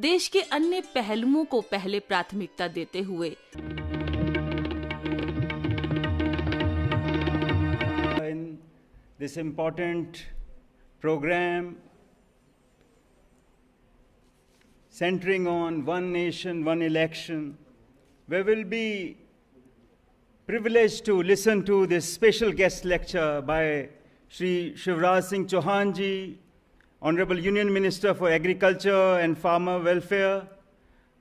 देश के अन्य पहलुओं को पहले प्राथमिकता देते हुए in this important program centering on one nation, one election, we will be privileged to listen to this special guest lecture by Shri Shivraj Singh Chauhan ji, Honorable Union Minister for Agriculture and Farmer Welfare.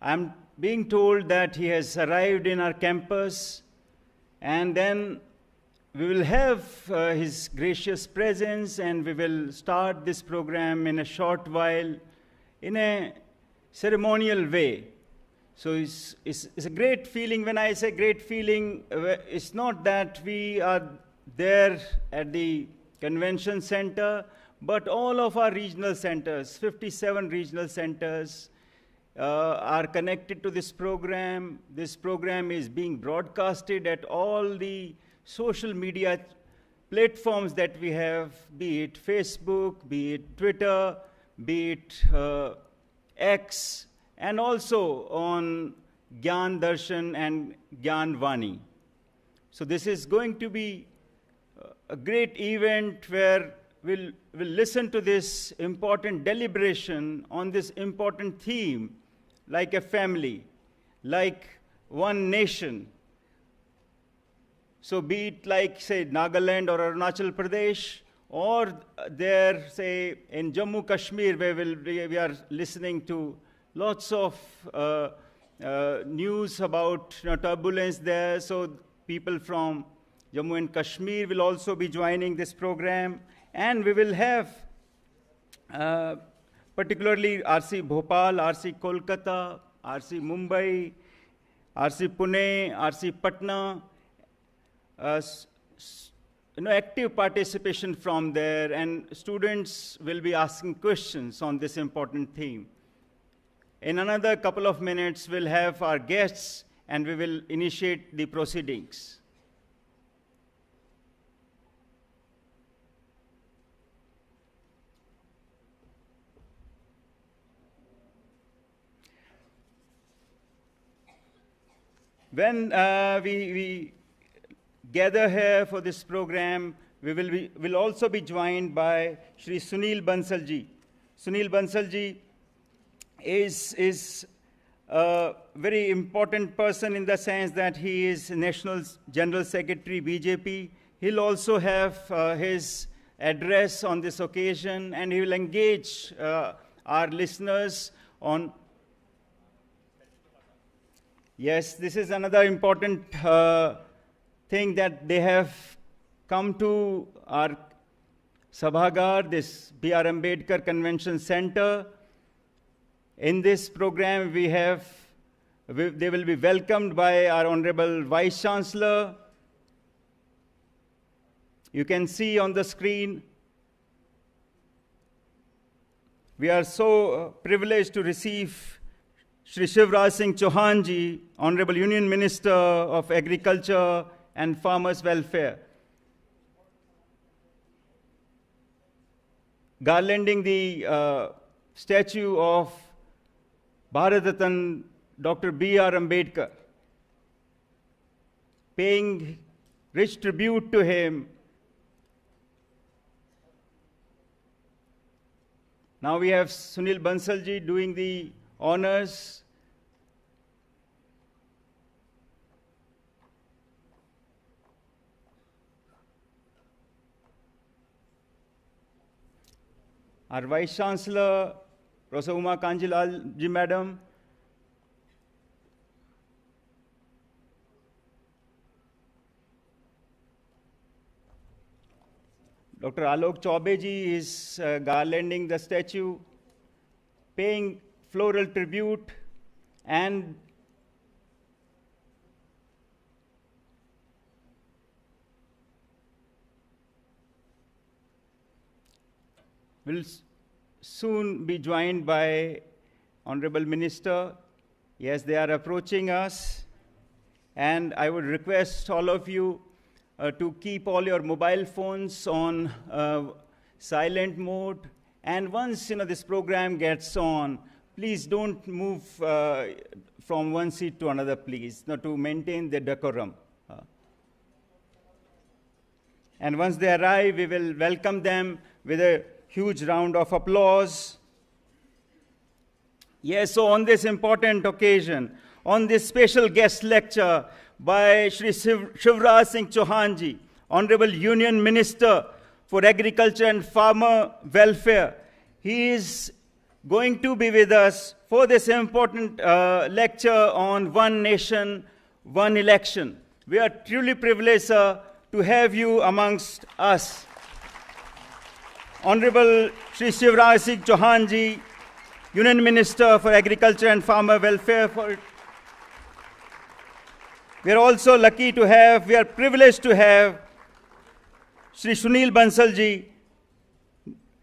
I'm being told that he has arrived in our campus, and then we will have his gracious presence, and we will start this program in a short while in a ceremonial way. So it's a great feeling. When I say great feeling, it's not that we are there at the convention center, but all of our regional centers, 57 regional centers, are connected to this program. This program is being broadcasted at all the social media platforms that we have, be it Facebook, be it Twitter, be it X, and also on Gyan Darshan and Gyan Vani. So this is going to be a great event where we'll listen to this important deliberation on this important theme, like a family, like one nation. So be it like, say, Nagaland or Arunachal Pradesh, or there, say, in Jammu Kashmir, where we are listening to lots of news about turbulence there. So people from Jammu and Kashmir will also be joining this program. And we will have particularly RC Bhopal, RC Kolkata, RC Mumbai, RC Pune, RC Patna, active participation from there, and students will be asking questions on this important theme. In another couple of minutes, we'll have our guests, and we will initiate the proceedings. When we gather here for this program, we will also be joined by Shri Sunil Bansal ji. Sunil Bansal ji is a very important person in the sense that he is National General Secretary, BJP. He'll also have his address on this occasion, and he will engage our listeners on. Yes, this is another important thing that they have come to our Sabhagar, this B.R. Ambedkar Convention Center. In this program, they will be welcomed by our Honorable Vice Chancellor. You can see on the screen, we are so privileged to receive Shri Shivraj Singh Chauhan ji, Honorable Union Minister of Agriculture and Farmers Welfare. Garlanding the statue of Bharat Ratna Dr. B.R. Ambedkar, paying rich tribute to him. Now we have Sunil Bansal ji doing the honors. Our Vice Chancellor, Professor Uma Kanjilal ji, Madam. Dr. Alok Chaube ji is garlanding the statue, paying floral tribute, and will soon be joined by Honorable Minister. Yes, they are approaching us, and I would request all of you to keep all your mobile phones on silent mode, and once this program gets on, please don't move from one seat to another, please, to maintain the decorum. And once they arrive, we will welcome them with a huge round of applause. Yes, so on this important occasion, on this special guest lecture by Shri Shivraj Singh Chauhan ji, Honorable Union Minister for Agriculture and Farmer Welfare, he is going to be with us for this important lecture on One Nation, One Election. We are truly privileged, sir, to have you amongst us. Honorable Shri Shivraj Singh Chauhan ji, Union Minister for Agriculture and Farmer Welfare. We are also lucky to have, we are privileged to have Shri Sunil Bansal ji,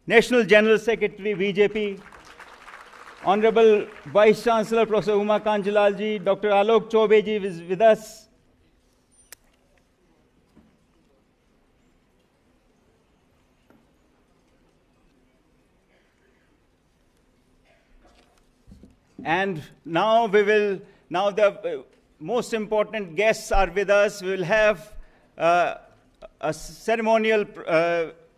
National General Secretary, BJP. Honorable Vice Chancellor, Professor Umakant Jalal ji, Dr. Alok Chaubey ji is with us. And now the most important guests are with us. We will have a ceremonial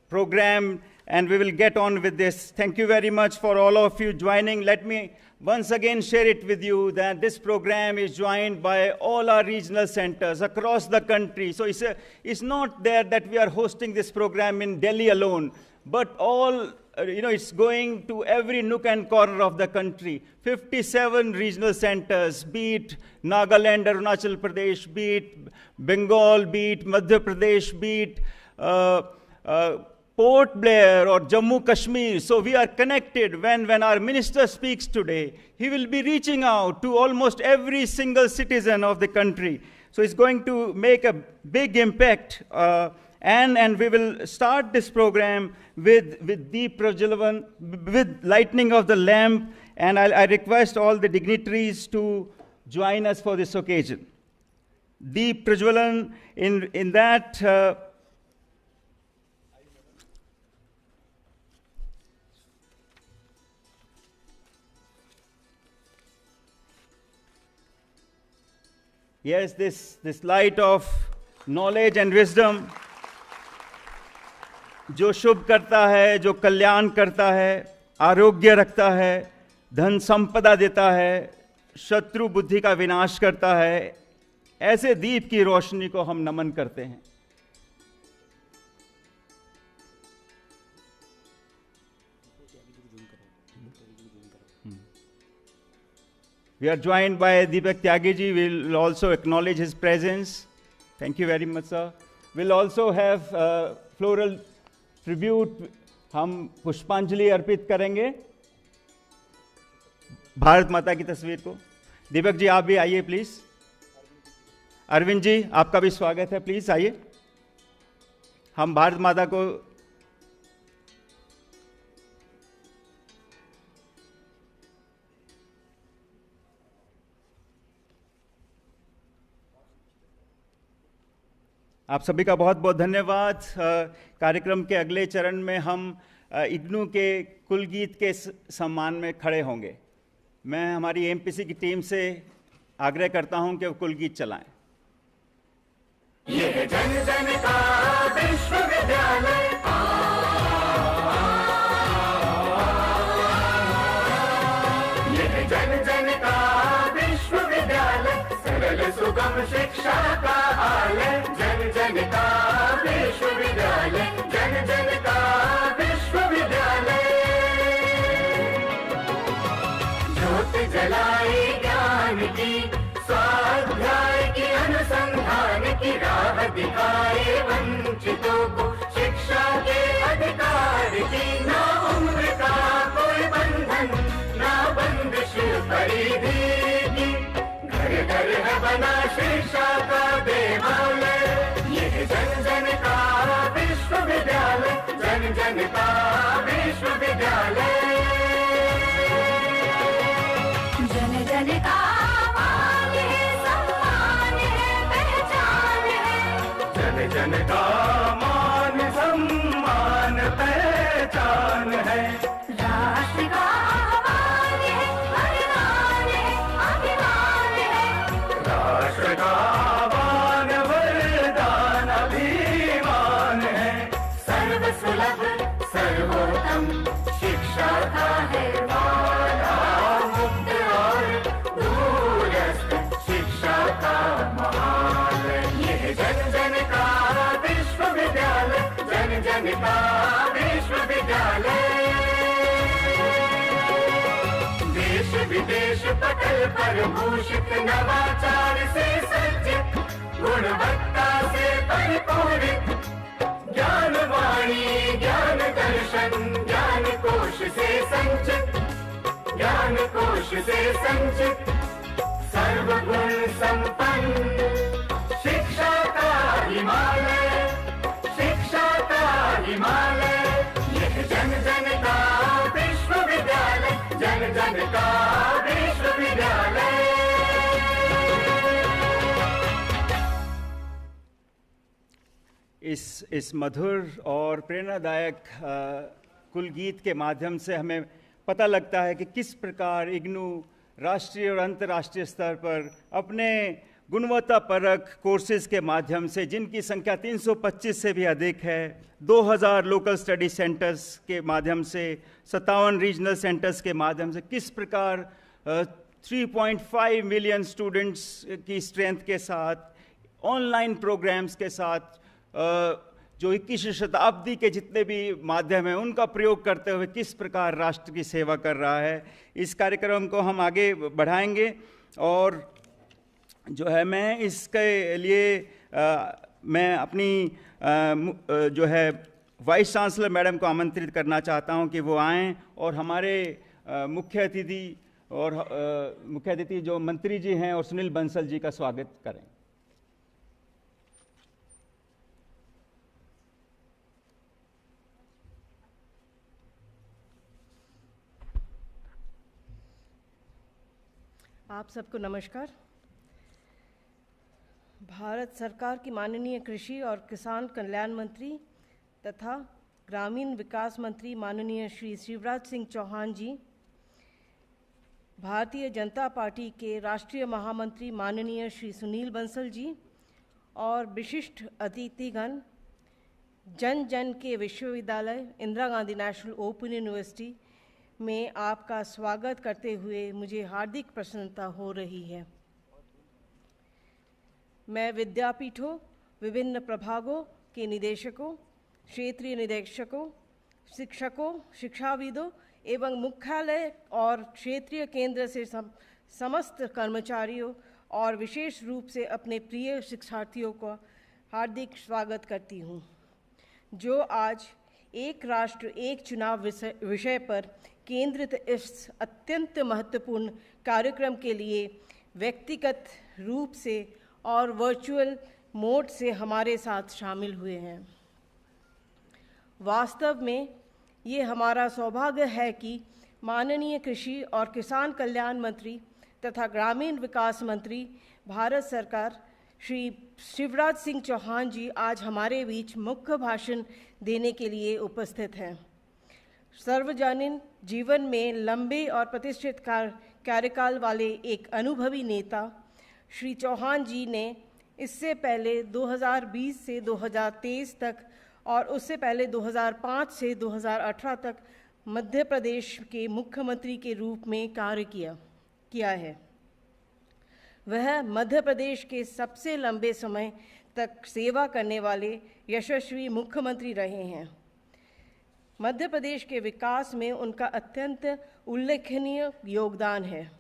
program, and we will get on with this. Thank you very much for all of you joining. Let me once again share it with you that this program is joined by all our regional centers across the country. So it's not there that we are hosting this program in Delhi alone, but all, it's going to every nook and corner of the country. 57 regional centers, be it Nagaland, Arunachal Pradesh, be it Bengal, be it Madhya Pradesh, be it Port Blair or Jammu Kashmir. So we are connected. When our minister speaks today, he will be reaching out to almost every single citizen of the country. So it's going to make a big impact. And we will start this program with Deep Prajwalavan, with lighting of the lamp. And I request all the dignitaries to join us for this occasion. Deep Prajwalavan, in that... Yes, this light of knowledge and wisdom, जो शुभ करता है, जो कल्याण करता है, आरोग्य रखता है, धन संपदा देता है, शत्रु बुद्धि का विनाश करता है, ऐसे दीप की रोशनी को हम नमन करते हैं. We are joined by Deepak Tyagi ji. We will also acknowledge his presence. Thank you very much, sir. We'll also have floral tribute. हम पुष्पांजलि अर्पित करेंगे भारत माता की तस्वीर को. दीपक जी, आप भी आइए प्लीज. अरविंद जी, आपका भी स्वागत है. प्लीज आइए. हम भारत माता को आप सभी का बहुत बहुत धन्यवाद. कार्यक्रम के अगले चरण में हम इग्नू के कुलगीत के सम्मान में खड़े होंगे. मैं हमारी एमपीसी की टीम से आग्रह करता हूं कि वो कुलगीत चलाएं. ये जन जन का विश्वविद्यालय, ये जन जन का विश्वविद्यालय, सरल सुगम शिक्षा का आलय. जन जन का विश्वविद्यालय, जन जन का विश्वविद्यालय. ज्योत जलाए ज्ञान की, स्वाध्याय की, अनुसंधान की राह दिखाए वंचितों को, शिक्षा के अधिकार की. ना उम्र का कोई बंधन, ना बंदिश परिधि की. घर घर है बना शिक्षा का देवालय. ये जन जन का विश्वविद्यालय, जन जन का विश्वविद्यालय. जन जन का मान है, सम्मान है, पहचान है. जन जन का मान, सम्मान, पहचान है. राष्ट्र का आह्वान है, विदेश पटल पर भूषित नवाचार से सज्जित गुणवत्ता से परिपूरित ज्ञान वाणी ज्ञान दर्शन ज्ञान कोश से संचित ज्ञान कोश से संचित सर्वगुण संपन्न शिक्षा का हिमालय शिक्षा का हिमालय यह जन जन का विश्वविद्यालय जन जन का विश्वविद्यालय। इस मधुर और प्रेरणादायक कुल गीत के माध्यम से हमें पता लगता है कि किस प्रकार इग्नू राष्ट्रीय और अंतर्राष्ट्रीय स्तर पर अपने गुणवत्तापरक कोर्सेज के माध्यम से, जिनकी संख्या 325 से भी अधिक है, 2000 लोकल स्टडी सेंटर्स के माध्यम से, 57 रीजनल सेंटर्स के माध्यम से किस प्रकार 3.5 मिलियन स्टूडेंट्स की स्ट्रेंथ के साथ, ऑनलाइन प्रोग्राम्स के साथ, जो 21वीं शताब्दी के जितने भी माध्यम हैं उनका प्रयोग करते हुए किस प्रकार राष्ट्र की सेवा कर रहा है। इस कार्यक्रम को हम आगे बढ़ाएंगे और जो है मैं इसके लिए मैं अपनी जो है वाइस चांसलर मैडम को आमंत्रित करना चाहता हूं कि वो आएं और हमारे मुख्य अतिथि जो मंत्री जी हैं और सुनील बंसल जी का स्वागत करें। आप सबको नमस्कार। भारत सरकार की माननीय कृषि और किसान कल्याण मंत्री तथा ग्रामीण विकास मंत्री माननीय श्री शिवराज सिंह चौहान जी, भारतीय जनता पार्टी के राष्ट्रीय महामंत्री माननीय श्री सुनील बंसल जी और विशिष्ट अतिथिगण, जन जन के विश्वविद्यालय Indira Gandhi national open university में आपका स्वागत करते हुए मुझे हार्दिक प्रसन्नता हो रही है। मैं विद्यापीठों, विभिन्न प्रभागों के निदेशकों, क्षेत्रीय निदेशकों, शिक्षकों, शिक्षाविदों एवं मुख्यालय और क्षेत्रीय केंद्र से समस्त कर्मचारियों और विशेष रूप से अपने प्रिय शिक्षार्थियों का हार्दिक स्वागत करती हूँ, जो आज एक राष्ट्र एक चुनाव विषय पर केंद्रित इस अत्यंत महत्वपूर्ण कार्यक्रम के लिए व्यक्तिगत रूप से और वर्चुअल मोड से हमारे साथ शामिल हुए हैं। वास्तव में ये हमारा सौभाग्य है कि माननीय कृषि और किसान कल्याण मंत्री तथा ग्रामीण विकास मंत्री भारत सरकार श्री शिवराज सिंह चौहान जी आज हमारे बीच मुख्य भाषण देने के लिए उपस्थित हैं। सार्वजनिक जीवन में लंबे और प्रतिष्ठित कार्यकाल वाले एक अनुभवी नेता श्री चौहान जी ने इससे पहले 2020 से 2023 तक और उससे पहले 2005 से 2018 तक मध्य प्रदेश के मुख्यमंत्री के रूप में कार्य किया है। वह मध्य प्रदेश के सबसे लंबे समय तक सेवा करने वाले यशस्वी मुख्यमंत्री रहे हैं। मध्य प्रदेश के विकास में उनका अत्यंत उल्लेखनीय योगदान है।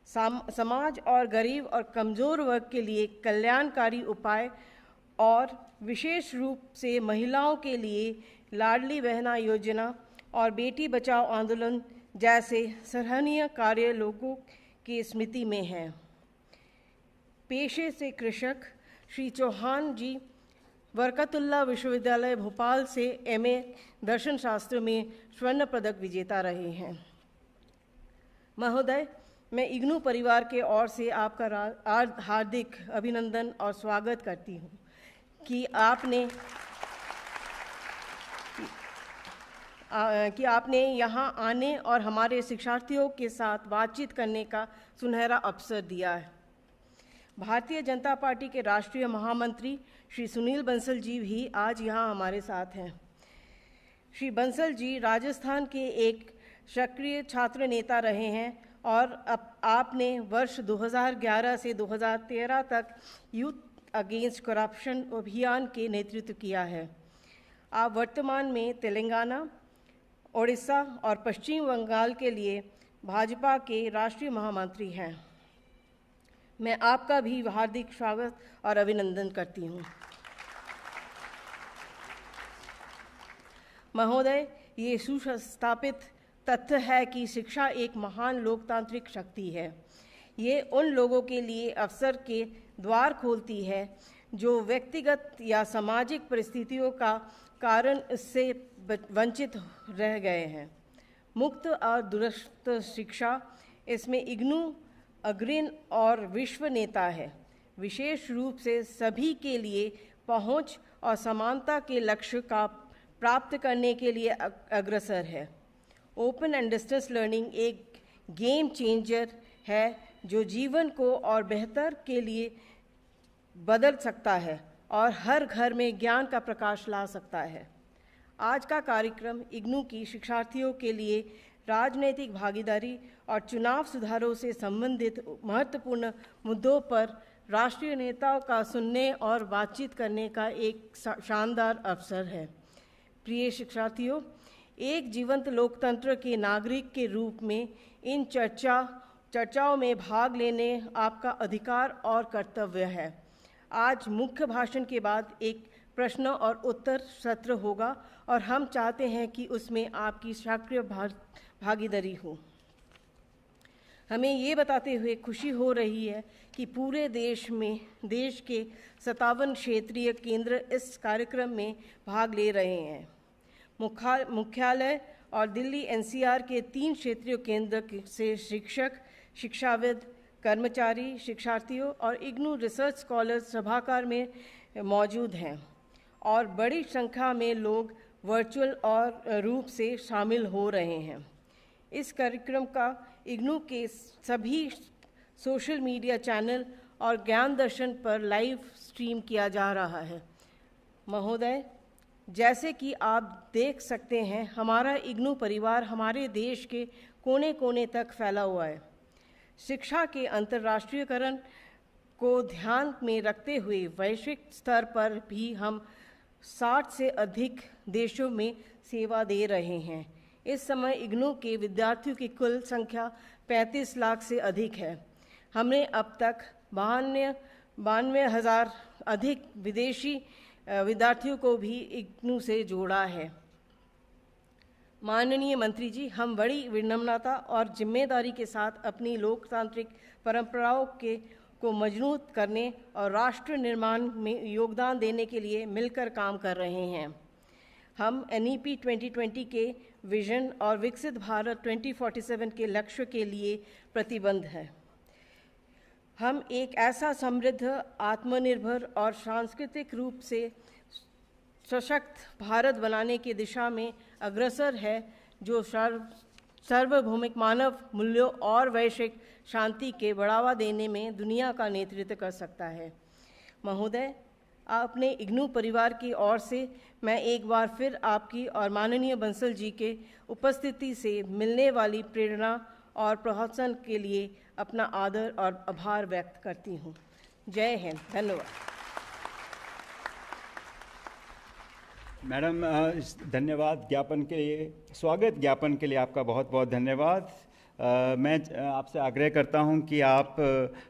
समाज और गरीब और कमज़ोर वर्ग के लिए कल्याणकारी उपाय और विशेष रूप से महिलाओं के लिए लाडली बहना योजना और बेटी बचाओ आंदोलन जैसे सराहनीय कार्य लोगों की स्मृति में हैं। पेशे से कृषक, श्री चौहान जी बरकतुल्लाह विश्वविद्यालय भोपाल से MA दर्शन शास्त्र में स्वर्ण पदक विजेता रहे हैं। महोदय, मैं इग्नू परिवार के ओर से आपका हार्दिक अभिनंदन और स्वागत करती हूँ कि आपने यहाँ आने और हमारे शिक्षार्थियों के साथ बातचीत करने का सुनहरा अवसर दिया है। भारतीय जनता पार्टी के राष्ट्रीय महामंत्री श्री सुनील बंसल जी भी आज यहाँ हमारे साथ हैं। श्री बंसल जी राजस्थान के एक सक्रिय छात्र नेता रहे हैं और अब आपने वर्ष 2011 से 2013 तक यूथ अगेंस्ट करप्शन अभियान के नेतृत्व किया है। आप वर्तमान में तेलंगाना, ओडिशा और पश्चिम बंगाल के लिए भाजपा के राष्ट्रीय महामंत्री हैं। मैं आपका भी हार्दिक स्वागत और अभिनंदन करती हूँ। महोदय, ये सुस्थापित तथ्य है कि शिक्षा एक महान लोकतांत्रिक शक्ति है। ये उन लोगों के लिए अवसर के द्वार खोलती है जो व्यक्तिगत या सामाजिक परिस्थितियों का कारण इससे वंचित रह गए हैं। मुक्त और दूरस्थ शिक्षा, इसमें इग्नू अग्रणी और विश्व नेता है, विशेष रूप से सभी के लिए पहुंच और समानता के लक्ष्य का प्राप्त करने के लिए अग्रसर है। ओपन एंड डिस्टेंस लर्निंग एक गेम चेंजर है जो जीवन को और बेहतर के लिए बदल सकता है और हर घर में ज्ञान का प्रकाश ला सकता है। आज का कार्यक्रम इग्नू की शिक्षार्थियों के लिए राजनीतिक भागीदारी और चुनाव सुधारों से संबंधित महत्वपूर्ण मुद्दों पर राष्ट्रीय नेताओं का सुनने और बातचीत करने का एक शानदार अवसर है। प्रिय शिक्षार्थियों, एक जीवंत लोकतंत्र के नागरिक के रूप में इन चर्चाओं में भाग लेने आपका अधिकार और कर्तव्य है। आज मुख्य भाषण के बाद एक प्रश्न और उत्तर सत्र होगा और हम चाहते हैं कि उसमें आपकी सक्रिय भागीदारी हो। हमें ये बताते हुए खुशी हो रही है कि पूरे देश के 57 क्षेत्रीय केंद्र इस कार्यक्रम में भाग ले रहे हैं। मुख्यालय और दिल्ली एनसीआर के 3 क्षेत्रीय केंद्र से शिक्षक, शिक्षाविद, कर्मचारी, शिक्षार्थियों और इग्नू रिसर्च स्कॉलर्स सभागार में मौजूद हैं और बड़ी संख्या में लोग वर्चुअल और रूप से शामिल हो रहे हैं। इस कार्यक्रम का इग्नू के सभी सोशल मीडिया चैनल और ज्ञान दर्शन पर लाइव स्ट्रीम किया जा रहा है। महोदय, जैसे कि आप देख सकते हैं, हमारा इग्नू परिवार हमारे देश के कोने कोने तक फैला हुआ है। शिक्षा के अंतर्राष्ट्रीयकरण को ध्यान में रखते हुए वैश्विक स्तर पर भी हम 60 से अधिक देशों में सेवा दे रहे हैं। इस समय इग्नू के विद्यार्थियों की कुल संख्या 35 लाख से अधिक है। हमने अब तक 92,000 अधिक विदेशी विद्यार्थियों को भी इग्नू से जोड़ा है। माननीय मंत्री जी, हम बड़ी विनम्रता और जिम्मेदारी के साथ अपनी लोकतांत्रिक परंपराओं को मजबूत करने और राष्ट्र निर्माण में योगदान देने के लिए मिलकर काम कर रहे हैं। हम NEP 2020 के विजन और विकसित भारत 2047 के लक्ष्य के लिए प्रतिबद्ध हैं। हम एक ऐसा समृद्ध, आत्मनिर्भर और सांस्कृतिक रूप से सशक्त भारत बनाने की दिशा में अग्रसर है, जो सार्वभौमिक मानव मूल्यों और वैश्विक शांति के बढ़ावा देने में दुनिया का नेतृत्व कर सकता है। महोदय, अपने इग्नू परिवार की ओर से मैं एक बार फिर आपकी और माननीय बंसल जी के उपस्थिति से मिलने वाली प्रेरणा और प्रोत्साहन के लिए अपना आदर और आभार व्यक्त करती हूँ। जय हिंद। धन्यवाद। मैडम, धन्यवाद ज्ञापन के लिए, स्वागत ज्ञापन के लिए आपका बहुत बहुत धन्यवाद। मैं आपसे आग्रह करता हूं कि आप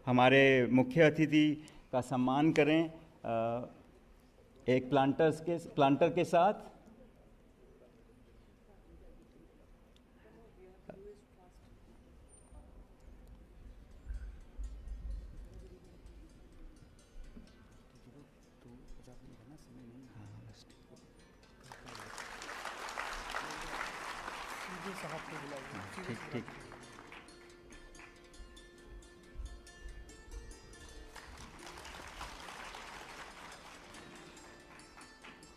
हमारे मुख्य अतिथि का सम्मान करें एक प्लांटर के साथ। ठीक ठीक।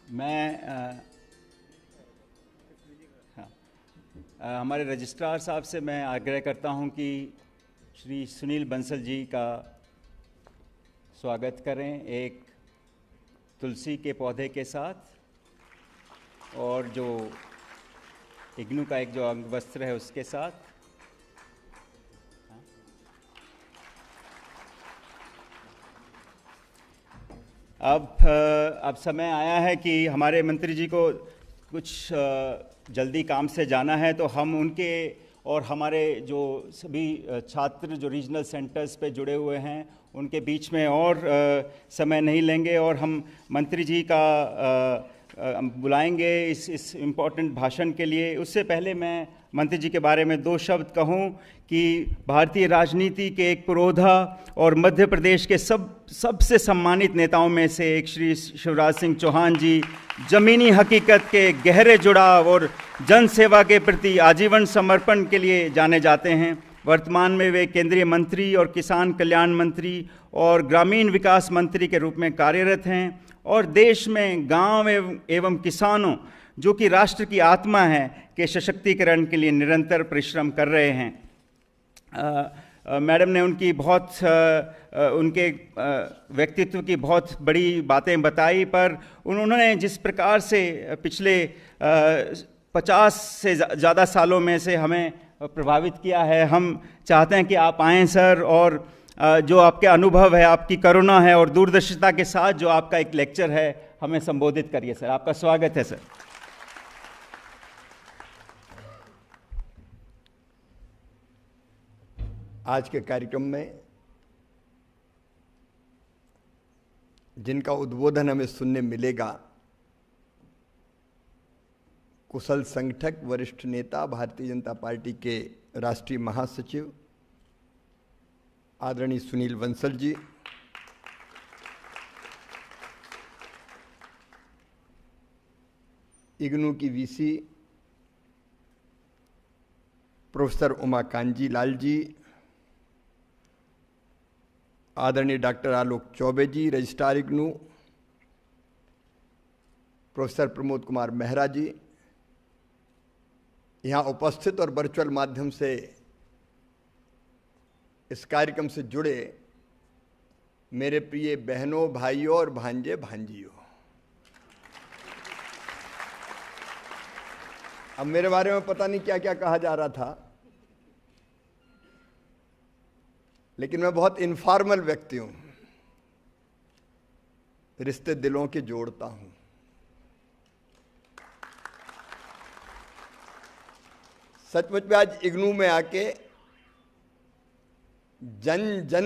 मैं हमारे रजिस्ट्रार साहब से मैं आग्रह करता हूं कि श्री सुनील बंसल जी का स्वागत करें एक तुलसी के पौधे के साथ और जो इग्नू का एक जो अंग वस्त्र है उसके साथ। अब समय आया है कि हमारे मंत्री जी को कुछ जल्दी काम से जाना है, तो हम उनके और हमारे जो सभी छात्र जो रीजनल सेंटर्स पे जुड़े हुए हैं उनके बीच में और समय नहीं लेंगे और हम मंत्री जी का बुलाएंगे इस इम्पोर्टेंट भाषण के लिए। उससे पहले मैं मंत्री जी के बारे में 2 शब्द कहूं कि भारतीय राजनीति के एक पुरोधा और मध्य प्रदेश के सबसे सम्मानित नेताओं में से एक श्री शिवराज सिंह चौहान जी ज़मीनी हकीकत के गहरे जुड़ाव और जन सेवा के प्रति आजीवन समर्पण के लिए जाने जाते हैं। वर्तमान में वे केंद्रीय मंत्री और किसान कल्याण मंत्री और ग्रामीण विकास मंत्री के रूप में कार्यरत हैं और देश में गांव एवं किसानों जो कि राष्ट्र की आत्मा है के सशक्तिकरण के लिए निरंतर परिश्रम कर रहे हैं। मैडम ने उनकी उनके व्यक्तित्व की बहुत बड़ी बातें बताई, पर उन्होंने जिस प्रकार से पिछले 50 से ज़्यादा सालों में से हमें प्रभावित किया है, हम चाहते हैं कि आप आएँ सर, और जो आपके अनुभव है, आपकी करुणा है और दूरदर्शिता के साथ जो आपका एक लेक्चर है, हमें संबोधित करिए सर। आपका स्वागत है सर। आज के कार्यक्रम में जिनका उद्बोधन हमें सुनने मिलेगा, कुशल संगठक, वरिष्ठ नेता, भारतीय जनता पार्टी के राष्ट्रीय महासचिव आदरणीय सुनील बंसल जी, इग्नू की वीसी प्रोफेसर उमाकांत लाल जी, आदरणीय डॉक्टर आलोक चौबे जी, रजिस्ट्रार इग्नू प्रोफेसर प्रमोद कुमार मेहरा जी, यहाँ उपस्थित और वर्चुअल माध्यम से इस कार्यक्रम से जुड़े मेरे प्रिय बहनों, भाइयों और भांजे भांजियों। अब मेरे बारे में पता नहीं क्या क्या कहा जा रहा था, लेकिन मैं बहुत इनफॉर्मल व्यक्ति हूं, रिश्ते दिलों के जोड़ता हूं। सचमुच में आज इग्नू में आके, जन जन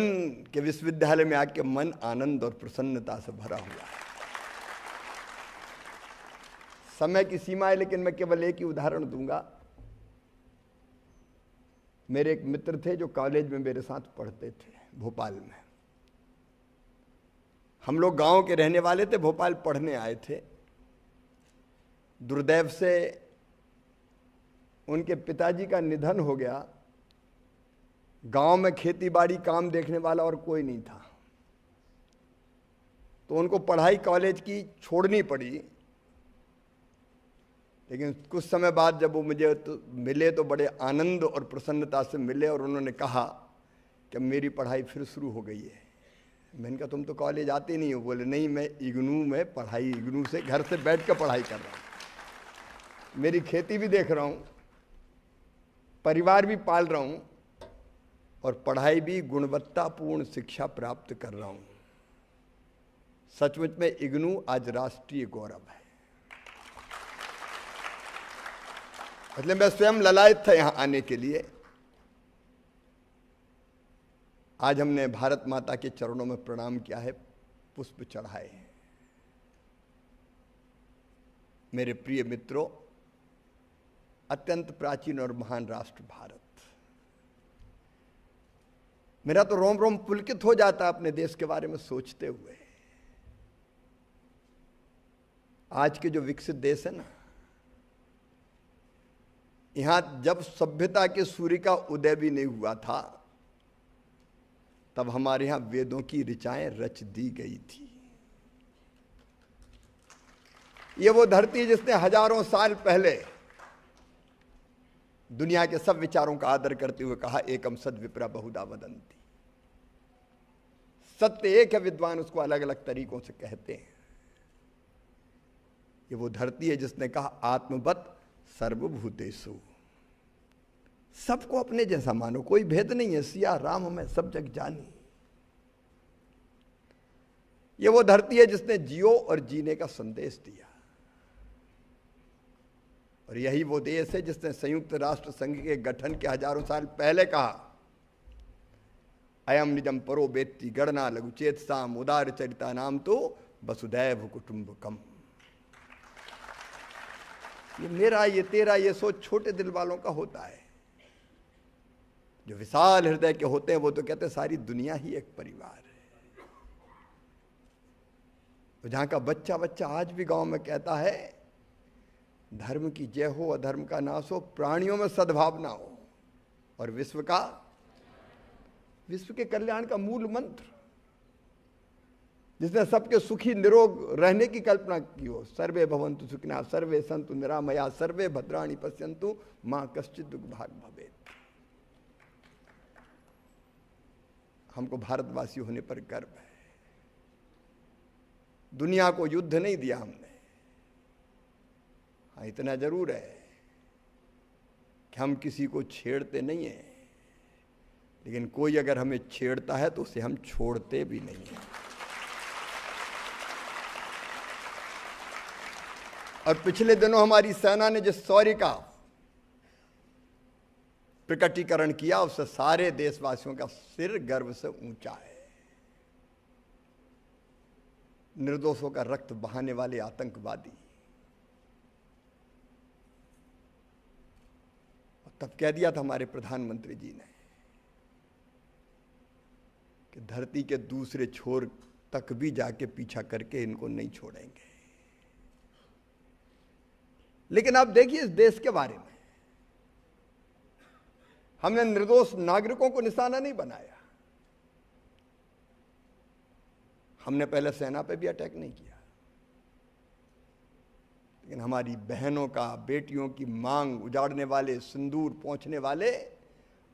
के विश्वविद्यालय में आके मन आनंद और प्रसन्नता से भरा हुआ है। समय की सीमा है, लेकिन मैं केवल एक ही उदाहरण दूंगा। मेरे एक मित्र थे जो कॉलेज में मेरे साथ पढ़ते थे भोपाल में। हम लोग गांव के रहने वाले थे, भोपाल पढ़ने आए थे। दुर्दैव से उनके पिताजी का निधन हो गया। गांव में खेती बाड़ी काम देखने वाला और कोई नहीं था, तो उनको पढ़ाई कॉलेज की छोड़नी पड़ी। लेकिन कुछ समय बाद जब वो मुझे मिले तो बड़े आनंद और प्रसन्नता से मिले और उन्होंने कहा कि मेरी पढ़ाई फिर शुरू हो गई है। मैंने कहा तुम तो कॉलेज आते नहीं हो। बोले नहीं, मैं इग्नू में पढ़ाई, इग्नू से घर से बैठ कर पढ़ाई कर रहा हूँ। मेरी खेती भी देख रहा हूँ, परिवार भी पाल रहा हूँ और पढ़ाई भी गुणवत्तापूर्ण शिक्षा प्राप्त कर रहा हूँ। सचमुच में इग्नू आज राष्ट्रीय गौरव है। मतलब मैं स्वयं ललायत था यहां आने के लिए। आज हमने भारत माता के चरणों में प्रणाम किया है, पुष्प चढ़ाए हैं। मेरे प्रिय मित्रों, अत्यंत प्राचीन और महान राष्ट्र भारत, मेरा तो रोम रोम पुलकित हो जाता है अपने देश के बारे में सोचते हुए। आज के जो विकसित देश है ना, यहां जब सभ्यता के सूर्य का उदय भी नहीं हुआ था, तब हमारे यहां वेदों की ऋचाएं रच दी गई थी। ये वो धरती है जिसने हजारों साल पहले दुनिया के सब विचारों का आदर करते हुए कहा, एकम सद विप्रा बहुधा वदंती। सत्य एक है, विद्वान उसको अलग अलग तरीकों से कहते हैं। ये वो धरती है जिसने कहा, आत्मवत सर्वभूतेषु, सबको अपने जैसा मानो, कोई भेद नहीं है, सिया राम हमें सब जग जानी। ये वो धरती है जिसने जियो और जीने का संदेश दिया। और यही वो देश है जिसने संयुक्त राष्ट्र संघ के गठन के हजारों साल पहले कहा, अयम निजम परो वेत्ति गणना लघुचेत साम उदार चरिता नाम तो वसुदैव कुटुंबकम। ये मेरा, ये तेरा, ये सोच छोटे दिल वालों का होता है। जो विशाल हृदय के होते हैं वो तो कहते हैं सारी दुनिया ही एक परिवार है। तो जहां का बच्चा बच्चा आज भी गांव में कहता है धर्म की जय हो, अधर्म का नाश हो, प्राणियों में सद्भावना हो, और विश्व के कल्याण का मूल मंत्र, जिसने सबके सुखी निरोग रहने की कल्पना की हो, सर्वे भवन्तु सुखिनः सर्वे सन्तु निरामया सर्वे भद्राणि पश्यन्तु मां कश्चित् दुर्भाग भवेत्। हमको भारतवासी होने पर गर्व है। दुनिया को युद्ध नहीं दिया हमने। हाँ, इतना जरूर है कि हम किसी को छेड़ते नहीं हैं, लेकिन कोई अगर हमें छेड़ता है तो उसे हम छोड़ते भी नहीं हैं। और पिछले दिनों हमारी सेना ने जिस शौर्य का प्रकटीकरण किया उससे सारे देशवासियों का सिर गर्व से ऊंचा है। निर्दोषों का रक्त बहाने वाले आतंकवादी, और तब कह दिया था हमारे प्रधानमंत्री जी ने कि धरती के दूसरे छोर तक भी जाके पीछा करके इनको नहीं छोड़ेंगे। लेकिन आप देखिए इस देश के बारे में, हमने निर्दोष नागरिकों को निशाना नहीं बनाया। हमने पहले सेना पे भी अटैक नहीं किया, लेकिन हमारी बहनों का, बेटियों की मांग उजाड़ने वाले, सिंदूर पहुंचने वाले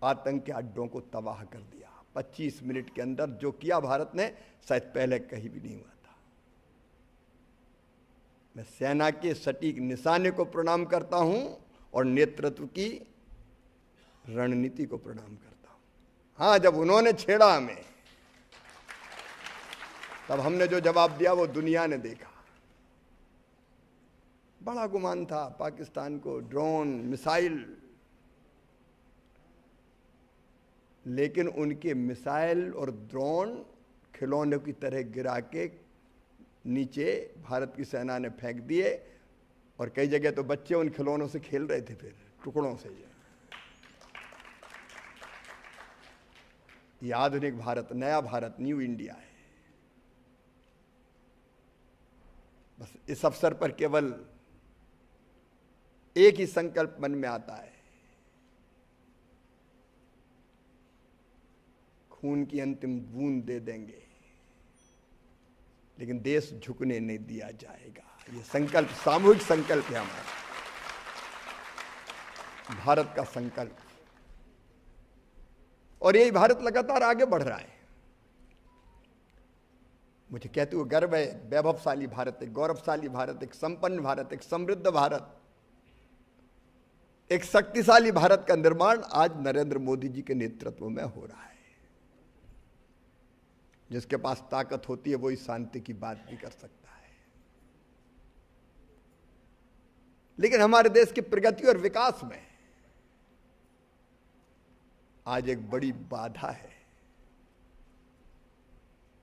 आतंक के अड्डों को तबाह कर दिया। 25 मिनट के अंदर जो किया भारत ने, शायद पहले कहीं भी नहीं हुआ था। मैं सेना के सटीक निशाने को प्रणाम करता हूं और नेतृत्व की रणनीति को प्रणाम करता हूं। हां, जब उन्होंने छेड़ा हमें, तब हमने जो जवाब दिया वो दुनिया ने देखा। बड़ा गुमान था पाकिस्तान को ड्रोन, मिसाइल, लेकिन उनके मिसाइल और ड्रोन खिलौनों की तरह गिरा के नीचे भारत की सेना ने फेंक दिए, और कई जगह तो बच्चे उन खिलौनों से खेल रहे थे, फिर टुकड़ों से। ये आधुनिक भारत, नया भारत, न्यू इंडिया है। बस इस अवसर पर केवल एक ही संकल्प मन में आता है, खून की अंतिम बूंद दे देंगे, लेकिन देश झुकने नहीं दिया जाएगा। ये संकल्प सामूहिक संकल्प है हमारा, भारत का संकल्प। और यही भारत लगातार आगे बढ़ रहा है। मुझे कहते हुए गर्व है, वैभवशाली भारत, एक गौरवशाली भारत, एक संपन्न भारत, एक समृद्ध भारत, एक शक्तिशाली भारत का निर्माण आज नरेंद्र मोदी जी के नेतृत्व में हो रहा है। जिसके पास ताकत होती है वही शांति की बात भी कर सकता है। लेकिन हमारे देश की प्रगति और विकास में आज एक बड़ी बाधा है।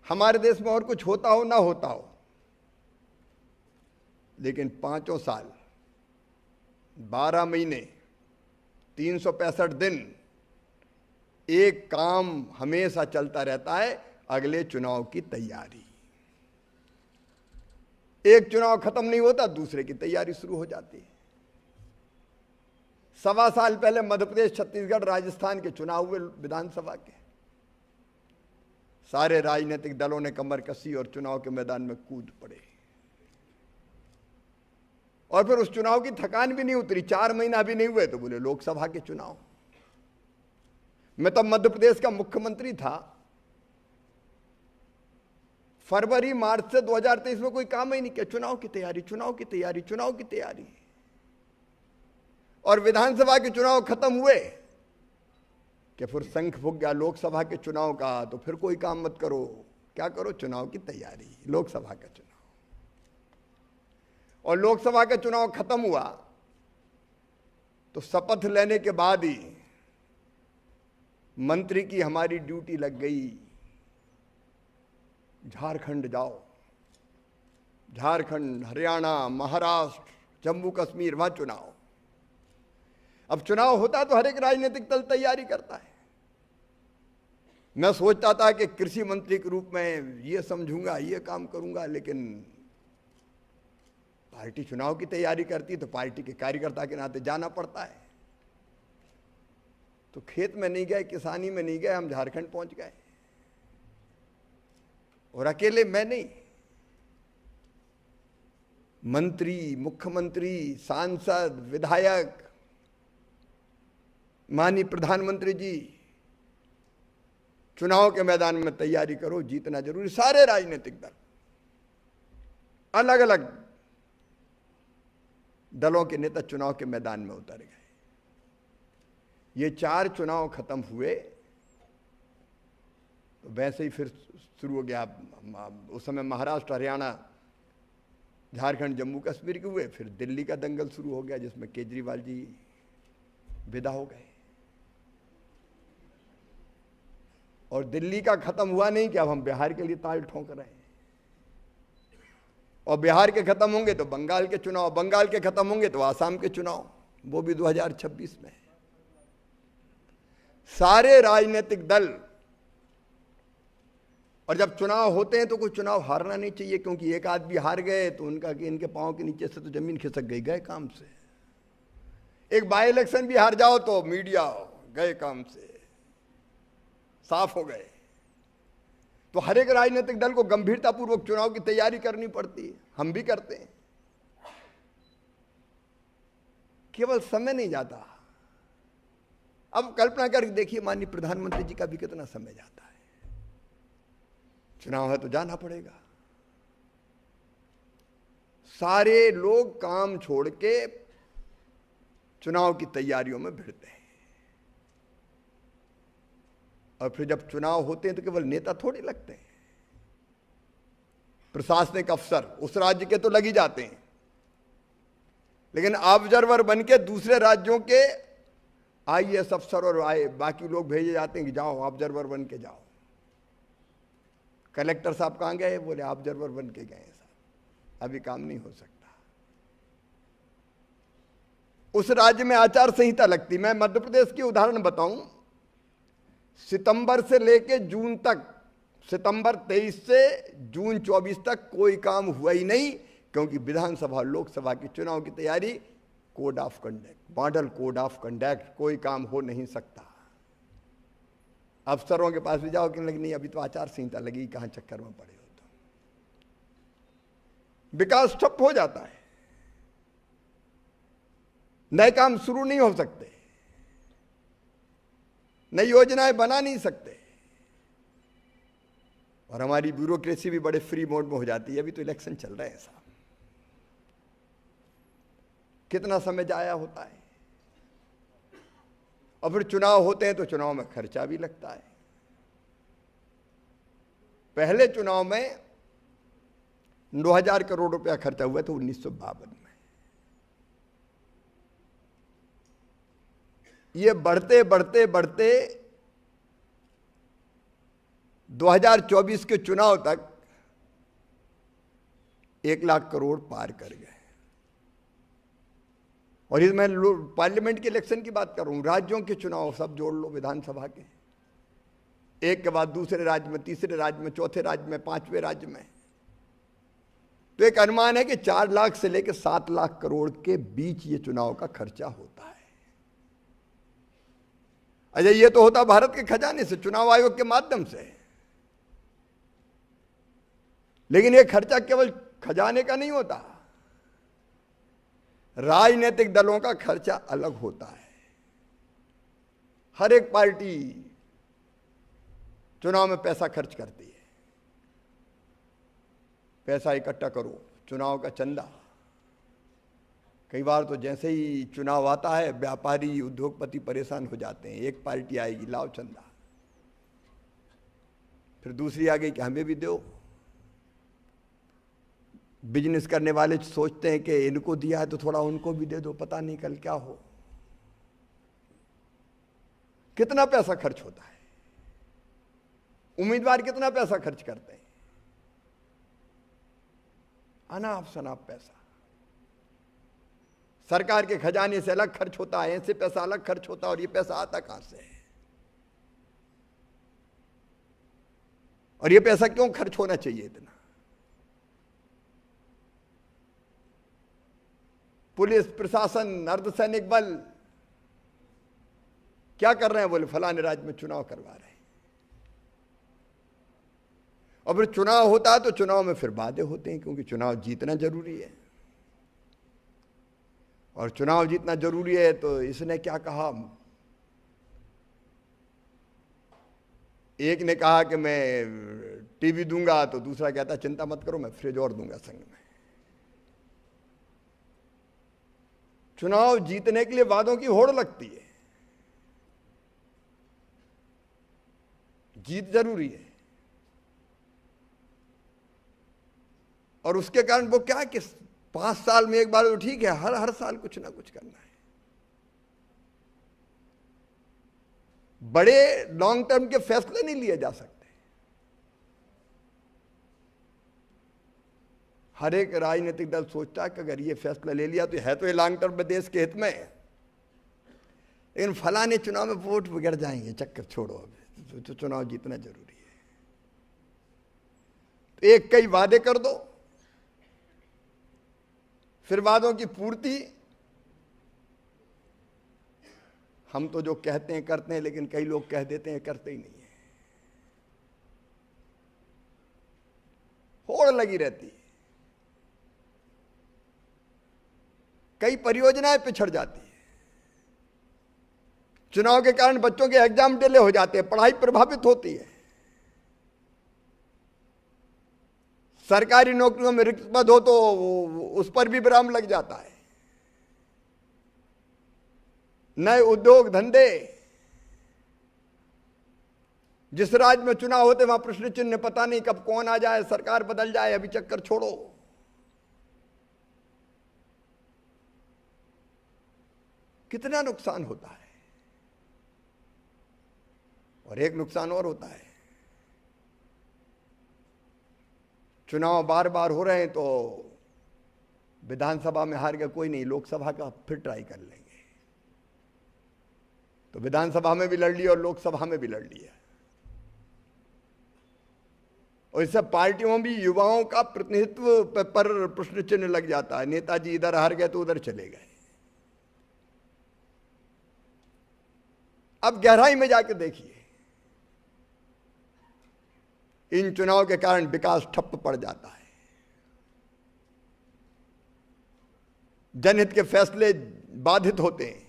हमारे देश में और कुछ होता हो ना होता हो, लेकिन 5 साल 12 महीने 365 दिन एक काम हमेशा चलता रहता है, अगले चुनाव की तैयारी। एक चुनाव खत्म नहीं होता, दूसरे की तैयारी शुरू हो जाती है। 1.25 साल पहले मध्य प्रदेश, छत्तीसगढ़, राजस्थान के चुनाव हुए विधानसभा के। सारे राजनीतिक दलों ने कमर कसी और चुनाव के मैदान में कूद पड़े, और फिर उस चुनाव की थकान भी नहीं उतरी। 4 महीना भी नहीं हुए तो बोले लोकसभा के चुनाव। मैं तब मध्य प्रदेश का मुख्यमंत्री था। फरवरी मार्च से 2023 में कोई काम ही नहीं किया, चुनाव की तैयारी, चुनाव की तैयारी, चुनाव की तैयारी। और विधानसभा के चुनाव खत्म हुए कि फिर शंख फूंक गया लोकसभा के चुनाव का, तो फिर कोई काम मत करो, क्या करो, चुनाव की तैयारी, लोकसभा का चुनाव। और लोकसभा का चुनाव खत्म हुआ तो शपथ लेने के बाद ही मंत्री की हमारी ड्यूटी लग गई, झारखंड जाओ, झारखंड, हरियाणा, महाराष्ट्र, जम्मू कश्मीर, वहां चुनाव। अब चुनाव होता तो हर एक राजनीतिक दल तैयारी करता है। मैं सोचता था कि कृषि मंत्री के रूप में ये समझूंगा, ये काम करूंगा, लेकिन पार्टी चुनाव की तैयारी करती तो पार्टी के कार्यकर्ता के नाते जाना पड़ता है। तो खेत में नहीं गए, किसानी में नहीं गए, हम झारखंड पहुंच गए। और अकेले मैं नहीं, मंत्री, मुख्यमंत्री, सांसद, विधायक, माननीय प्रधानमंत्री जी, चुनाव के मैदान में तैयारी करो, जीतना जरूरी। सारे राजनीतिक दल, अलग अलग दलों के नेता चुनाव के मैदान में उतर गए। ये 4 चुनाव खत्म हुए तो वैसे ही फिर शुरू हो गया। उस समय महाराष्ट्र, हरियाणा, झारखंड, जम्मू कश्मीर के हुए, फिर दिल्ली का दंगल शुरू हो गया जिसमें केजरीवाल जी विदा हो गए। और दिल्ली का खत्म हुआ नहीं कि अब हम बिहार के लिए ताल ठोक रहे हैं, और बिहार के खत्म होंगे तो बंगाल के चुनाव, बंगाल के खत्म होंगे तो आसाम के चुनाव, वो भी 2026 में। सारे राजनीतिक दल, और जब चुनाव होते हैं तो कोई चुनाव हारना नहीं चाहिए, क्योंकि एक आदमी हार गए तो उनका कि इनके पांव के नीचे से तो जमीन खिसक गई, गए काम से। एक बाई इलेक्शन भी हार जाओ तो मीडिया गए काम से, साफ हो गए। तो हर एक राजनीतिक दल को गंभीरतापूर्वक चुनाव की तैयारी करनी पड़ती है, हम भी करते हैं। केवल समय नहीं जाता। अब कल्पना करके देखिए, माननीय प्रधानमंत्री जी का भी कितना समय जाता है। चुनाव है तो जाना पड़ेगा। सारे लोग काम छोड़ के चुनाव की तैयारियों में भिड़ते हैं। और फिर जब चुनाव होते हैं तो केवल नेता थोड़े लगते हैं, प्रशासनिक अफसर उस राज्य के तो लग ही जाते हैं, लेकिन ऑब्जर्वर बन के दूसरे राज्यों के IAS अफसर और बाकी लोग भेजे जाते हैं कि जाओ ऑब्जर्वर बन के जाओ। कलेक्टर साहब कहाँ गए? बोले ऑब्जर्वर बन के गए साहब, अभी काम नहीं हो सकता। उस राज्य में आचार संहिता लगती। मैं मध्य प्रदेश की उदाहरण बताऊं, सितंबर से लेके जून तक, सितंबर 23 से जून 24 तक कोई काम हुआ ही नहीं, क्योंकि विधानसभा लोकसभा की चुनाव की तैयारी, code of conduct, model code of conduct, कोई काम हो नहीं सकता। अफसरों के पास भी जाओ कि नहीं अभी तो आचार संहिता लगी, कहां चक्कर में पड़े हो। तो विकास ठप हो जाता है, नए काम शुरू नहीं हो सकते, नई योजनाएं बना नहीं सकते, और हमारी ब्यूरोक्रेसी भी बड़े फ्री मोड में हो जाती है। अभी तो इलेक्शन चल रहे हैं साहब, कितना समय जाया होता है। और फिर चुनाव होते हैं तो चुनाव में खर्चा भी लगता है। पहले चुनाव में 9,000 करोड़ रुपया खर्चा हुआ था 1952 में। ये बढ़ते बढ़ते बढ़ते 2024 के चुनाव तक 1 लाख करोड़ पार कर गए। और ये मैं पार्लियामेंट के इलेक्शन की बात कर रहा हूं, राज्यों के चुनाव सब जोड़ लो, विधानसभा के, एक के बाद दूसरे राज्य में, तीसरे राज्य में, चौथे राज्य में, 5वें राज्य में, तो एक अनुमान है कि 4 लाख से लेकर 7 लाख करोड़ के बीच ये चुनाव का खर्चा होता है। अच्छा, ये तो होता भारत के खजाने से, चुनाव आयोग के माध्यम से, लेकिन ये खर्चा केवल खजाने का नहीं होता, राजनीतिक दलों का खर्चा अलग होता है। हर एक पार्टी चुनाव में पैसा खर्च करती है, पैसा इकट्ठा करो, चुनाव का चंदा। कई बार तो जैसे ही चुनाव आता है व्यापारी उद्योगपति परेशान हो जाते हैं, एक पार्टी आएगी लाओ चंदा, फिर दूसरी आ गई कि हमें भी दो। बिजनेस करने वाले सोचते हैं कि इनको दिया है तो थोड़ा उनको भी दे दो, पता नहीं कल क्या हो। कितना पैसा खर्च होता है, उम्मीदवार कितना पैसा खर्च करते हैं, अनाप शनाप पैसा सरकार के खजाने से अलग खर्च होता है, ऐसे पैसा अलग खर्च होता है, और ये पैसा आता कहां से है, और ये पैसा क्यों खर्च होना चाहिए इतना। पुलिस प्रशासन, अर्धसैनिक बल क्या कर रहे हैं, बोले फलाने राज्य में चुनाव करवा रहे हैं, और फिर चुनाव होता है तो चुनाव में फिर वादे होते हैं, क्योंकि चुनाव जीतना जरूरी है, और चुनाव जीतना जरूरी है। तो इसने क्या कहा, एक ने कहा कि मैं टीवी दूंगा, तो दूसरा कहता चिंता मत करो मैं फ्रिज और दूंगा संग में। चुनाव जीतने के लिए वादों की होड़ लगती है, जीत जरूरी है, और उसके कारण वो क्या कि 5 साल में एक बार तो ठीक है, हर साल कुछ ना कुछ करना है। बड़े लॉन्ग टर्म के फैसले नहीं लिए जा सकते। हर एक राजनीतिक दल सोचता है कि अगर ये फैसला ले लिया तो है तो ये लॉन्ग टर्म में देश के हित में है, लेकिन फलाने चुनाव में वोट बिगड़ जाएंगे, चक्कर छोड़ो, अब तो चुनाव जीतना जरूरी है। तो एक कई वादे कर दो, फिर वादों की पूर्ति हम तो जो कहते हैं करते हैं, लेकिन कई लोग कह देते हैं करते ही नहीं है, होड़ लगी रहती है, कई परियोजनाएं पिछड़ जाती है, चुनाव के कारण बच्चों के एग्जाम डिले हो जाते हैं, पढ़ाई प्रभावित होती है, सरकारी नौकरियों में रिक्त पद हो तो उस पर भी विराम लग जाता है, नए उद्योग धंधे, जिस राज्य में चुनाव होते वहां प्रश्न चिन्ह, पता नहीं कब कौन आ जाए, सरकार बदल जाए, अभी चक्कर छोड़ो। कितना नुकसान होता है। और एक नुकसान और होता है, चुनाव बार बार हो रहे हैं तो विधानसभा में हार गया कोई नहीं, लोकसभा का फिर ट्राई कर लेंगे, तो विधानसभा में भी लड़ लिया और लोकसभा में भी लड़ लिया, और इससे पार्टियों में भी युवाओं का प्रतिनिधित्व पर प्रश्न चिन्ह लग जाता है। नेताजी इधर हार गए तो उधर चले गए। अब गहराई में जाकर देखिए, इन चुनाव के कारण विकास ठप्प पड़ जाता है, जनहित के फैसले बाधित होते हैं,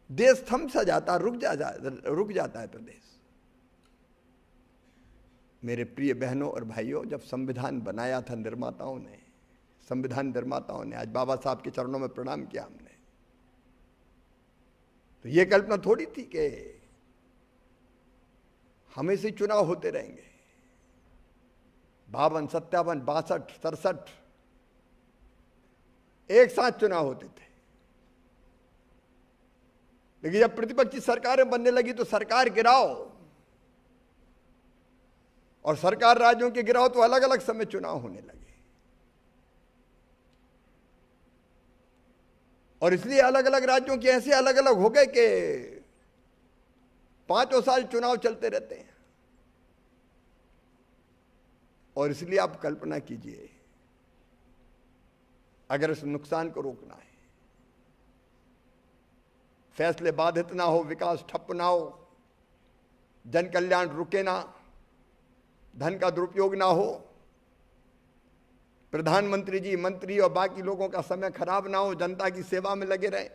देश थम सा जाता, रुक जाता है प्रदेश। मेरे प्रिय बहनों और भाइयों, जब संविधान बनाया था निर्माताओं ने, संविधान निर्माताओं ने, आज बाबा साहब के चरणों में प्रणाम किया हमने, तो ये कल्पना थोड़ी थी कि हमेशा चुनाव होते रहेंगे। 52, 57, 62, 67 एक साथ चुनाव होते थे, लेकिन जब प्रतिपक्षी सरकारें बनने लगी तो सरकार गिराओ, और सरकार राज्यों के गिराओ, तो अलग अलग समय चुनाव होने लगे, और इसलिए अलग अलग राज्यों के ऐसे अलग अलग हो गए कि 5 साल चुनाव चलते रहते हैं। और इसलिए आप कल्पना कीजिए, अगर इस नुकसान को रोकना है, फैसले बाधित ना हो, विकास ठप्प ना हो, जन कल्याण रुके ना, धन का दुरुपयोग ना हो, प्रधानमंत्री जी, मंत्री और बाकी लोगों का समय खराब ना हो, जनता की सेवा में लगे रहें,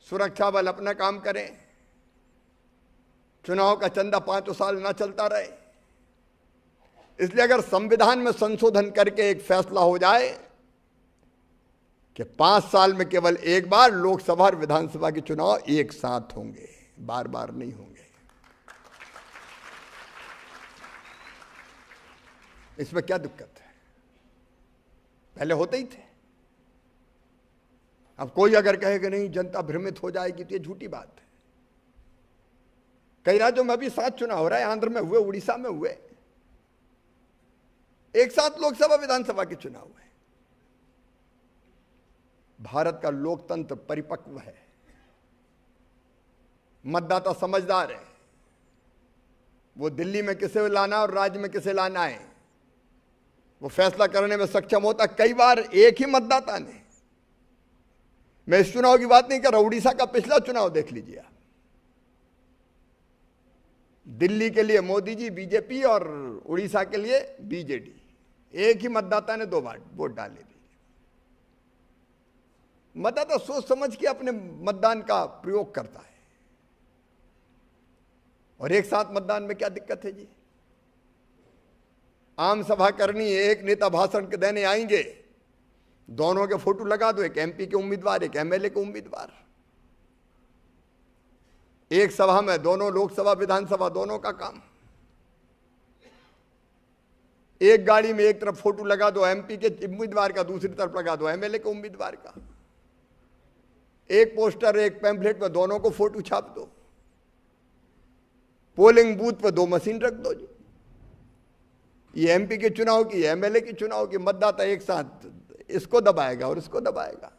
सुरक्षा बल अपना काम करें, चुनाव का चंदा 5 साल ना चलता रहे। इसलिए अगर संविधान में संशोधन करके एक फैसला हो जाए कि 5 साल में केवल एक बार लोकसभा और विधानसभा के चुनाव एक साथ होंगे, बार बार नहीं होंगे, इसमें क्या दिक्कत है? पहले होते ही थे, अब कोई अगर कहे कि नहीं जनता भ्रमित हो जाएगी तो ये झूठी बात है। कई राज्यों में अभी 7 चुनाव हो रहा है, आंध्र में हुए, उड़ीसा में हुए, एक साथ लोकसभा विधानसभा के चुनाव हुए। भारत का लोकतंत्र परिपक्व है, मतदाता समझदार है, वो दिल्ली में किसे लाना और राज्य में किसे लाना है वो फैसला करने में सक्षम होता। कई बार एक ही मतदाता ने, मैं इस चुनाव की बात नहीं कर रहा, उड़ीसा का पिछला चुनाव देख लीजिए आप। दिल्ली के लिए मोदी जी बीजेपी और उड़ीसा के लिए बीजेडी, एक ही मतदाता ने 2 बार वोट डाले। मतदाता सोच समझ के अपने मतदान का प्रयोग करता है, और एक साथ मतदान में क्या दिक्कत है जी? आम सभा करनी है, एक नेता भाषण के देने आएंगे, दोनों के फोटो लगा दो, एक एमपी के उम्मीदवार, एक एमएलए के उम्मीदवार, एक सभा में दोनों, लोकसभा विधानसभा दोनों का काम। एक गाड़ी में एक तरफ फोटो लगा दो एमपी के उम्मीदवार का, दूसरी तरफ लगा दो एमएलए के उम्मीदवार का, एक पोस्टर एक पैम्फलेट में दोनों को फोटो छाप दो, पोलिंग बूथ पर 2 मशीन रख दो जी। ये एमपी के चुनाव की, एमएलए के चुनाव की, मतदाता एक साथ इसको दबाएगा और इसको दबाएगा।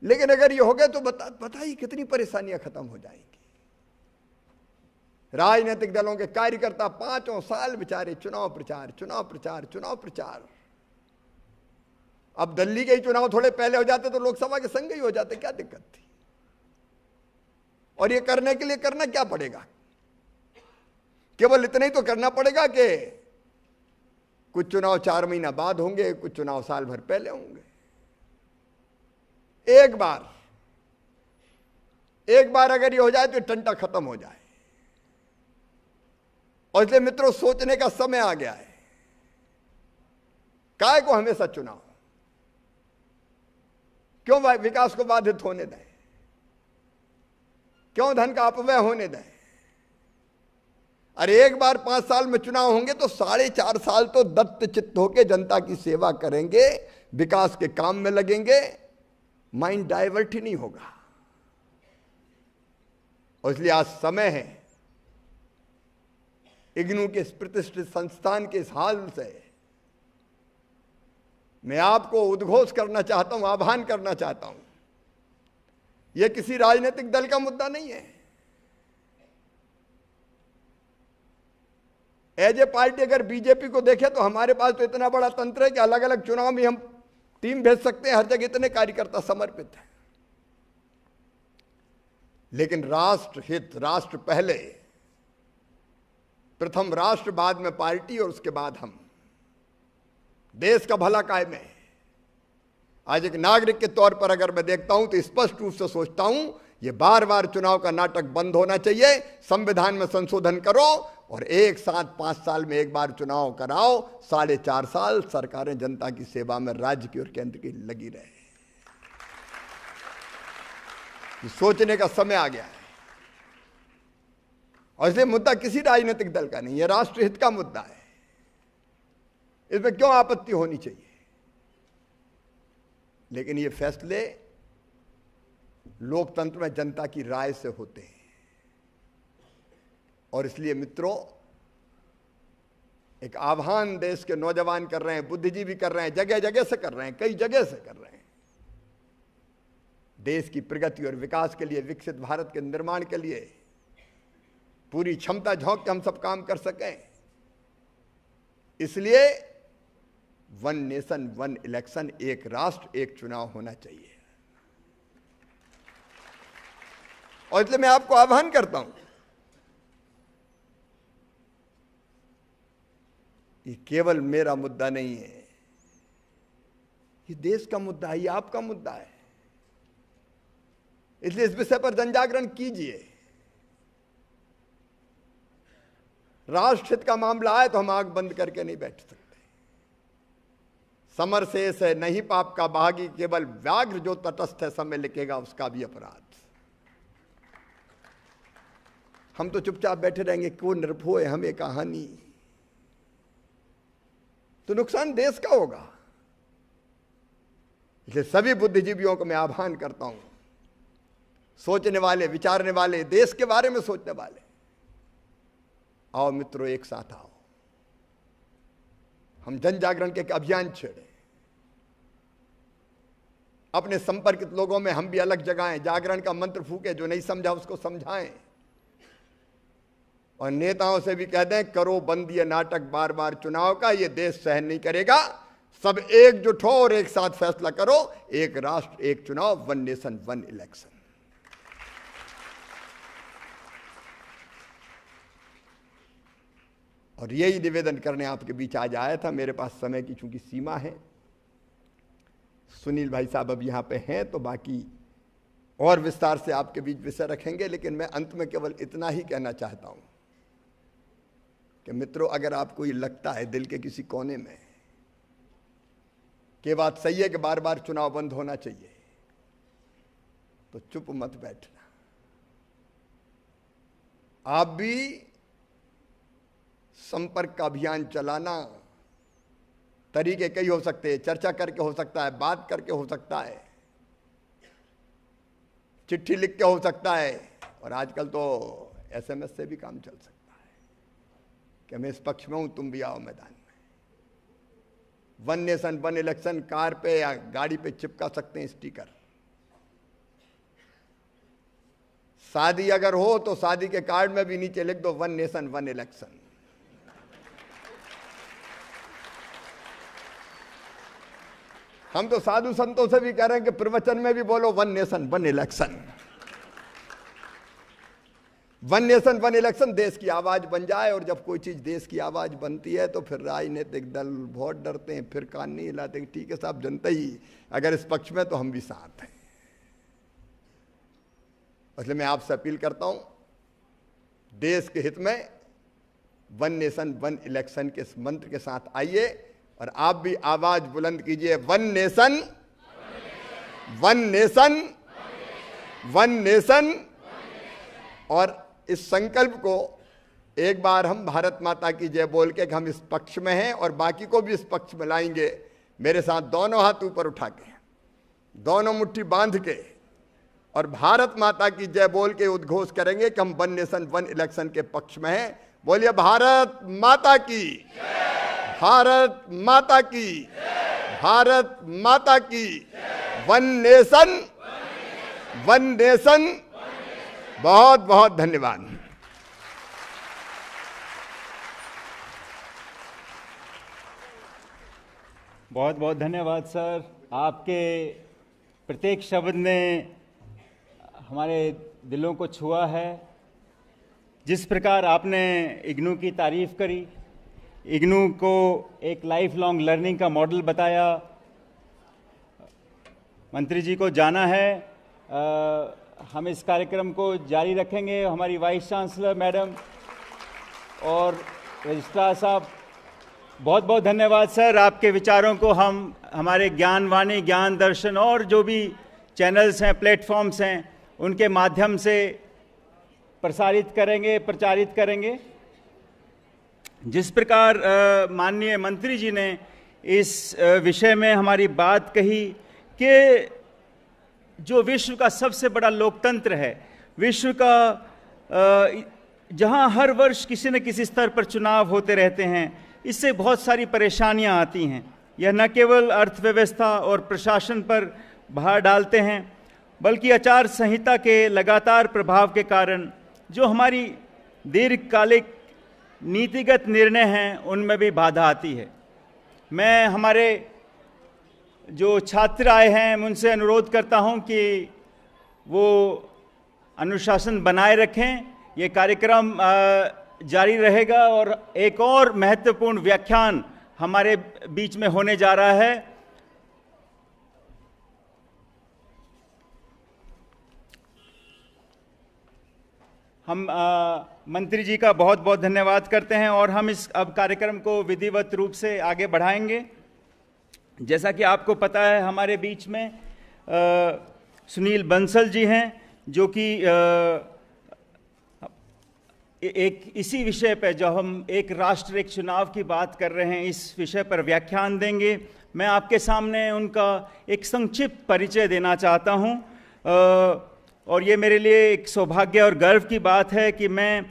लेकिन अगर ये हो गया तो बताइए कितनी परेशानियां खत्म हो जाएंगी। राजनीतिक दलों के कार्यकर्ता 5 साल बेचारे चुनाव प्रचार, चुनाव प्रचार, चुनाव प्रचार। अब दिल्ली के ही चुनाव थोड़े पहले हो जाते तो लोकसभा के संग ही हो जाते, क्या दिक्कत थी? और ये करने के लिए करना क्या पड़ेगा? केवल इतना ही तो करना पड़ेगा कि कुछ चुनाव 4 महीना बाद होंगे, कुछ चुनाव साल भर पहले होंगे। एक बार अगर ये हो जाए तो टंटा खत्म हो जाए। और इसलिए मित्रों, सोचने का समय आ गया है। काय को हमेशा चुनाव, क्यों विकास को बाधित होने दें? क्यों धन का अपव्यय होने दें? अरे एक बार 5 साल में चुनाव होंगे तो 4.5 साल तो दत्त चित्त होकर जनता की सेवा करेंगे, विकास के काम में लगेंगे, माइंड डाइवर्ट ही नहीं होगा। और इसलिए आज समय है, इग्नू के इस प्रतिष्ठित संस्थान के इस हाल से मैं आपको उद्घोष करना चाहता हूं, आह्वान करना चाहता हूं। यह किसी राजनीतिक दल का मुद्दा नहीं है। एज ए पार्टी अगर बीजेपी को देखें तो हमारे पास तो इतना बड़ा तंत्र है कि अलग अलग चुनाव में हम टीम भेज सकते हैं, हर जगह इतने कार्यकर्ता समर्पित हैं। लेकिन राष्ट्र हित, राष्ट्र पहले, प्रथम राष्ट्र, बाद में पार्टी और उसके बाद हम, देश का भला कायम है। आज एक नागरिक के तौर पर अगर मैं देखता हूं तो स्पष्ट रूप से सोचता हूं ये बार बार चुनाव का नाटक बंद होना चाहिए। संविधान में संशोधन करो और एक साथ 5 साल में एक बार चुनाव कराओ। 4.5 साल सरकारें जनता की सेवा में राज्य की और केंद्र की लगी रहे। ये सोचने का समय आ गया है। और इसलिए मुद्दा किसी राजनीतिक दल का नहीं, यह राष्ट्रहित का मुद्दा है। इसमें क्यों आपत्ति होनी चाहिए? लेकिन ये फैसले लोकतंत्र में जनता की राय से होते हैं। और इसलिए मित्रों, एक आह्वान देश के नौजवान कर रहे हैं, बुद्धिजीवी कर रहे हैं, जगह जगह से कर रहे हैं, कई जगह से कर रहे हैं। देश की प्रगति और विकास के लिए, विकसित भारत के निर्माण के लिए पूरी क्षमता झोंक के हम सब काम कर सकें। इसलिए 1 नेशन 1 इलेक्शन, एक राष्ट्र एक चुनाव होना चाहिए। और इसलिए मैं आपको आह्वान करता हूं, ये केवल मेरा मुद्दा नहीं है, ये देश का मुद्दा है, ये आपका मुद्दा है। इसलिए इस विषय पर जनजागरण कीजिए। राष्ट्रहित का मामला आए तो हम आंख बंद करके नहीं बैठ सकते। समर शेष है नहीं पाप का भागी, केवल व्याघ्र जो तटस्थ है समय लिखेगा उसका भी अपराध। हम तो चुपचाप बैठे रहेंगे, क्यों निर्भय हमें कहानी, तो नुकसान देश का होगा। इसलिए सभी बुद्धिजीवियों को मैं आह्वान करता हूं, सोचने वाले, विचारने वाले, देश के बारे में सोचने वाले, आओ मित्रों, एक साथ आओ, हम जन जागरण के एक अभियान छेड़े। अपने संपर्कित लोगों में हम भी अलग जगाएं, जागरण का मंत्र फूके, जो नहीं समझा उसको समझाएं, और नेताओं से भी कह दें, करो बंद ये नाटक बार बार चुनाव का, ये देश सहन नहीं करेगा। सब एकजुट हो और एक साथ फैसला करो, एक राष्ट्र एक चुनाव, वन नेशन वन इलेक्शन। और यही निवेदन करने आपके बीच आज आया था। मेरे पास समय की चूंकि सीमा है, सुनील भाई साहब अब यहां पे हैं तो बाकी और विस्तार से आपके बीच विषय रखेंगे, लेकिन मैं अंत में केवल इतना ही कहना चाहता हूं कि मित्रों, अगर आपको ये लगता है दिल के किसी कोने में कि बात सही है कि बार बार चुनाव बंद होना चाहिए, तो चुप मत बैठना। आप भी संपर्क का अभियान चलाना, तरीके कई हो सकते हैं, चर्चा करके हो सकता है, बात करके हो सकता है, चिट्ठी लिख के हो सकता है, और आजकल तो SMS से भी काम चल सकता है कि मैं इस पक्ष में हूं, तुम भी आओ मैदान में। One nation one election car पे या गाड़ी पे चिपका सकते हैं स्टिकर। शादी अगर हो तो शादी के कार्ड में भी नीचे लिख दो, वन नेशन वन इलेक्शन। हम तो साधु संतों से भी कह रहे हैं कि प्रवचन में भी बोलो, one nation one election. One nation one election देश की आवाज बन जाए, और जब कोई चीज देश की आवाज बनती है तो फिर राजनीतिक दल बहुत डरते हैं, फिर कान नहीं हिलाते। ठीक है साहब, जनता ही अगर इस पक्ष में तो हम भी साथ हैं। इसलिए मैं आपसे अपील करता हूं, देश के हित में वन नेशन वन इलेक्शन के इस मंत्र के साथ आइए, और आप भी आवाज बुलंद कीजिए, one nation one nation one nation. और इस संकल्प को एक बार हम भारत माता की जय बोल के कि हम इस पक्ष में हैं और बाकी को भी इस पक्ष में लाएंगे। मेरे साथ दोनों हाथ ऊपर उठा के, दोनों मुट्ठी बांध के, और भारत माता की जय बोल के उद्घोष करेंगे कि हम वन नेशन वन इलेक्शन के पक्ष में हैं। बोलिए भारत माता की, भारत माता की, भारत माता की। One nation one nation. बहुत बहुत धन्यवाद। बहुत बहुत धन्यवाद सर। आपके प्रत्येक शब्द ने हमारे दिलों को छुआ है। जिस प्रकार आपने इग्नू की तारीफ करी, इग्नू को एक लाइफ लॉन्ग लर्निंग का मॉडल बताया। मंत्री जी को जाना है, हम इस कार्यक्रम को जारी रखेंगे। हमारी वाइस चांसलर मैडम और रजिस्ट्रार साहब, बहुत बहुत धन्यवाद सर। आपके विचारों को हम हमारे ज्ञानवाणी, ज्ञान दर्शन और जो भी चैनल्स हैं, प्लेटफॉर्म्स हैं, उनके माध्यम से प्रसारित करेंगे, प्रचारित करेंगे। जिस प्रकार माननीय मंत्री जी ने इस विषय में हमारी बात कही कि जो विश्व का सबसे बड़ा लोकतंत्र है, विश्व का जहां हर वर्ष किसी न किसी स्तर पर चुनाव होते रहते हैं, इससे बहुत सारी परेशानियां आती हैं। यह न केवल अर्थव्यवस्था और प्रशासन पर भार डालते हैं, बल्कि आचार संहिता के लगातार प्रभाव के कारण जो हमारी दीर्घकालिक नीतिगत निर्णय हैं, उनमें भी बाधा आती है। मैं हमारे जो छात्र आए हैं उनसे अनुरोध करता हूं कि वो अनुशासन बनाए रखें। ये कार्यक्रम जारी रहेगा और एक और महत्वपूर्ण व्याख्यान हमारे बीच में होने जा रहा है। हम मंत्री जी का बहुत बहुत धन्यवाद करते हैं और हम इस अब कार्यक्रम को विधिवत रूप से आगे बढ़ाएंगे। जैसा कि आपको पता है, हमारे बीच में सुनील बंसल जी हैं, जो कि एक इसी विषय पर, जो हम एक राष्ट्र एक चुनाव की बात कर रहे हैं, इस विषय पर व्याख्यान देंगे। मैं आपके सामने उनका एक संक्षिप्त परिचय देना चाहता हूं, और ये मेरे लिए एक सौभाग्य और गर्व की बात है कि मैं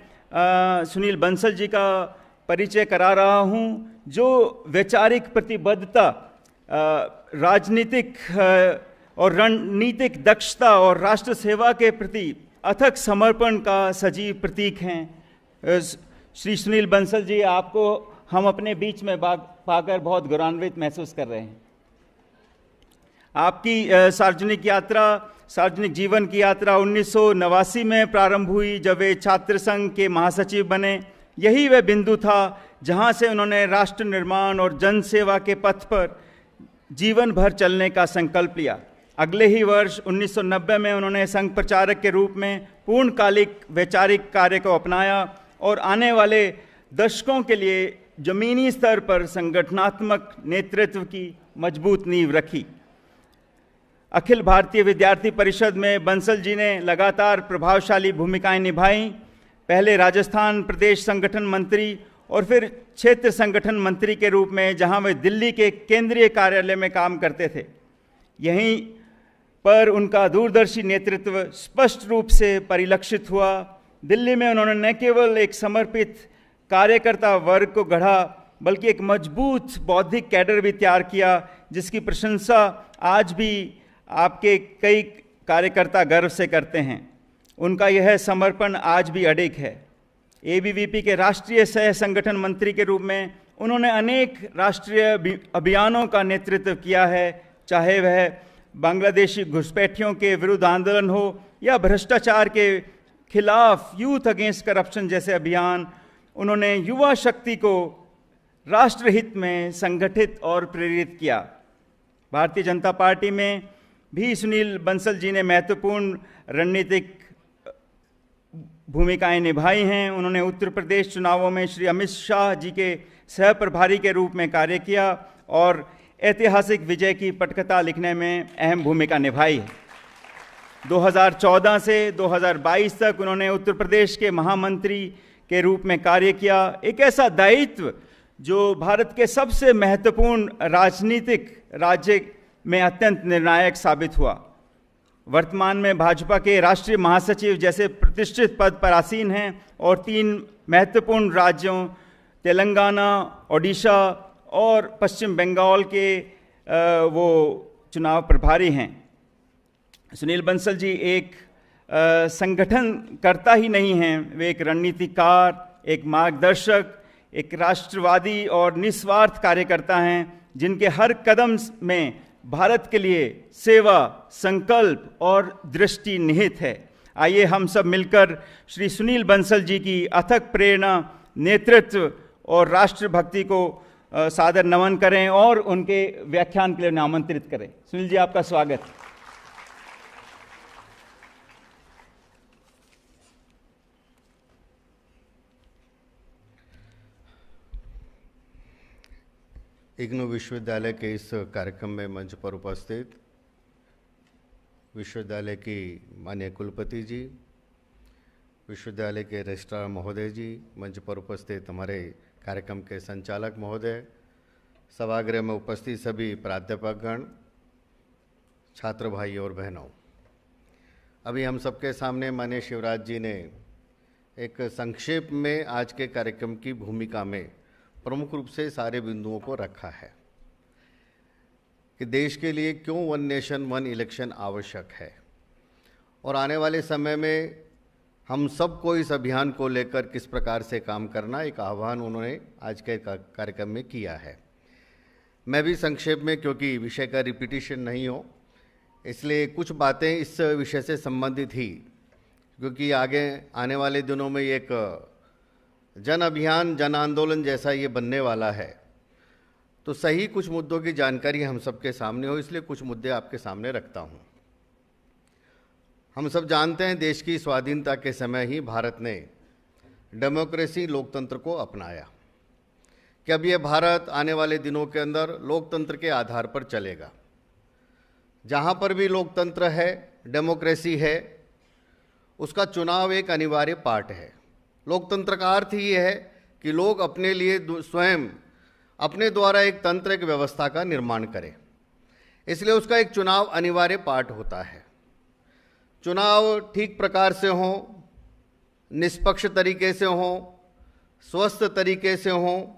सुनील बंसल जी का परिचय करा रहा हूं, जो वैचारिक प्रतिबद्धता, राजनीतिक और रणनीतिक दक्षता और राष्ट्र सेवा के प्रति अथक समर्पण का सजीव प्रतीक हैं। श्री सुनील बंसल जी, आपको हम अपने बीच में पाकर बहुत गौरवान्वित महसूस कर रहे हैं। आपकी सार्वजनिक जीवन की यात्रा 1989 में प्रारंभ हुई, जब वे छात्र संघ के महासचिव बने। यही वह बिंदु था जहां से उन्होंने राष्ट्र निर्माण और जन सेवा के पथ पर जीवन भर चलने का संकल्प लिया। अगले ही वर्ष 1990 में उन्होंने संघ प्रचारक के रूप में पूर्णकालिक वैचारिक कार्य को अपनाया और आने वाले दशकों के लिए जमीनी स्तर पर संगठनात्मक नेतृत्व की मजबूत नींव रखी। अखिल भारतीय विद्यार्थी परिषद में बंसल जी ने लगातार प्रभावशाली भूमिकाएं निभाई। पहले राजस्थान प्रदेश संगठन मंत्री और फिर क्षेत्र संगठन मंत्री के रूप में, जहां वे दिल्ली के केंद्रीय कार्यालय में काम करते थे। यहीं पर उनका दूरदर्शी नेतृत्व स्पष्ट रूप से परिलक्षित हुआ। दिल्ली में उन्होंने न केवल एक समर्पित कार्यकर्ता वर्ग को गढ़ा, बल्कि एक मजबूत बौद्धिक कैडर भी तैयार किया, जिसकी प्रशंसा आज भी आपके कई कार्यकर्ता गर्व से करते हैं। उनका यह समर्पण आज भी अडिग है। एबीवीपी के राष्ट्रीय सह संगठन मंत्री के रूप में उन्होंने अनेक राष्ट्रीय अभियानों का नेतृत्व किया है, चाहे वह बांग्लादेशी घुसपैठियों के विरुद्ध आंदोलन हो या भ्रष्टाचार के खिलाफ यूथ अगेंस्ट करप्शन जैसे अभियान। उन्होंने युवा शक्ति को राष्ट्रहित में संगठित और प्रेरित किया। भारतीय जनता पार्टी में भी सुनील बंसल जी ने महत्वपूर्ण रणनीतिक भूमिकाएं निभाई हैं। उन्होंने उत्तर प्रदेश चुनावों में श्री अमित शाह जी के सह प्रभारी के रूप में कार्य किया और ऐतिहासिक विजय की पटकथा लिखने में अहम भूमिका निभाई है। 2014 से 2022 तक उन्होंने उत्तर प्रदेश के महामंत्री के रूप में कार्य किया, एक ऐसा दायित्व जो भारत के सबसे महत्वपूर्ण राजनीतिक राज्य में अत्यंत निर्णायक साबित हुआ। वर्तमान में भाजपा के राष्ट्रीय महासचिव जैसे प्रतिष्ठित पद पर आसीन हैं और 3 महत्वपूर्ण राज्यों तेलंगाना, ओडिशा और पश्चिम बंगाल के वो चुनाव प्रभारी हैं। सुनील बंसल जी एक संगठन करता ही नहीं हैं, वे एक रणनीतिकार, एक मार्गदर्शक, एक राष्ट्रवादी और निस्वार्थ कार्यकर्ता हैं, जिनके हर कदम में भारत के लिए सेवा, संकल्प और दृष्टि निहित है। आइए हम सब मिलकर श्री सुनील बंसल जी की अथक प्रेरणा, नेतृत्व और राष्ट्रभक्ति को सादर नमन करें और उनके व्याख्यान के लिए आमंत्रित करें। सुनील जी, आपका स्वागत है। इग्नू विश्वविद्यालय के इस कार्यक्रम में मंच पर उपस्थित विश्वविद्यालय की माननीय कुलपति जी, विश्वविद्यालय के रजिस्ट्रार महोदय जी, मंच पर उपस्थित हमारे कार्यक्रम के संचालक महोदय, सभागृह में उपस्थित सभी प्राध्यापकगण, छात्र भाई और बहनों, अभी हम सबके सामने माननीय शिवराज जी ने एक संक्षेप में आज के कार्यक्रम की भूमिका में प्रमुख रूप से सारे बिंदुओं को रखा है कि देश के लिए क्यों 1 नेशन 1 इलेक्शन आवश्यक है और आने वाले समय में हम सबको इस अभियान को लेकर किस प्रकार से काम करना, एक आह्वान उन्होंने आज के कार्यक्रम में किया है। मैं भी संक्षेप में, क्योंकि विषय का रिपीटिशन नहीं हो, इसलिए कुछ बातें इस विषय से संबंधित ही, क्योंकि आगे आने वाले दिनों में एक जन अभियान, जन आंदोलन जैसा ये बनने वाला है, तो सही कुछ मुद्दों की जानकारी हम सबके सामने हो, इसलिए कुछ मुद्दे आपके सामने रखता हूँ। हम सब जानते हैं देश की स्वाधीनता के समय ही भारत ने डेमोक्रेसी, लोकतंत्र को अपनाया कि अब ये भारत आने वाले दिनों के अंदर लोकतंत्र के आधार पर चलेगा। जहाँ पर भी लोकतंत्र है, डेमोक्रेसी है, उसका चुनाव एक अनिवार्य पार्ट है। लोकतंत्र का अर्थ ही है कि लोग अपने लिए स्वयं अपने द्वारा एक तंत्र, एक व्यवस्था का निर्माण करें। इसलिए उसका एक चुनाव अनिवार्य पार्ट होता है। चुनाव ठीक प्रकार से हो, निष्पक्ष तरीके से हो, स्वस्थ तरीके से हो,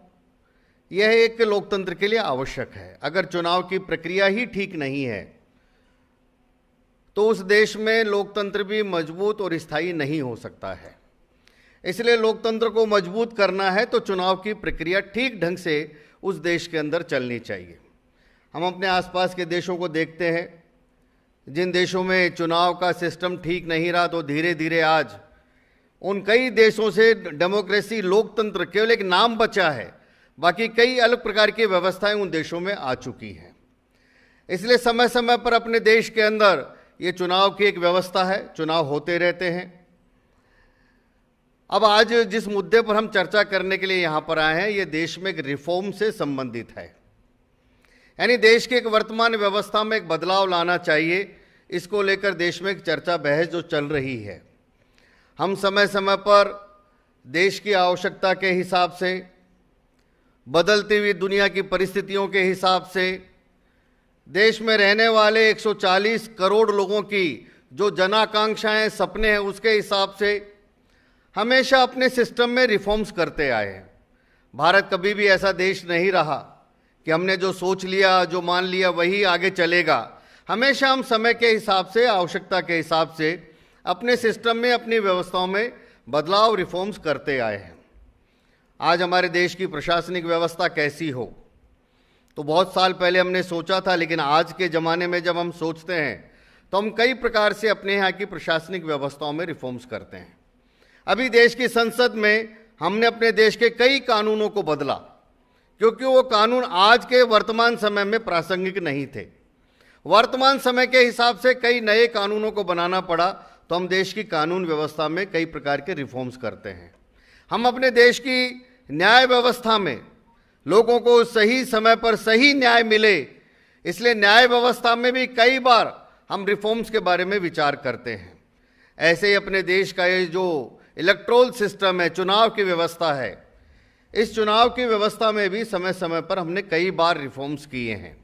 यह एक लोकतंत्र के लिए आवश्यक है। अगर चुनाव की प्रक्रिया ही ठीक नहीं है तो उस देश में लोकतंत्र भी मजबूत और स्थायी नहीं हो सकता है। इसलिए लोकतंत्र को मजबूत करना है तो चुनाव की प्रक्रिया ठीक ढंग से उस देश के अंदर चलनी चाहिए। हम अपने आसपास के देशों को देखते हैं, जिन देशों में चुनाव का सिस्टम ठीक नहीं रहा तो धीरे धीरे आज उन कई देशों से डेमोक्रेसी, लोकतंत्र केवल एक नाम बचा है, बाकी कई अलग प्रकार की व्यवस्थाएं उन देशों में आ चुकी हैं। इसलिए समय समय पर अपने देश के अंदर ये चुनाव की एक व्यवस्था है, चुनाव होते रहते हैं। अब आज जिस मुद्दे पर हम चर्चा करने के लिए यहाँ पर आए हैं, ये देश में एक रिफॉर्म से संबंधित है, यानी देश की एक वर्तमान व्यवस्था में एक बदलाव लाना चाहिए। इसको लेकर देश में एक चर्चा, बहस जो चल रही है। हम समय समय पर देश की आवश्यकता के हिसाब से, बदलती हुई दुनिया की परिस्थितियों के हिसाब से, देश में रहने वाले 140 करोड़ लोगों की जो जनाकांक्षाएं, सपने हैं, उसके हिसाब से हमेशा अपने सिस्टम में रिफॉर्म्स करते आए हैं। भारत कभी भी ऐसा देश नहीं रहा कि हमने जो सोच लिया, जो मान लिया वही आगे चलेगा। हमेशा हम समय के हिसाब से, आवश्यकता के हिसाब से अपने सिस्टम में, अपनी व्यवस्थाओं में बदलाव, रिफॉर्म्स करते आए हैं। आज हमारे देश की प्रशासनिक व्यवस्था कैसी हो, तो बहुत साल पहले हमने सोचा था, लेकिन आज के ज़माने में जब हम सोचते हैं तो हम कई प्रकार से अपने यहाँ की प्रशासनिक व्यवस्थाओं में रिफॉर्म्स करते हैं। अभी देश की संसद में हमने अपने देश के कई कानूनों को बदला, क्योंकि वो कानून आज के वर्तमान समय में प्रासंगिक नहीं थे। वर्तमान समय के हिसाब से कई नए कानूनों को बनाना पड़ा, तो हम देश की कानून व्यवस्था में कई प्रकार के रिफॉर्म्स करते हैं। हम अपने देश की न्याय व्यवस्था में लोगों को सही समय पर सही न्याय मिले, इसलिए न्याय व्यवस्था में भी कई बार हम रिफॉर्म्स के बारे में विचार करते हैं। ऐसे ही अपने देश का ये जो इलेक्टोरल सिस्टम है, चुनाव की व्यवस्था है, इस चुनाव की व्यवस्था में भी समय समय पर हमने कई बार रिफॉर्म्स किए हैं।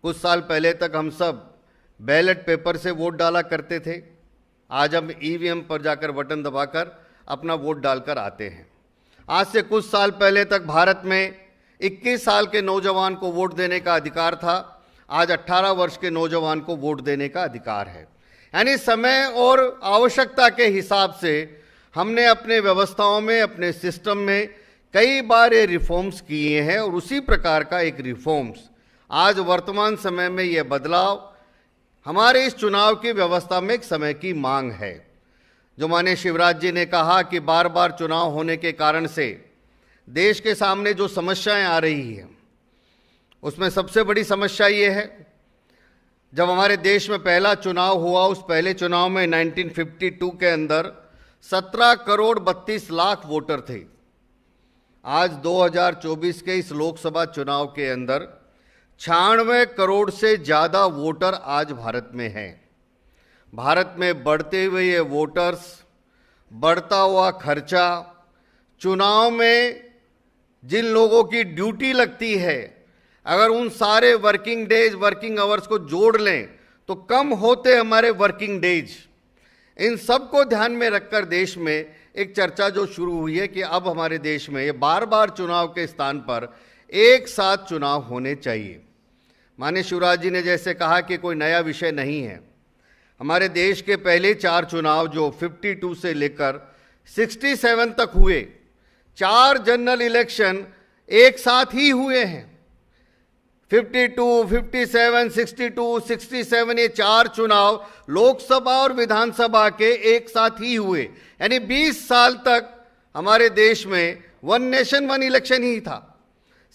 कुछ साल पहले तक हम सब बैलेट पेपर से वोट डाला करते थे, आज हम ईवीएम पर जाकर बटन दबाकर अपना वोट डालकर आते हैं। आज से कुछ साल पहले तक भारत में 21 साल के नौजवान को वोट देने का अधिकार था, आज 18 वर्ष के नौजवान को वोट देने का अधिकार है। यानी समय और आवश्यकता के हिसाब से हमने अपने व्यवस्थाओं में, अपने सिस्टम में कई बार ये रिफॉर्म्स किए हैं, और उसी प्रकार का एक रिफॉर्म्स आज वर्तमान समय में ये बदलाव हमारे इस चुनाव की व्यवस्था में एक समय की मांग है। जो माननीय शिवराज जी ने कहा कि बार बार चुनाव होने के कारण से देश के सामने जो समस्याएं आ रही हैं, उसमें सबसे बड़ी समस्या ये है, जब हमारे देश में पहला चुनाव हुआ, उस पहले चुनाव में 1952 के अंदर 17 करोड़ 32 लाख वोटर थे। आज 2024 के इस लोकसभा चुनाव के अंदर 96 करोड़ से ज़्यादा वोटर आज भारत में हैं। भारत में बढ़ते हुए ये वोटर्स, बढ़ता हुआ खर्चा, चुनाव में जिन लोगों की ड्यूटी लगती है, अगर उन सारे वर्किंग डेज, वर्किंग आवर्स को जोड़ लें तो कम होते हमारे वर्किंग डेज। इन सब को ध्यान में रखकर देश में एक चर्चा जो शुरू हुई है कि अब हमारे देश में ये बार बार चुनाव के स्थान पर एक साथ चुनाव होने चाहिए। माननीय शिवराज जी ने जैसे कहा कि कोई नया विषय नहीं है। हमारे देश के पहले 4 चुनाव जो 52 से लेकर 67 तक हुए, 4 जनरल इलेक्शन एक साथ ही हुए हैं। 52, 57, 62, 67 ये 4 चुनाव लोकसभा और विधानसभा के एक साथ ही हुए। यानी 20 साल तक हमारे देश में वन नेशन वन इलेक्शन ही था।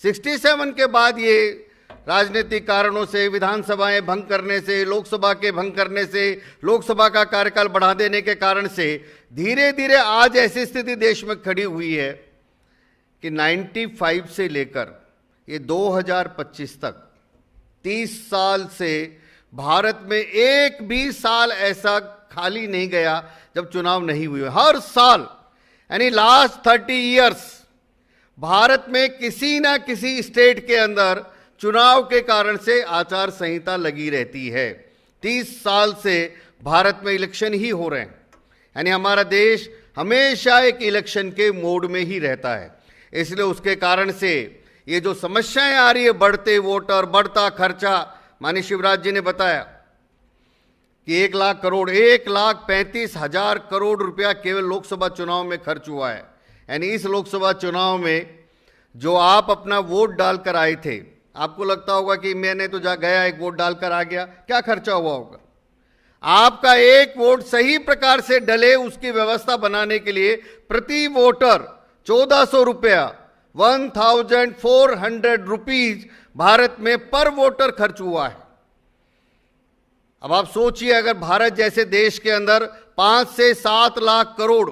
67 के बाद ये राजनीतिक कारणों से, विधानसभाएं भंग करने से, लोकसभा के भंग करने से, लोकसभा का कार्यकाल बढ़ा देने के कारण से धीरे धीरे आज ऐसी स्थिति देश में खड़ी हुई है कि 95 से लेकर ये 2025 तक 30 साल से भारत में एक भी साल ऐसा खाली नहीं गया जब चुनाव नहीं हुए। हर साल, यानी लास्ट 30 इयर्स भारत में किसी ना किसी स्टेट के अंदर चुनाव के कारण से आचार संहिता लगी रहती है। 30 साल से भारत में इलेक्शन ही हो रहे हैं, यानी हमारा देश हमेशा एक इलेक्शन के मोड में ही रहता है। इसलिए उसके कारण से ये जो समस्याएं आ रही है, बढ़ते वोटर, बढ़ता खर्चा, माननीय शिवराज जी ने बताया कि 1 लाख करोड़, 1,35,000 करोड़ रुपया केवल लोकसभा चुनाव में खर्च हुआ है। यानी इस लोकसभा चुनाव में जो आप अपना वोट डालकर आए थे, आपको लगता होगा कि मैंने तो जा गया, एक वोट डालकर आ गया, क्या खर्चा हुआ होगा? आपका एक वोट सही प्रकार से डले, उसकी व्यवस्था बनाने के लिए प्रति वोटर 1400 रुपया, 1400 रुपीज भारत में पर वोटर खर्च हुआ है। अब आप सोचिए, अगर भारत जैसे देश के अंदर 5 से 7 लाख करोड़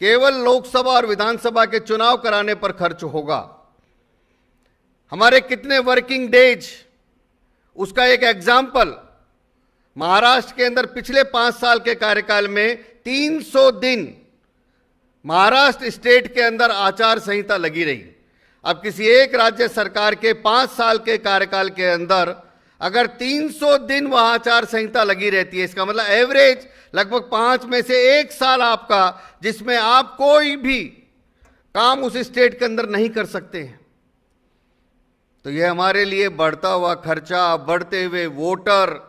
केवल लोकसभा और विधानसभा के चुनाव कराने पर खर्च होगा, हमारे कितने वर्किंग डेज, उसका एक एग्जाम्पल, महाराष्ट्र के अंदर पिछले 5 साल के कार्यकाल में 300 दिन महाराष्ट्र स्टेट के अंदर आचार संहिता लगी रही। अब किसी एक राज्य सरकार के 5 साल के कार्यकाल के अंदर अगर 300 दिन वहां आचार संहिता लगी रहती है, इसका मतलब एवरेज लगभग 5 में से 1 साल आपका जिसमें आप कोई भी काम उस स्टेट के अंदर नहीं कर सकते हैं। तो यह हमारे लिए बढ़ता हुआ खर्चा, बढ़ते हुए वोटर,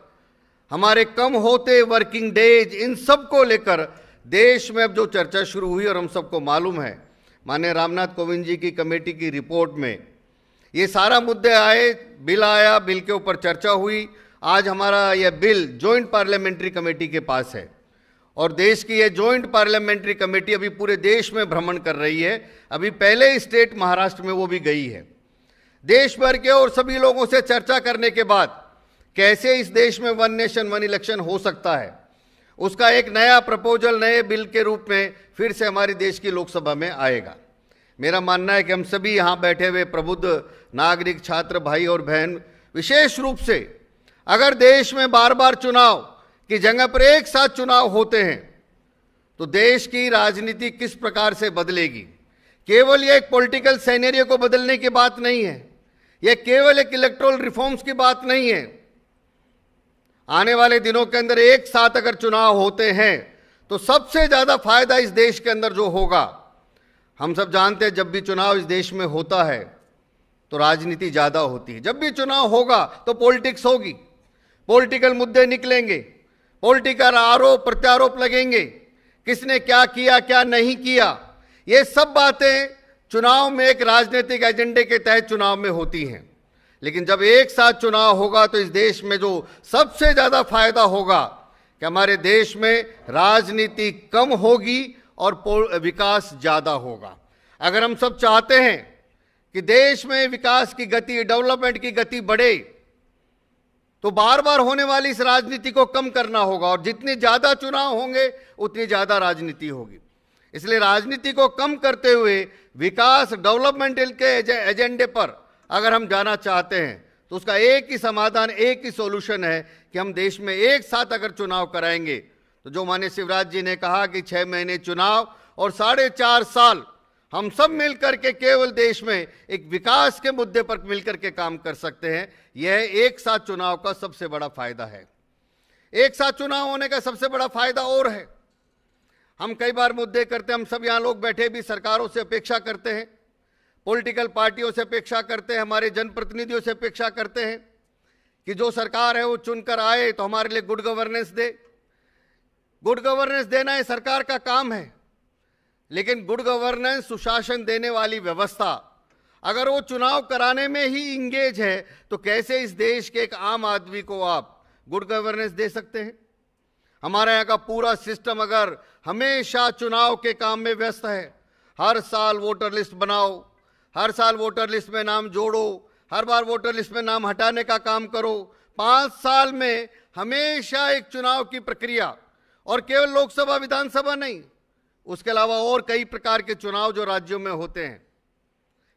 हमारे कम होते वर्किंग डेज, इन सब को लेकर देश में अब जो चर्चा शुरू हुई, और हम सबको मालूम है माननीय रामनाथ कोविंद जी की कमेटी की रिपोर्ट में ये सारा मुद्दे आए, बिल आया, बिल के ऊपर चर्चा हुई। आज हमारा यह बिल जॉइंट पार्लियामेंट्री कमेटी के पास है और देश की यह जॉइंट पार्लियामेंट्री कमेटी अभी पूरे देश में भ्रमण कर रही है। अभी पहले स्टेट महाराष्ट्र में वो भी गई है। देश भर के और सभी लोगों से चर्चा करने के बाद कैसे इस देश में 1 नेशन 1 इलेक्शन हो सकता है, उसका एक नया प्रपोजल नए बिल के रूप में फिर से हमारे देश की लोकसभा में आएगा। मेरा मानना है कि हम सभी यहाँ बैठे हुए प्रबुद्ध नागरिक, छात्र भाई और बहन, विशेष रूप से अगर देश में बार बार चुनाव की जगह पर एक साथ चुनाव होते हैं तो देश की राजनीति किस प्रकार से बदलेगी। केवल ये एक पॉलिटिकल सिनेरियो को बदलने की बात नहीं है, यह केवल एक इलेक्टोरल रिफॉर्म्स की बात नहीं है। आने वाले दिनों के अंदर एक साथ अगर चुनाव होते हैं तो सबसे ज्यादा फायदा इस देश के अंदर जो होगा, हम सब जानते हैं जब भी चुनाव इस देश में होता है तो राजनीति ज्यादा होती है। जब भी चुनाव होगा तो पॉलिटिक्स होगी, पॉलिटिकल मुद्दे निकलेंगे, पॉलिटिकल आरोप प्रत्यारोप लगेंगे, किसने क्या किया क्या नहीं किया, ये सब बातें चुनाव में एक राजनीतिक एजेंडे के तहत चुनाव में होती हैं। लेकिन जब एक साथ चुनाव होगा तो इस देश में जो सबसे ज्यादा फायदा होगा कि हमारे देश में राजनीति कम होगी और विकास ज्यादा होगा। अगर हम सब चाहते हैं कि देश में विकास की गति, डेवलपमेंट की गति बढ़े, तो बार बार होने वाली इस राजनीति को कम करना होगा, और जितने ज्यादा चुनाव होंगे उतनी ज्यादा राजनीति होगी। इसलिए राजनीति को कम करते हुए विकास, डेवलपमेंट के एजेंडे पर अगर हम जाना चाहते हैं तो उसका एक ही समाधान, एक ही सॉल्यूशन है कि हम देश में एक साथ अगर चुनाव कराएंगे तो जो माननीय शिवराज जी ने कहा कि 6 महीने चुनाव और 4.5 साल हम सब मिलकर के केवल देश में एक विकास के मुद्दे पर मिलकर के काम कर सकते हैं। यह एक साथ चुनाव का सबसे बड़ा फायदा है। एक साथ चुनाव होने का सबसे बड़ा फायदा और है, हम कई बार मुद्दे करते हैं, हम सब यहाँ लोग बैठे भी सरकारों से अपेक्षा करते हैं, पॉलिटिकल पार्टियों से अपेक्षा करते हैं, हमारे जनप्रतिनिधियों से अपेक्षा करते हैं कि जो सरकार है वो चुनकर आए तो हमारे लिए गुड गवर्नेंस दे। गुड गवर्नेंस देना ये सरकार का काम है, लेकिन गुड गवर्नेंस, सुशासन देने वाली व्यवस्था अगर वो चुनाव कराने में ही इंगेज है तो कैसे इस देश के एक आम आदमी को आप गुड गवर्नेंस दे सकते हैं? हमारे यहाँ का पूरा सिस्टम अगर हमेशा चुनाव के काम में व्यस्त है, हर साल वोटर लिस्ट बनाओ, हर साल वोटर लिस्ट में नाम जोड़ो, हर बार वोटर लिस्ट में नाम हटाने का काम करो, 5 साल में हमेशा एक चुनाव की प्रक्रिया, और केवल लोकसभा विधानसभा नहीं, उसके अलावा और कई प्रकार के चुनाव जो राज्यों में होते हैं,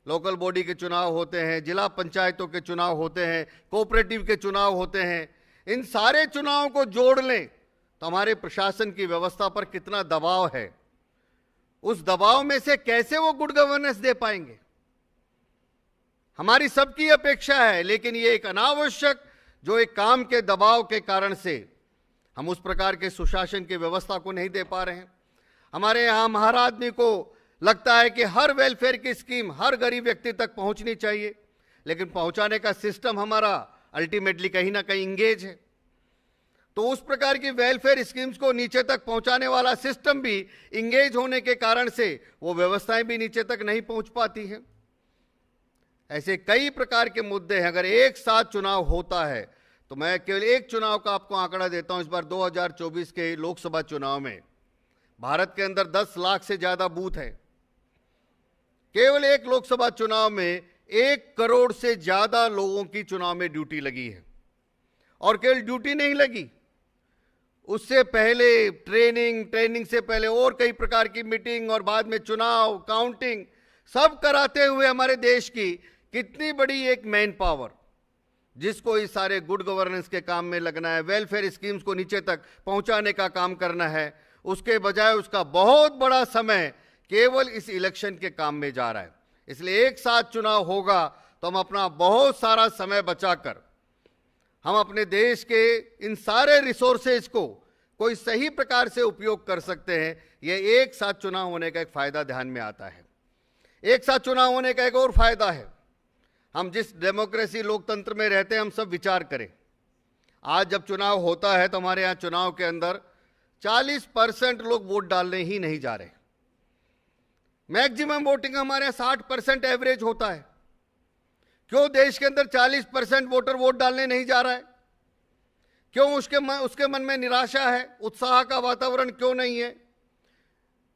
लोकल बॉडी के चुनाव होते हैं, जिला पंचायतों के चुनाव होते हैं, कोऑपरेटिव के चुनाव होते हैं, इन सारे चुनावों को जोड़ लें तो हमारे प्रशासन की व्यवस्था पर कितना दबाव है उस दबाव में से कैसे वो गुड गवर्नेंस दे पाएंगे? हमारी सबकी अपेक्षा है, लेकिन ये एक अनावश्यक जो एक काम के दबाव के कारण से हम उस प्रकार के सुशासन की व्यवस्था को नहीं दे पा रहे हैं। हमारे यहां हर आदमी को लगता है कि हर वेलफेयर की स्कीम हर गरीब व्यक्ति तक पहुंचनी चाहिए, लेकिन पहुंचाने का सिस्टम हमारा अल्टीमेटली कहीं ना कहीं इंगेज है। तो उस प्रकार की वेलफेयर स्कीम्स को नीचे तक पहुंचाने वाला सिस्टम भी इंगेज होने के कारण से वो व्यवस्थाएं भी नीचे तक नहीं पहुंच पाती हैं। ऐसे कई प्रकार के मुद्दे हैं। अगर एक साथ चुनाव होता है तो मैं केवल एक चुनाव का आपको आंकड़ा देता हूं। इस बार 2024 के लोकसभा चुनाव में भारत के अंदर 10 लाख से ज्यादा बूथ हैं। केवल एक लोकसभा चुनाव में 1 करोड़ से ज्यादा लोगों की चुनाव में ड्यूटी लगी है। और केवल ड्यूटी नहीं लगी, उससे पहले ट्रेनिंग से पहले और कई प्रकार की मीटिंग और बाद में चुनाव, काउंटिंग सब कराते हुए हमारे देश की कितनी बड़ी एक मैन पावर जिसको इस सारे गुड गवर्नेंस के काम में लगना है, वेलफेयर स्कीम्स को नीचे तक पहुंचाने का काम करना है, उसके बजाय उसका बहुत बड़ा समय केवल इस इलेक्शन के काम में जा रहा है। इसलिए एक साथ चुनाव होगा तो हम अपना बहुत सारा समय बचाकर हम अपने देश के इन सारे रिसोर्सेज को कोई सही प्रकार से उपयोग कर सकते हैं। यह एक साथ चुनाव होने का एक फायदा ध्यान में आता है। एक साथ चुनाव होने का एक और फायदा है, हम जिस डेमोक्रेसी लोकतंत्र में रहते हैं हम सब विचार करें। आज जब चुनाव होता है तो हमारे यहाँ चुनाव के अंदर 40% लोग वोट डालने ही नहीं जा रहे। मैक्सिमम वोटिंग हमारे यहाँ 60% एवरेज होता है। क्यों देश के अंदर 40% वोटर वोट डालने नहीं जा रहा है? क्यों उसके मन में निराशा है, उत्साह का वातावरण क्यों नहीं है?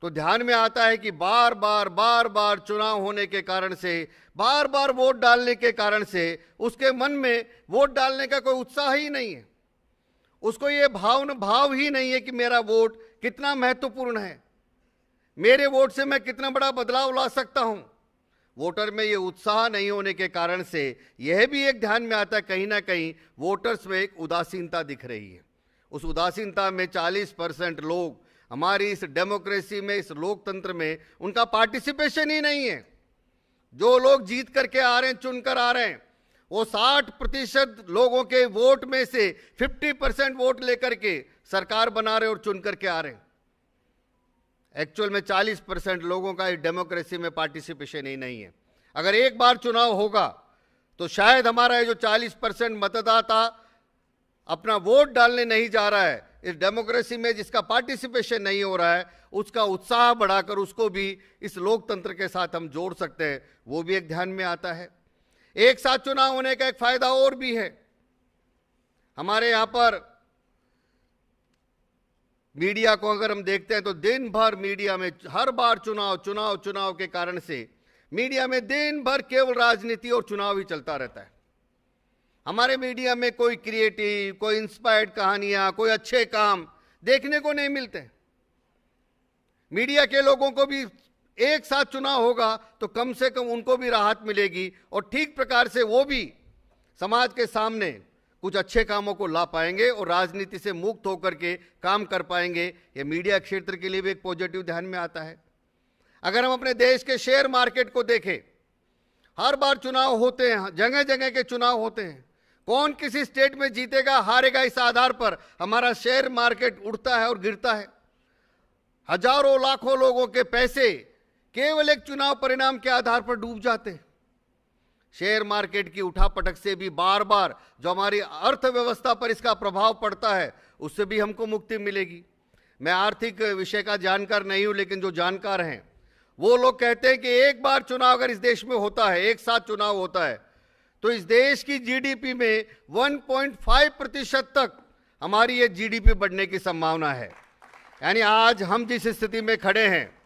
तो ध्यान में आता है कि बार बार चुनाव होने के कारण से, बार बार वोट डालने के कारण से उसके मन में वोट डालने का कोई उत्साह ही नहीं है। उसको ये भाव ही नहीं है कि मेरा वोट कितना महत्वपूर्ण है, मेरे वोट से मैं कितना बड़ा बदलाव ला सकता हूं। वोटर में ये उत्साह नहीं होने के कारण से यह भी एक ध्यान में आता है, कहीं ना कहीं वोटर्स में एक उदासीनता दिख रही है। उस उदासीनता में 40% लोग हमारी इस डेमोक्रेसी में, इस लोकतंत्र में उनका पार्टिसिपेशन ही नहीं है। जो लोग जीत करके आ रहे हैं, चुनकर आ रहे हैं, वो 60% लोगों के वोट में से 50% वोट लेकर के सरकार बना रहे और चुन करके आ रहे हैं। एक्चुअल में 40% लोगों का इस डेमोक्रेसी में पार्टिसिपेशन ही नहीं है। अगर एक बार चुनाव होगा तो शायद हमारा ये जो 40% मतदाता अपना वोट डालने नहीं जा रहा है, इस डेमोक्रेसी में जिसका पार्टिसिपेशन नहीं हो रहा है, उसका उत्साह बढ़ाकर उसको भी इस लोकतंत्र के साथ हम जोड़ सकते हैं। वो भी एक ध्यान में आता है। एक साथ चुनाव होने का एक फायदा और भी है। हमारे यहां पर मीडिया को अगर हम देखते हैं तो दिन भर मीडिया में हर बार चुनाव के कारण से मीडिया में दिन भर केवल राजनीति और चुनाव ही चलता रहता है। हमारे मीडिया में कोई क्रिएटिव, कोई इंस्पायर्ड कहानियां, कोई अच्छे काम देखने को नहीं मिलते। मीडिया के लोगों को भी एक साथ चुनाव होगा तो कम से कम उनको भी राहत मिलेगी और ठीक प्रकार से वो भी समाज के सामने कुछ अच्छे कामों को ला पाएंगे और राजनीति से मुक्त होकर के काम कर पाएंगे। ये मीडिया क्षेत्र के लिए भी एक पॉजिटिव ध्यान में आता है। अगर हम अपने देश के शेयर मार्केट को देखें, हर बार चुनाव होते हैं, जगह जगह के चुनाव होते हैं। कौन किसी स्टेट में जीतेगा हारेगा, इस आधार पर हमारा शेयर मार्केट उठता है और गिरता है। हजारों लाखों लोगों के पैसे केवल एक चुनाव परिणाम के आधार पर डूब जाते हैं। शेयर मार्केट की उठापटक से भी बार बार जो हमारी अर्थव्यवस्था पर इसका प्रभाव पड़ता है, उससे भी हमको मुक्ति मिलेगी। मैं आर्थिक विषय का जानकार नहीं हूं, लेकिन जो जानकार हैं वो लोग कहते हैं कि एक बार चुनाव अगर इस देश में होता है, एक साथ चुनाव होता है, तो इस देश की जीडीपी में 1.5% तक हमारी ये जीडीपी बढ़ने की संभावना है। यानी आज हम जिस स्थिति में खड़े हैं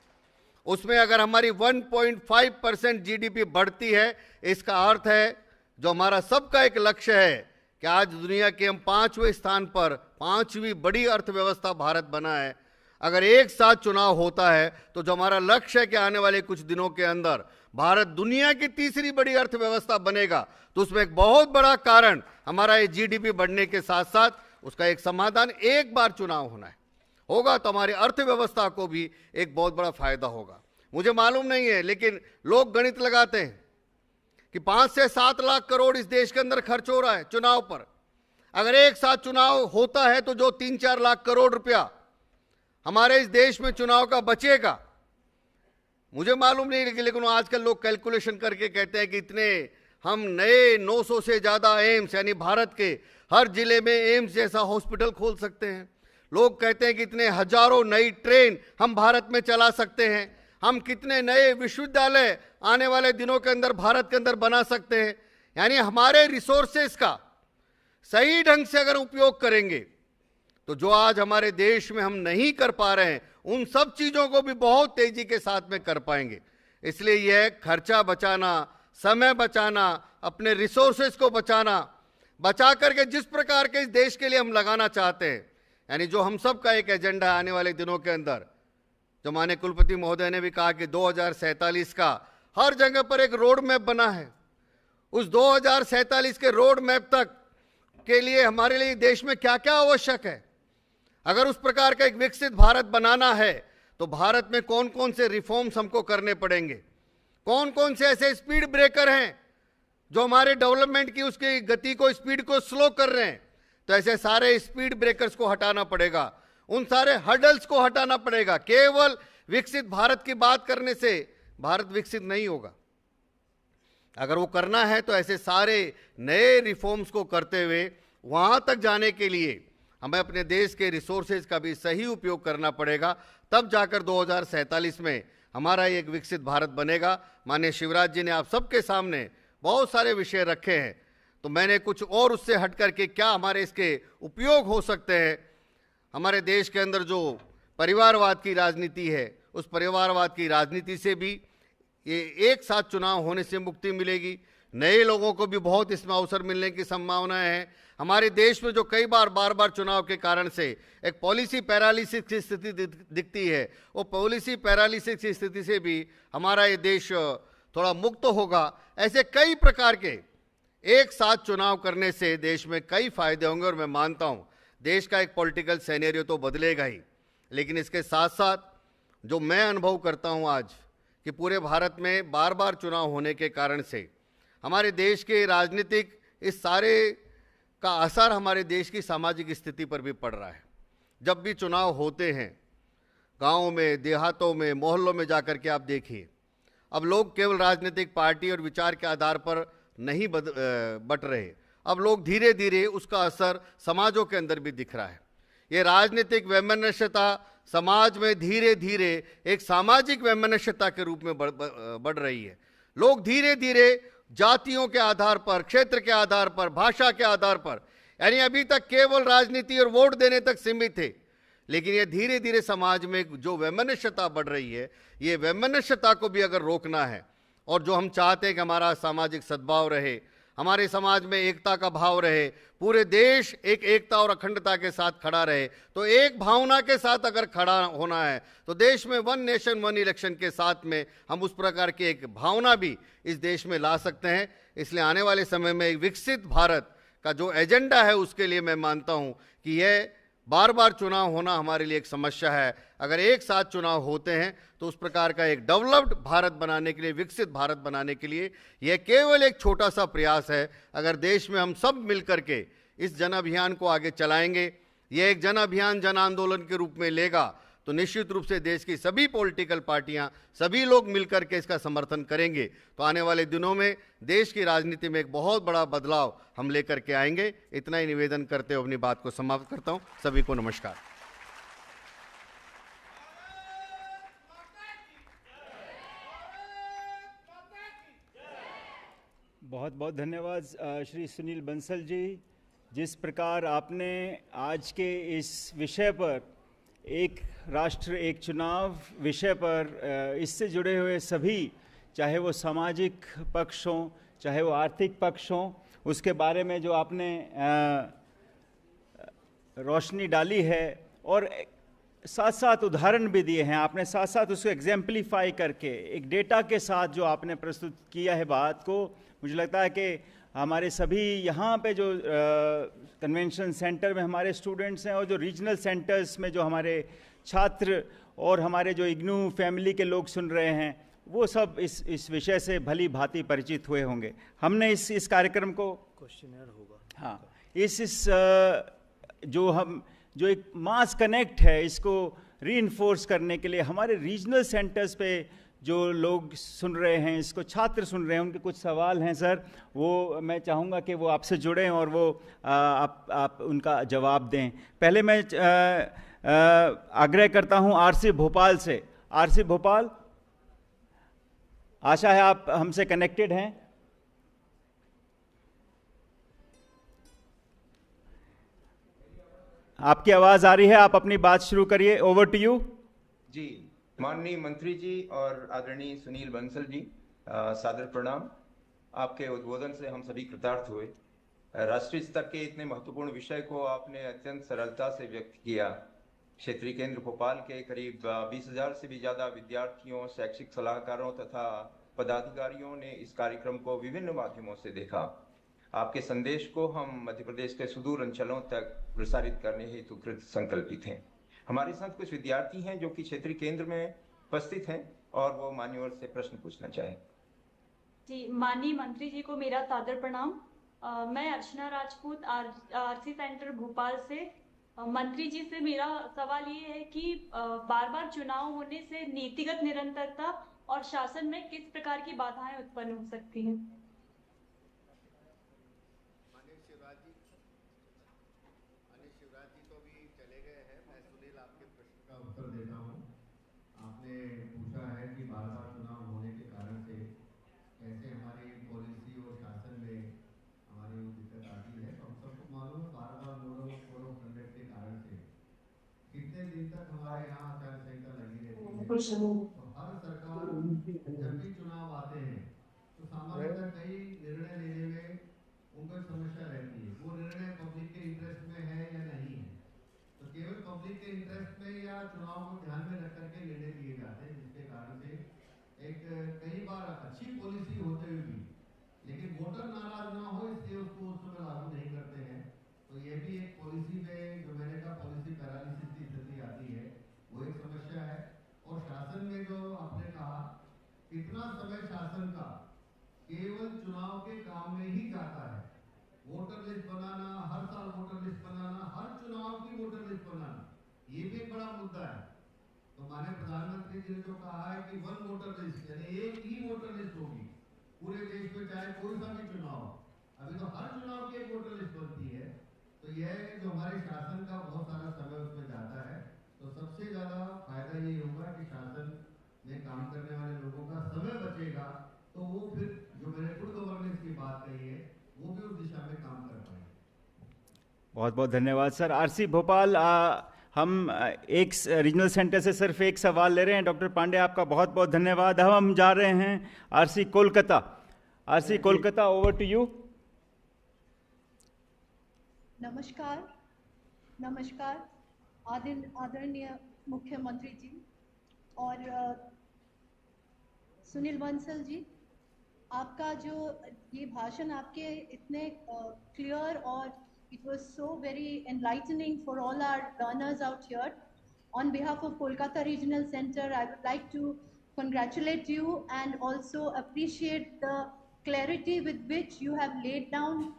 उसमें अगर हमारी 1.5% जीडीपी बढ़ती है, इसका अर्थ है जो हमारा सबका एक लक्ष्य है कि आज दुनिया के हम 5वें स्थान पर 5वीं बड़ी अर्थव्यवस्था भारत बना है। अगर एक साथ चुनाव होता है तो जो हमारा लक्ष्य है कि आने वाले कुछ दिनों के अंदर भारत दुनिया की 3री बड़ी अर्थव्यवस्था बनेगा, तो उसमें एक बहुत बड़ा कारण हमारा ये जीडीपी बढ़ने के साथ साथ उसका एक समाधान एक बार चुनाव होना है। होगा तो हमारी अर्थव्यवस्था को भी एक बहुत बड़ा फायदा होगा। मुझे मालूम नहीं है, लेकिन लोग गणित लगाते हैं कि 5 से 7 लाख करोड़ इस देश के अंदर खर्च हो रहा है चुनाव पर। अगर एक साथ चुनाव होता है तो जो 3-4 लाख करोड़ रुपया हमारे इस देश में चुनाव का बचेगा, मुझे मालूम नहीं, लेकिन आजकल लोग कैलकुलेशन करके कहते हैं कि इतने हम नए 900 से ज्यादा एम्स, यानी भारत के हर जिले में एम्स जैसा हॉस्पिटल खोल सकते हैं। लोग कहते हैं कि इतने हजारों नई ट्रेन हम भारत में चला सकते हैं, हम कितने नए विश्वविद्यालय आने वाले दिनों के अंदर भारत के अंदर बना सकते हैं। यानी हमारे रिसोर्सेस का सही ढंग से अगर उपयोग करेंगे तो जो आज हमारे देश में हम नहीं कर पा रहे हैं, उन सब चीजों को भी बहुत तेजी के साथ में कर पाएंगे। इसलिए यह खर्चा बचाना, समय बचाना, अपने रिसोर्सेस को बचा करके जिस प्रकार के इस देश के लिए हम लगाना चाहते हैं, यानी जो हम सब का एक एजेंडा आने वाले दिनों के अंदर, जो माननीय कुलपति महोदय ने भी कहा कि 2047 का हर जगह पर एक रोड मैप बना है। उस 2047 के रोड मैप तक के लिए हमारे लिए देश में क्या क्या आवश्यक है, अगर उस प्रकार का एक विकसित भारत बनाना है तो भारत में कौन कौन से रिफॉर्म्स हमको करने पड़ेंगे, कौन कौन से ऐसे स्पीड ब्रेकर हैं जो हमारे डेवलपमेंट की उसकी गति को, स्पीड को स्लो कर रहे हैं। तो ऐसे सारे स्पीड ब्रेकर्स को हटाना पड़ेगा, उन सारे हर्डल्स को हटाना पड़ेगा। केवल विकसित भारत की बात करने से भारत विकसित नहीं होगा। अगर वो करना है तो ऐसे सारे नए रिफॉर्म्स को करते हुए वहां तक जाने के लिए हमें अपने देश के रिसोर्सेज का भी सही उपयोग करना पड़ेगा। तब जाकर 2047 में हमारा एक विकसित भारत बनेगा। माननीय शिवराज जी ने आप सबके सामने बहुत सारे विषय रखे हैं, तो मैंने कुछ और उससे हट करके क्या हमारे इसके उपयोग हो सकते हैं। हमारे देश के अंदर जो परिवारवाद की राजनीति है, उस परिवारवाद की राजनीति से भी ये एक साथ चुनाव होने से मुक्ति मिलेगी। नए लोगों को भी बहुत इसमें अवसर मिलने की संभावनाएं हैं। हमारे देश में जो कई बार बार चुनाव के कारण से एक पॉलिसी पैरालिसिस की स्थिति दिखती है, वो पॉलिसी पैरालिसिस की स्थिति से भी हमारा ये देश थोड़ा मुक्त होगा। ऐसे कई प्रकार के एक साथ चुनाव करने से देश में कई फायदे होंगे और मैं मानता हूं देश का एक पॉलिटिकल सिनेरियो तो बदलेगा ही, लेकिन इसके साथ साथ जो मैं अनुभव करता हूं आज कि पूरे भारत में बार चुनाव होने के कारण से हमारे देश के राजनीतिक इस सारे का असर हमारे देश की सामाजिक स्थिति पर भी पड़ रहा है। जब भी चुनाव होते हैं, गांवों में, देहातों में, मोहल्लों में जाकर के आप देखिए, अब लोग केवल राजनीतिक पार्टी और विचार के आधार पर नहीं बट रहे। अब लोग धीरे धीरे उसका असर समाजों के अंदर भी दिख रहा है। ये राजनीतिक वैमनस्यता समाज में धीरे धीरे एक सामाजिक वैमनस्यता के रूप में बढ़ रही है। लोग धीरे धीरे जातियों के आधार पर, क्षेत्र के आधार पर, भाषा के आधार पर, यानी अभी तक केवल राजनीति और वोट देने तक सीमित थे, लेकिन ये धीरे धीरे समाज में जो वैमनस्यता बढ़ रही है, ये वैमनस्यता को भी अगर रोकना है और जो हम चाहते हैं कि हमारा सामाजिक सद्भाव रहे, हमारे समाज में एकता का भाव रहे, पूरे देश एक एकता और अखंडता के साथ खड़ा रहे, तो एक भावना के साथ अगर खड़ा होना है तो देश में 1 नेशन 1 इलेक्शन के साथ में हम उस प्रकार की एक भावना भी इस देश में ला सकते हैं। इसलिए आने वाले समय में एक विकसित भारत का जो एजेंडा है, उसके लिए मैं मानता हूं कि यह बार चुनाव होना हमारे लिए एक समस्या है। अगर एक साथ चुनाव होते हैं तो उस प्रकार का एक डेवलप्ड भारत बनाने के लिए, विकसित भारत बनाने के लिए यह केवल एक छोटा सा प्रयास है। अगर देश में हम सब मिलकर के इस जन अभियान को आगे चलाएंगे, यह एक जन अभियान, जन आंदोलन के रूप में लेगा, तो निश्चित रूप से देश की सभी पॉलिटिकल पार्टियां, सभी लोग मिलकर के इसका समर्थन करेंगे, तो आने वाले दिनों में देश की राजनीति में एक बहुत बड़ा बदलाव हम लेकर के आएंगे। इतना ही निवेदन करते हुए अपनी बात को समाप्त करता हूं। सभी को नमस्कार। बहुत बहुत धन्यवाद श्री सुनील बंसल जी। जिस प्रकार आपने आज के इस विषय पर, एक राष्ट्र एक चुनाव विषय पर, इससे जुड़े हुए सभी, चाहे वो सामाजिक पक्ष हों, चाहे वो आर्थिक पक्ष हों, उसके बारे में जो आपने रोशनी डाली है और साथ साथ उदाहरण भी दिए हैं आपने, साथ साथ उसको एग्जाम्पलीफाई करके एक डेटा के साथ जो आपने प्रस्तुत किया है बात को, मुझे लगता है कि हमारे सभी यहाँ पे जो कन्वेंशन सेंटर में हमारे स्टूडेंट्स हैं और जो रीजनल सेंटर्स में जो हमारे छात्र और हमारे जो इग्नू फैमिली के लोग सुन रहे हैं, वो सब इस विषय से भली भांति परिचित हुए होंगे। हमने इस कार्यक्रम को क्वेश्चनर होगा, हाँ, जो एक मास कनेक्ट है, इसको रीइंफोर्स करने के लिए हमारे रीजनल सेंटर्स पे जो लोग सुन रहे हैं, इसको छात्र सुन रहे हैं, उनके कुछ सवाल हैं सर, वो मैं चाहूँगा कि वो आपसे जुड़ें और वो आप उनका जवाब दें। पहले मैं आग्रह करता हूँ आरसी भोपाल से। आरसी भोपाल, आशा है आप हमसे कनेक्टेड हैं। आपकी आवाज आ रही है, आप अपनी बात शुरू करिए। Over to you. जी, माननीय मंत्री जी और आदरणीय सुनील बंसल जी, सादर प्रणाम। आपके उद्बोधन से हम सभी कृतार्थ हुए। राष्ट्रीय स्तर के इतने महत्वपूर्ण विषय को आपने अत्यंत सरलता से व्यक्त किया। क्षेत्रीय केंद्र भोपाल के करीब 20,000 से भी ज़्यादा विद्यार्थियों, शैक्षिक सलाहकारों तथा पदाधिकारियों ने इस कार्यक्रम को विभिन्न माध्यमों से देखा। आपके संदेश को हम मध्य प्रदेश के सुदूर अंचलों तक प्रसारित करने हेतु कृत संकल्पित हैं। हमारे साथ कुछ विद्यार्थी हैं जो कि क्षेत्रीय केंद्र में उपस्थित हैं और वो मान्यवर से प्रश्न पूछना चाहें। जी, माननीय मंत्री जी को मेरा सादर प्रणाम। मैं अर्चना राजपूत, आरसी सेंटर भोपाल से। मंत्री जी से मेरा सवाल ये है कि बार बार चुनाव होने से नीतिगत निरंतरता और शासन में किस प्रकार की बाधाएं उत्पन्न हो सकती हैं? शिवराज जी तो भी चले गए हैं। मैं सुनील आपके प्रश्न का उत्तर देता हूँ। आपने पूछा है कि बार बार चुनाव होने के कारण से कैसे हमारी पॉलिसी और शासन में हमारी दिक्कत आती है। तो हम सबको मालूम है, बार बार कोड ऑफ कंडक्ट के कारण से कितने दिन तक हमारे यहाँ आचार संहिता लगी रहती है। तो हर सरकार जब भी चुनाव आते हैं तो सामान्यतः कई निर्णय लेने में उनको समस्या रहती है। वो निर्णय पब्लिक के इंटरेस्ट में है या नहीं है। तो केवल पब्लिक के इंटरेस्ट में या चुनाव को ध्यान में रख करके निर्णय लिए जाते हैं, जिसके कारण से एक कई बार अच्छी पॉलिसी होते हुए भी लेकिन वोटर नाराज ना हो, इसलिए उसको उस समय लागू नहीं करते हैं। तो ये भी एक पॉलिसी में, जो मैंने कहा, पॉलिसी पैरालिसिस की स्थिति आती है, वो एक समस्या है। और शासन में जो आपने कहा, कितना समय शासन का केवल चुनाव के काम में ही जाता है। वोटर लिस्ट बनाना, हर साल वोटर लिस्ट बनाना, हर चुनाव की वोटर लिस्ट बनाना, ये भी एक बड़ा मुद्दा है। तो माननीय प्रधानमंत्री जी ने जो कहा है कि वन वोटर लिस्ट, यानी एक ही वोटर लिस्ट होगी पूरे देश में, चाहे कोई सा भी चुनाव हो। अभी तो हर चुनाव की एक वोटर लिस्ट बनती है। तो यह जो हमारे शासन का बहुत सारा समय उसमें जाता है। तो सबसे ज्यादा फायदा ये होगा कि शासन में काम करने वाले लोगों का समय बचेगा, तो वो फिर जो मैंने गुड गवर्नेंस की बात कही है, वो भी उस दिशा में काम कर पाएंगे। बहुत बहुत धन्यवाद सर। आरसी भोपाल, हम एक रीजनल सेंटर से सिर्फ एक सवाल ले रहे हैं। डॉक्टर पांडे, आपका बहुत बहुत धन्यवाद। अब हम जा रहे हैं RC Kolkata. RC Kolkata, over to you. नमस्कार, नमस्कार आदरणीय मुख्यमंत्री जी और सुनील बंसल जी। आपका जो ये भाषण, आपके इतने क्लियर और it was so very enlightening for all our learners out here. On behalf of Kolkata Regional Center, I would like to congratulate you and also appreciate the clarity with which you have laid down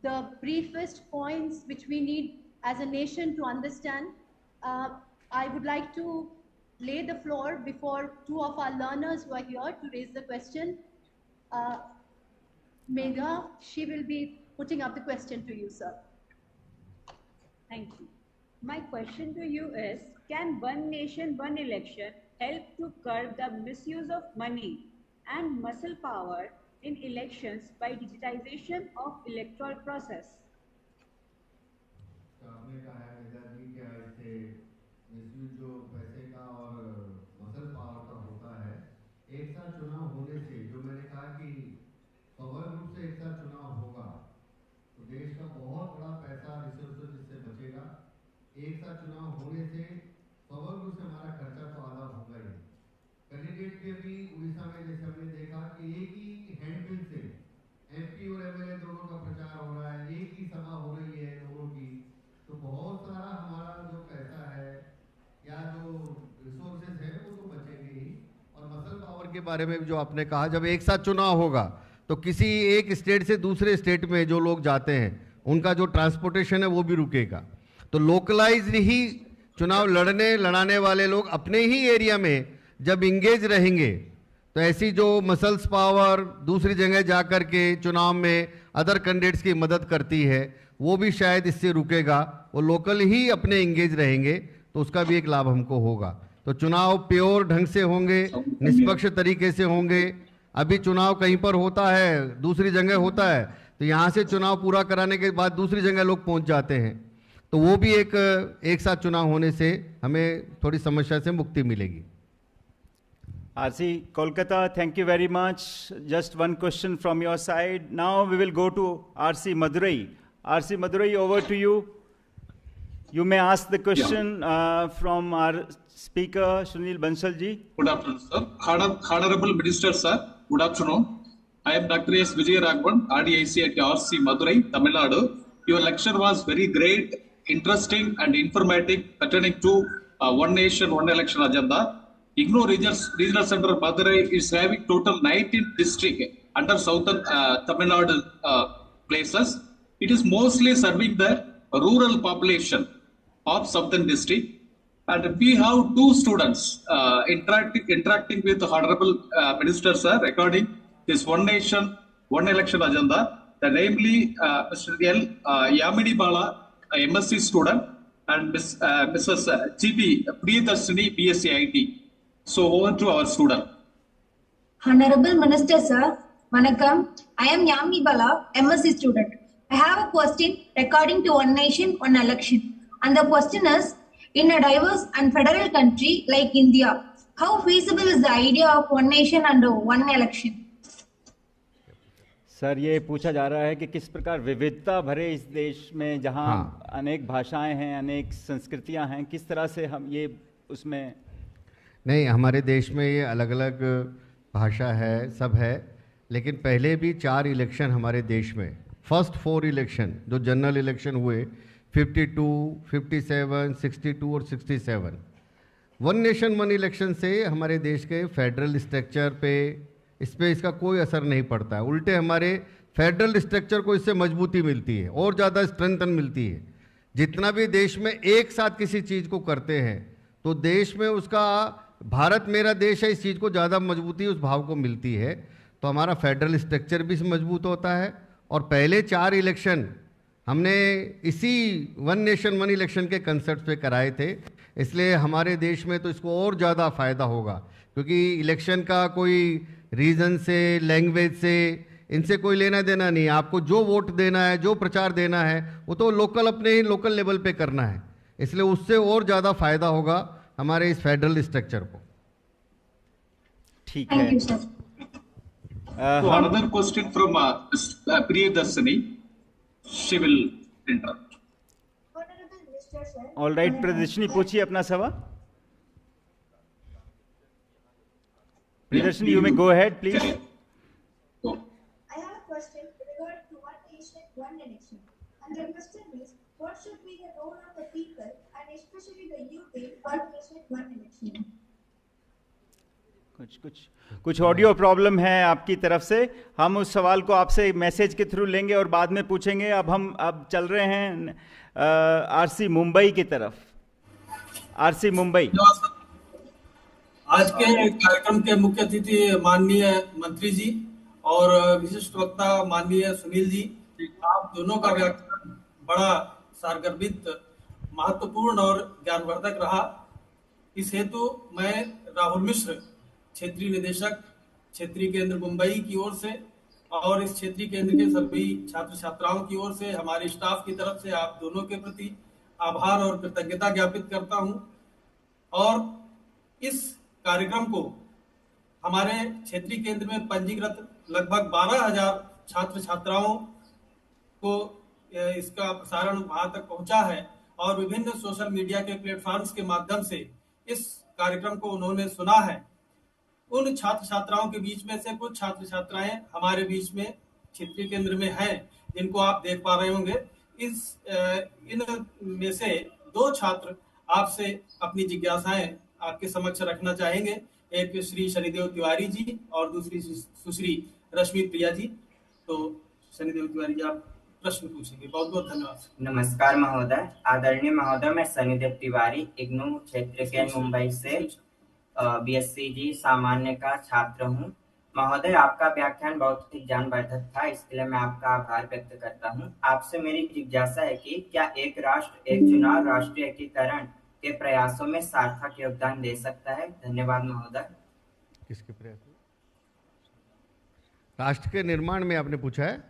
the briefest points which we need as a nation to understand. I would like to lay the floor before two of our learners who are here to raise the question. Megha, she will be putting up the question to you, sir. Thank you. My question to you is, can one nation, one election help to curb the misuse of money and muscle power in elections by digitization of electoral process? आपने कहा है मेधा जी, क्या इससे misuse जो पैसे का और muscle power का होता है, एक साथ चुनाव होने से, जो मैंने कहा कि स्वाभाविक रूप से एक साथ चुनाव होगा तो देश का बहुत बड़ा पैसा रिसोर्सेज इससे बचेगा। एक साथ चुनाव होने से स्वाभाविक रूप से हमारा खर्चा तो आधा होगा ही। कैंडिडेट के भी उड़ीसा में जैसे हमने देखा कि एक ही हैंडबिल से एमपी और एमएलए दोनों बारे में जो आपने कहा, जब एक साथ चुनाव होगा तो किसी एक स्टेट से दूसरे स्टेट में जो लोग जाते हैं उनका जो ट्रांसपोर्टेशन है वो भी रुकेगा। तो लोकलाइज्ड ही चुनाव लड़ाने वाले लोग अपने ही एरिया में जब इंगेज रहेंगे तो ऐसी जो मसल्स पावर दूसरी जगह जा कर के चुनाव में अदर कैंडिडेट्स की मदद करती है वो भी शायद इससे रुकेगा। वो लोकल ही अपने इंगेज रहेंगे तो उसका भी एक लाभ हमको होगा। तो चुनाव प्योर ढंग से होंगे, निष्पक्ष तरीके से होंगे। अभी चुनाव कहीं पर होता है, दूसरी जगह होता है, तो यहाँ से चुनाव पूरा कराने के बाद दूसरी जगह लोग पहुँच जाते हैं, तो वो भी एक साथ चुनाव होने से हमें थोड़ी समस्या से मुक्ति मिलेगी। RC Kolkata, thank you very much. Just one question from your side. Now we will go to RC Madurai. RC Madurai, over to you. You may ask the question from our speaker, Sunil Bansal ji. Good afternoon, sir. Honorable Minister, sir. Good afternoon. I am Dr. S. Vijay Raghavan, RDIC at RC Madurai, Tamil Nadu. Your lecture was very great, interesting and informative pertaining to One Nation, One Election agenda. IGNOU Regional Center Madurai is having total 19 districts under southern Tamil Nadu places. It is mostly serving the rural population of southern district. And we have two students interacting with the Honorable Minister, sir, regarding this One Nation, One Election agenda. Namely, Mr. L. Yamini Bala, a MSc student, and Mrs. G.B. Priyadarshini, BSc IT. So over to our student. Honorable Minister, sir, Vanakkam. I am Yamini Bala, MSc student. I have a question regarding to One Nation, One Election. And the question is, in a diverse and federal country like India, how feasible is the idea of One Nation and One Election? Sir, ये पूछा जा रहा है कि किस प्रकार विविधता भरे इस देश में जहाँ अनेक भाषाएं हैं, अनेक संस्कृतियां हैं, किस तरह से हम ये उसमें। नहीं, हमारे देश में ये अलग अलग भाषा है, सब है, लेकिन पहले भी 4 इलेक्शन हमारे देश में, फर्स्ट 4 इलेक्शन जो जनरल इलेक्शन हुए 52, 57, 62 और 67, वन नेशन वन इलेक्शन से हमारे देश के फेडरल स्ट्रक्चर पे इसका कोई असर नहीं पड़ता है। उल्टे हमारे फेडरल स्ट्रक्चर को इससे मजबूती मिलती है और ज़्यादा स्ट्रेंथन मिलती है। जितना भी देश में एक साथ किसी चीज़ को करते हैं तो देश में उसका भारत मेरा देश है इस चीज़ को ज़्यादा मजबूती उस भाव को मिलती है। तो हमारा फेडरल स्ट्रक्चर भी मजबूत होता है। और पहले 4 इलेक्शन हमने इसी वन नेशन वन इलेक्शन के कंसेप्ट पे कराए थे, इसलिए हमारे देश में तो इसको और ज़्यादा फ़ायदा होगा, क्योंकि इलेक्शन का कोई रीजन से, लैंग्वेज से, इनसे कोई लेना देना नहीं है। आपको जो वोट देना है, जो प्रचार देना है, वो तो लोकल अपने ही लोकल लेवल पे करना है, इसलिए उससे और ज़्यादा फायदा होगा हमारे इस फेडरल स्ट्रक्चर को। ठीक है। Another question from Priyadarshini. She will interrupt. All right, Priyadarshini, पूछिए अपना सवाल। Priyadarshini, you may go ahead, please. I have a question regarding to One Nation, One Election. And the question is, what should be the role of the people and especially the youth in One Nation, One Election? कुछ audio problem है आपकी तरफ से। हम उस सवाल को आपसे मैसेज के थ्रू लेंगे और बाद में पूछेंगे। अब चल रहे हैं आरसी मुंबई की तरफ। आरसी मुंबई। आज के कार्यक्रम के मुख्य अतिथि माननीय मंत्री जी और विशिष्ट वक्ता माननीय सुनील जी, आप दोनों का व्याख्यान बड़ा सारगर्भित, महत्वपूर्ण और ज्ञानवर्धक रहा। इस हेतु मैं राहुल मिश्र, क्षेत्रीय निदेशक क्षेत्रीय केंद्र मुंबई की ओर से और इस क्षेत्रीय केंद्र के सभी छात्र छात्राओं की ओर से, हमारे स्टाफ की तरफ से आप दोनों के प्रति आभार और कृतज्ञता ज्ञापित करता हूं। और इस कार्यक्रम को हमारे क्षेत्रीय केंद्र में पंजीकृत लगभग 12,000 छात्र छात्राओं को इसका प्रसारण वहां तक पहुंचा है और विभिन्न सोशल मीडिया के प्लेटफॉर्म्स के माध्यम से इस कार्यक्रम को उन्होंने सुना है। उन छात्र छात्राओं के बीच में से कुछ छात्र छात्राएं हमारे बीच में क्षेत्रीय केंद्र में हैं, जिनको आप देख पा रहे होंगे। इन में से 2 छात्र आपसे अपनी जिज्ञासाएं आपके समक्ष रखना चाहेंगे। एक श्री शनिदेव तिवारी जी और दूसरी सुश्री रश्मि प्रिया जी। तो शनिदेव तिवारी जी आप प्रश्न पूछेंगे। बहुत बहुत धन्यवाद। नमस्कार महोदय। आदरणीय महोदय, मैं शनिदेव तिवारी इग्नू क्षेत्र के मुंबई से बीएससी जी सामान्य का छात्र हूँ। महोदय, आपका व्याख्यान बहुत ही ज्ञानवर्धक था, इसके लिए मैं आपका आभार व्यक्त करता हूँ। आपसे मेरी जिज्ञासा है कि क्या एक राष्ट्र एक चुनाव राष्ट्रीय एकीकरण के प्रयासों में सार्थक योगदान दे सकता है? धन्यवाद महोदय। किसके प्रयास? राष्ट्र के निर्माण में आपने पूछा है?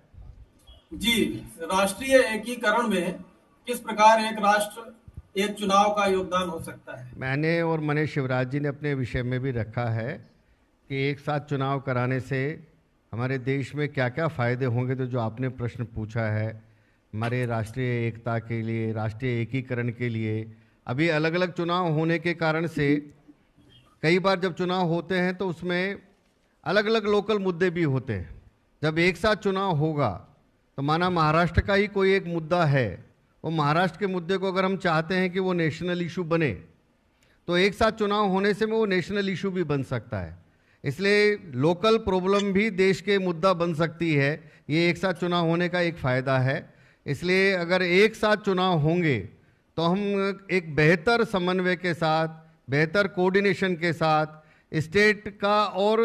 जी, राष्ट्रीय एकीकरण में किस प्रकार एक राष्ट्र एक चुनाव का योगदान हो सकता है? मैंने और मनीष शिवराज जी ने अपने विषय में भी रखा है कि एक साथ चुनाव कराने से हमारे देश में क्या क्या फ़ायदे होंगे। तो जो आपने प्रश्न पूछा है हमारे राष्ट्रीय एकता के लिए, राष्ट्रीय एकीकरण के लिए, अभी अलग अलग चुनाव होने के कारण से कई बार जब चुनाव होते हैं तो उसमें अलग अलग लोकल मुद्दे भी होते हैं। जब एक साथ चुनाव होगा तो माना महाराष्ट्र का ही कोई एक मुद्दा है, वो महाराष्ट्र के मुद्दे को अगर हम चाहते हैं कि वो नेशनल इशू बने तो एक साथ चुनाव होने से वो नेशनल इशू भी बन सकता है। इसलिए लोकल प्रॉब्लम भी देश के मुद्दा बन सकती है, ये एक साथ चुनाव होने का एक फ़ायदा है। इसलिए अगर एक साथ चुनाव होंगे तो हम एक बेहतर समन्वय के साथ, बेहतर कोऑर्डिनेशन के साथ स्टेट का और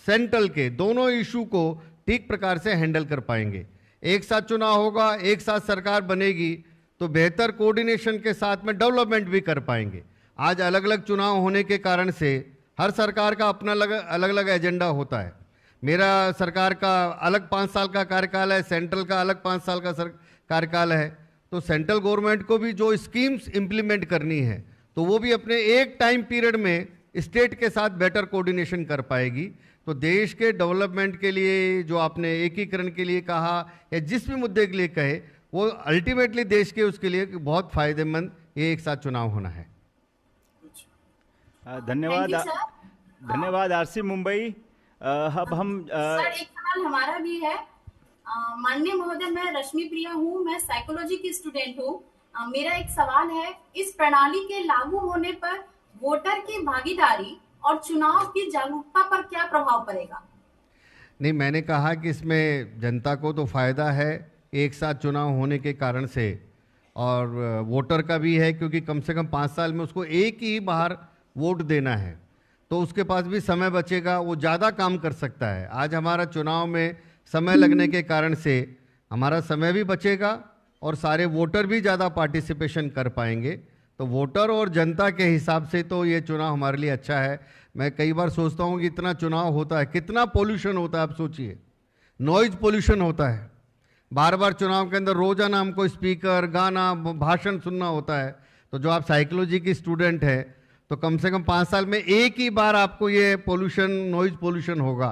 सेंट्रल के दोनों इशू को ठीक प्रकार से हैंडल कर पाएंगे। एक साथ चुनाव होगा, एक साथ सरकार बनेगी तो बेहतर कोऑर्डिनेशन के साथ में डेवलपमेंट भी कर पाएंगे। आज अलग अलग चुनाव होने के कारण से हर सरकार का अपना अलग अलग एजेंडा होता है। मेरा सरकार का अलग 5 साल का कार्यकाल है, सेंट्रल का अलग 5 साल का कार्यकाल है। तो सेंट्रल गवर्नमेंट को भी जो स्कीम्स इम्प्लीमेंट करनी है तो वो भी अपने एक टाइम पीरियड में स्टेट के साथ बेटर कोऑर्डिनेशन कर पाएगी। तो देश के डेवलपमेंट के लिए जो आपने एकीकरण के लिए कहा या जिस भी मुद्दे के लिए कहे, वो अल्टीमेटली देश के उसके लिए बहुत फायदेमंद ये एक साथ चुनाव होना है। धन्यवाद, धन्यवाद आरसी मुंबई। अब हम सर एक सवाल हमारा भी है। माननीय महोदय, मैं रश्मि प्रिया हूँ, मैं साइकोलॉजी की स्टूडेंट हूँ। मेरा एक सवाल है, इस प्रणाली के लागू होने पर वोटर की भागीदारी और चुनाव की जागरूकता पर क्या प्रभाव पड़ेगा? नहीं, मैंने कहा कि इसमें जनता को तो फायदा है एक साथ चुनाव होने के कारण से, और वोटर का भी है क्योंकि कम से कम 5 साल में उसको एक ही बार वोट देना है तो उसके पास भी समय बचेगा, वो ज़्यादा काम कर सकता है। आज हमारा चुनाव में समय लगने के कारण से हमारा समय भी बचेगा और सारे वोटर भी ज़्यादा पार्टिसिपेशन कर पाएंगे। तो वोटर और जनता के हिसाब से तो ये चुनाव हमारे लिए अच्छा है। मैं कई बार सोचता हूँ कि इतना चुनाव होता है, कितना पोल्यूशन होता है, आप सोचिए, नॉइज पोल्यूशन होता है। बार बार चुनाव के अंदर रोज़ाना हमको स्पीकर, गाना, भाषण सुनना होता है। तो जो आप साइकोलॉजी की स्टूडेंट है तो कम से कम 5 साल में एक ही बार आपको ये पोल्यूशन, नॉइज पोल्यूशन होगा,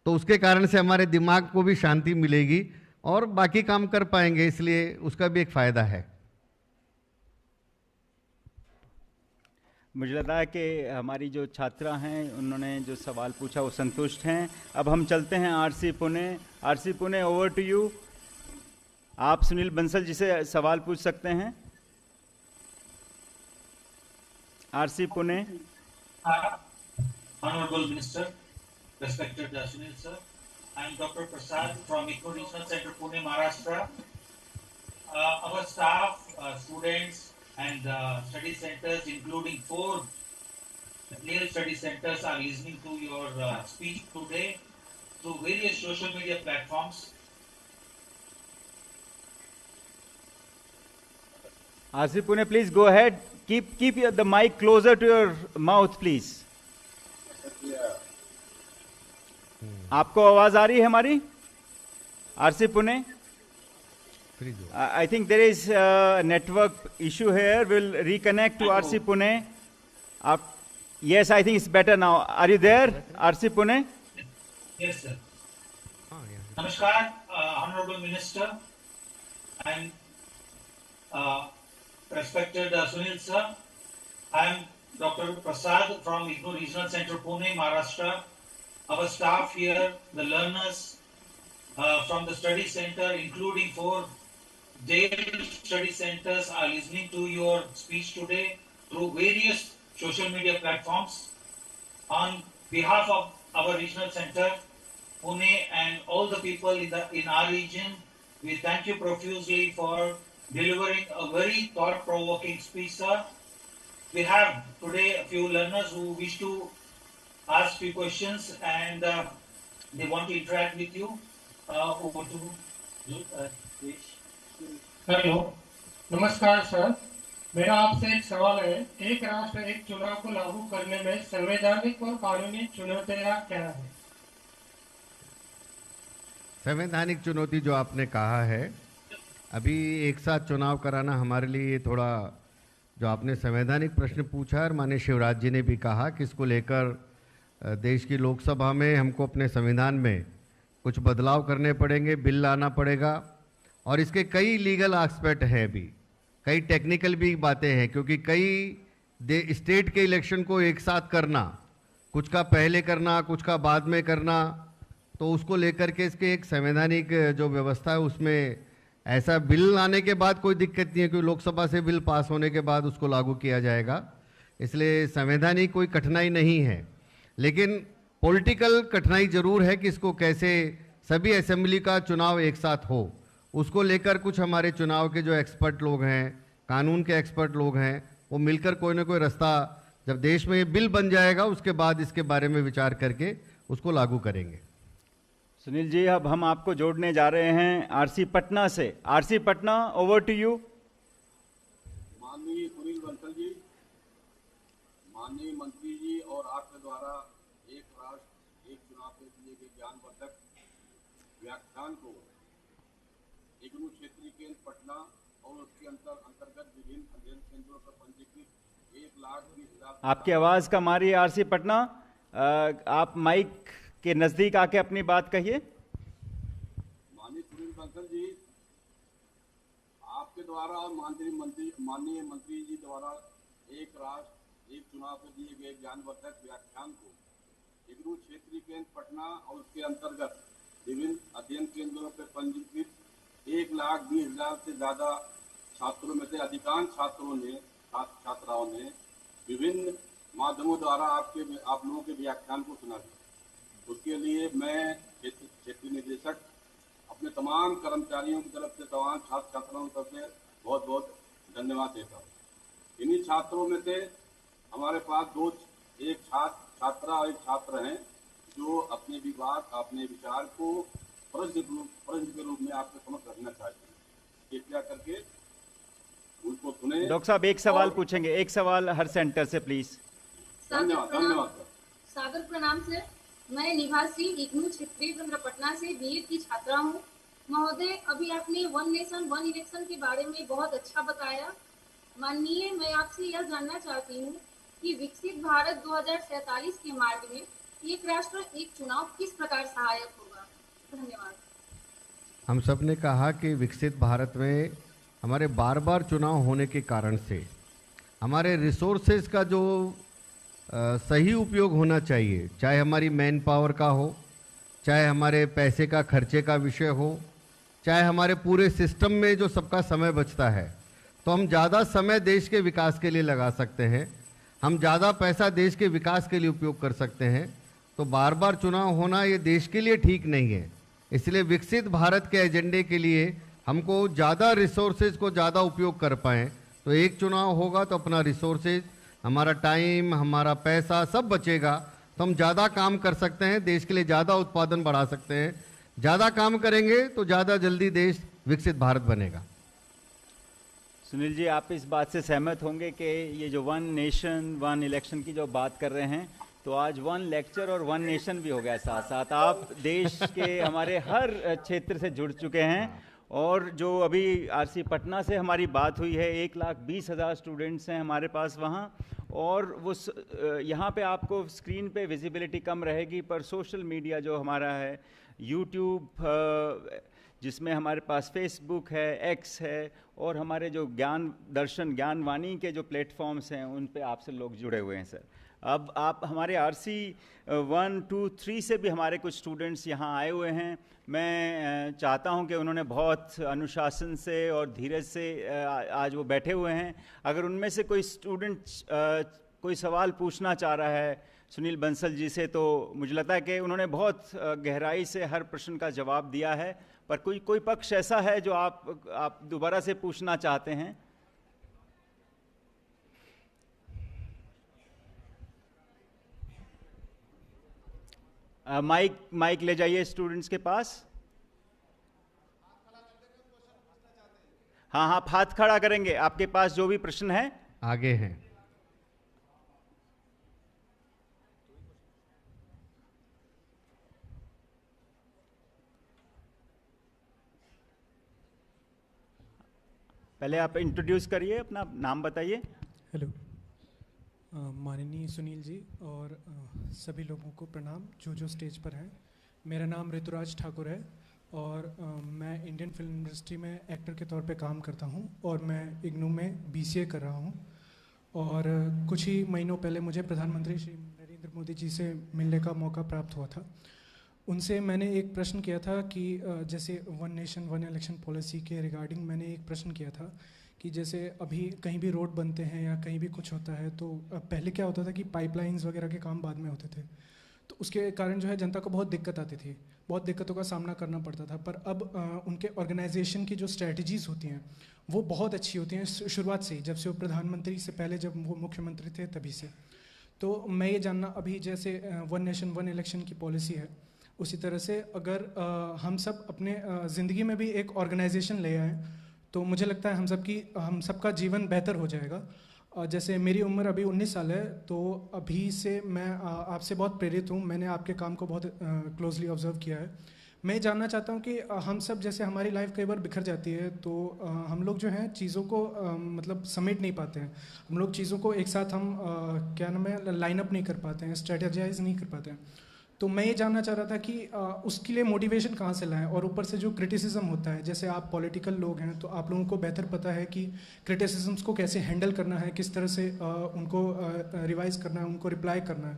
तो उसके कारण से हमारे दिमाग को भी शांति मिलेगी और बाकी काम कर पाएंगे, इसलिए उसका भी एक फ़ायदा है। मुझे लगता है कि हमारी जो छात्रा हैं उन्होंने जो सवाल पूछा वो संतुष्ट हैं। अब हम चलते हैं RC Pune. RC Pune, over to you. आप सुनील बंसल जी से सवाल पूछ सकते हैं। RC Pune. Honorable Minister, respected Sunil sir, I am Dr. Prasad from IGNOU Regional Center, Pune, Maharashtra. Our staff, students, and study centers, including 4 real study centers, are listening to your speech today through various social media platforms. Arsi Pune, please go ahead. Keep the mic closer to your mouth, please. आपको आवाज आ रही है हमारी? RC Pune? I think there is a network issue here. We'll reconnect to RC Pune. Yes, I think it's better now. Are you there, RC Pune? Yes, sir. Namaskar, Honorable Minister and respected Sunil sir. I am Dr. Prasad from IGNOU Regional Center, Pune, Maharashtra. Our staff here, the learners from the study center, including 4 Dale study centers, are listening to your speech today through various social media platforms. on behalf of our regional center, Pune, and all the people in our region, we thank you profusely for delivering a very thought-provoking speech, sir. We have today a few learners who wish to ask few questions and they want to interact with you. Over to you, please. Hello, नमस्कार sir. मेरा आपसे एक सवाल है, एक राष्ट्र एक चुनाव को लागू करने में संवैधानिक और कानूनी चुनौतियां क्या है? संवैधानिक चुनौती जो आपने कहा है, अभी एक साथ चुनाव कराना हमारे लिए थोड़ा, जो आपने संवैधानिक प्रश्न पूछा और माननीय शिवराज जी ने भी कहा कि इसको लेकर देश की लोकसभा में हमको अपने संविधान में कुछ बदलाव करने पड़ेंगे, बिल लाना पड़ेगा और इसके कई लीगल एस्पेक्ट हैं भी, कई टेक्निकल भी बातें हैं, क्योंकि कई स्टेट के इलेक्शन को एक साथ करना, कुछ का पहले करना, कुछ का बाद में करना, तो उसको लेकर के इसके एक संवैधानिक जो व्यवस्था है उसमें ऐसा बिल लाने के बाद कोई दिक्कत नहीं है, क्योंकि लोकसभा से बिल पास होने के बाद उसको लागू किया जाएगा, इसलिए संवैधानिक कोई कठिनाई नहीं है। लेकिन पॉलिटिकल कठिनाई जरूर है कि इसको कैसे सभी असेंबली का चुनाव एक साथ हो, उसको लेकर कुछ हमारे चुनाव के जो एक्सपर्ट लोग हैं, कानून के एक्सपर्ट लोग हैं, वो मिलकर कोई ना कोई रास्ता, जब देश में ये बिल बन जाएगा उसके बाद इसके बारे में विचार करके उसको लागू करेंगे। सुनील जी, अब हम आपको जोड़ने जा रहे हैं आरसी पटना से। RC Patna, over to you. माननीय सुनील बंसल जी, माननीय मंत्री जी और आपके द्वारा एक राष्ट्र एक चुनाव के लिए के ज्ञानवर्धक व्याख्यान को इग्नू क्षेत्रीय केंद्र पटना और उसके अंतर्गत विभिन्न अध्ययन केंद्रों पर पंजीकृत 1,20,000। आपकी आवाज कम आ रही है आरसी पटना, आप माइक के नजदीक आके अपनी बात कहिए। माननीय सुनील बंसल जी, आपके द्वारा और माननीय मंत्री जी द्वारा एक राष्ट्र एक चुनाव के दिए गए ज्ञानवर्धक व्याख्यान को इग्नू क्षेत्रीय केंद्र पटना और उसके अंतर्गत विभिन्न अध्ययन केंद्रों पर पंजीकृत 1,20,000 से ज्यादा छात्रों में से अधिकांश छात्राओं ने विभिन्न माध्यमों द्वारा आप लोगों के व्याख्यान को सुना दिया। उसके लिए मैं क्षेत्रीय निदेशक अपने तमाम कर्मचारियों की तरफ से, तमाम छात्र छात्राओं की तरफ से बहुत बहुत धन्यवाद देता हूँ। इन्हीं छात्रों में से हमारे पास एक छात्रा और एक छात्र हैं जो अपने विचार को प्रश्न के रूप में आपके समक्ष रखना चाहते हैं। कृपया करके उनको सुने। डॉक्टर साहब, एक सवाल पूछेंगे, एक सवाल हर सेंटर से प्लीज। धन्यवाद सर। सादर प्रणाम सर, मैं निवासी इग्नू क्षेत्रीय केंद्र पटना से बीएड की छात्रा हूँ। महोदय, अभी आपने वन नेशन वन इलेक्शन के बारे में बहुत अच्छा बताया। माननीय, मैं आपसे यह जानना चाहती हूँ कि विकसित भारत 2047 के मार्ग में एक राष्ट्र एक चुनाव किस प्रकार सहायक होगा? धन्यवाद। हम सब ने कहा कि विकसित भारत में हमारे बार बार चुनाव होने के कारण से हमारे रिसोर्सेज का जो सही उपयोग होना चाहिए, चाहे हमारी मैन पावर का हो, चाहे हमारे पैसे का खर्चे का विषय हो, चाहे हमारे पूरे सिस्टम में जो सबका समय बचता है, तो हम ज़्यादा समय देश के विकास के लिए लगा सकते हैं, हम ज़्यादा पैसा देश के विकास के लिए उपयोग कर सकते हैं। तो बार बार चुनाव होना ये देश के लिए ठीक नहीं है। इसलिए विकसित भारत के एजेंडे के लिए हमको ज़्यादा रिसोर्सेज को ज़्यादा उपयोग कर पाएँ, तो एक चुनाव होगा तो अपना रिसोर्सेज, हमारा टाइम, हमारा पैसा सब बचेगा, तो हम ज़्यादा काम कर सकते हैं, देश के लिए ज़्यादा उत्पादन बढ़ा सकते हैं। ज़्यादा काम करेंगे तो ज़्यादा जल्दी देश विकसित भारत बनेगा। सुनील जी, आप इस बात से सहमत होंगे कि ये जो वन नेशन वन इलेक्शन की जो बात कर रहे हैं, तो आज वन लेक्चर और वन नेशन भी हो गया साथ साथ। आप देश के हमारे हर क्षेत्र से जुड़ चुके हैं। और जो अभी आरसी पटना से हमारी बात हुई है, 1,20,000 स्टूडेंट्स हैं हमारे पास वहाँ, और वो यहाँ पे आपको स्क्रीन पे विजिबिलिटी कम रहेगी, पर सोशल मीडिया जो हमारा है, यूट्यूब, जिसमें हमारे पास फेसबुक है, एक्स है, और हमारे जो ज्ञान दर्शन ज्ञानवाणी के जो प्लेटफॉर्म्स हैं, उन पे आपसे लोग जुड़े हुए हैं सर। अब आप हमारे आरसी 1, 2, 3 से भी हमारे कुछ स्टूडेंट्स यहाँ आए हुए हैं। मैं चाहता हूँ कि उन्होंने बहुत अनुशासन से और धीरज से आज वो बैठे हुए हैं। अगर उनमें से कोई स्टूडेंट कोई सवाल पूछना चाह रहा है सुनील बंसल जी से, तो मुझे लगता है कि उन्होंने बहुत गहराई से हर प्रश्न का जवाब दिया है, पर कोई पक्ष ऐसा है जो आप दोबारा से पूछना चाहते हैं? माइक ले जाइए स्टूडेंट्स के पास। हाँ, आप हाथ खड़ा करेंगे, आपके पास जो भी प्रश्न है आगे हैं। पहले आप इंट्रोड्यूस करिए, अपना नाम बताइए। हेलो, माननीय सुनील जी और सभी लोगों को प्रणाम जो स्टेज पर हैं। मेरा नाम ऋतुराज ठाकुर है और मैं इंडियन फिल्म इंडस्ट्री में एक्टर के तौर पे काम करता हूं और मैं इग्नू में BCA कर रहा हूं। और कुछ ही महीनों पहले मुझे प्रधानमंत्री श्री नरेंद्र मोदी जी से मिलने का मौका प्राप्त हुआ था। उनसे मैंने एक प्रश्न किया था कि जैसे one nation one election policy के रिगार्डिंग मैंने एक प्रश्न किया था कि जैसे अभी कहीं भी रोड बनते हैं या कहीं भी कुछ होता है तो पहले क्या होता था कि पाइपलाइंस वगैरह के काम बाद में होते थे, तो उसके कारण जो है जनता को बहुत दिक्कत आती थी, बहुत दिक्कतों का सामना करना पड़ता था। पर अब उनके ऑर्गेनाइजेशन की जो स्ट्रेटजीज़ होती हैं वो बहुत अच्छी होती हैं शुरुआत से ही, जब से वो प्रधानमंत्री से पहले जब वो मुख्यमंत्री थे तभी से। तो मैं ये जानना, अभी जैसे वन नेशन वन इलेक्शन की पॉलिसी है, उसी तरह से अगर हम सब अपने ज़िंदगी में भी एक ऑर्गेनाइजेशन ले आए तो मुझे लगता है हम सबका जीवन बेहतर हो जाएगा। जैसे मेरी उम्र अभी 19 साल है, तो अभी से मैं आपसे बहुत प्रेरित हूँ, मैंने आपके काम को बहुत क्लोजली ऑब्जर्व किया है। मैं जानना चाहता हूँ कि हम सब, जैसे हमारी लाइफ कई बार बिखर जाती है तो हम लोग जो हैं चीज़ों को मतलब समेट नहीं पाते हैं, हम लोग चीज़ों को एक साथ हम क्या नाम है लाइन अप नहीं कर पाते हैं, स्ट्रेटेजाइज नहीं कर पाते हैं। तो मैं ये जानना चाह रहा था कि उसके लिए मोटिवेशन कहाँ से लाएं, और ऊपर से जो क्रिटिसिज्म होता है, जैसे आप पॉलिटिकल लोग हैं तो आप लोगों को बेहतर पता है कि क्रिटिसिज्म्स को कैसे हैंडल करना है, किस तरह से उनको रिवाइज करना है, उनको रिप्लाई करना है।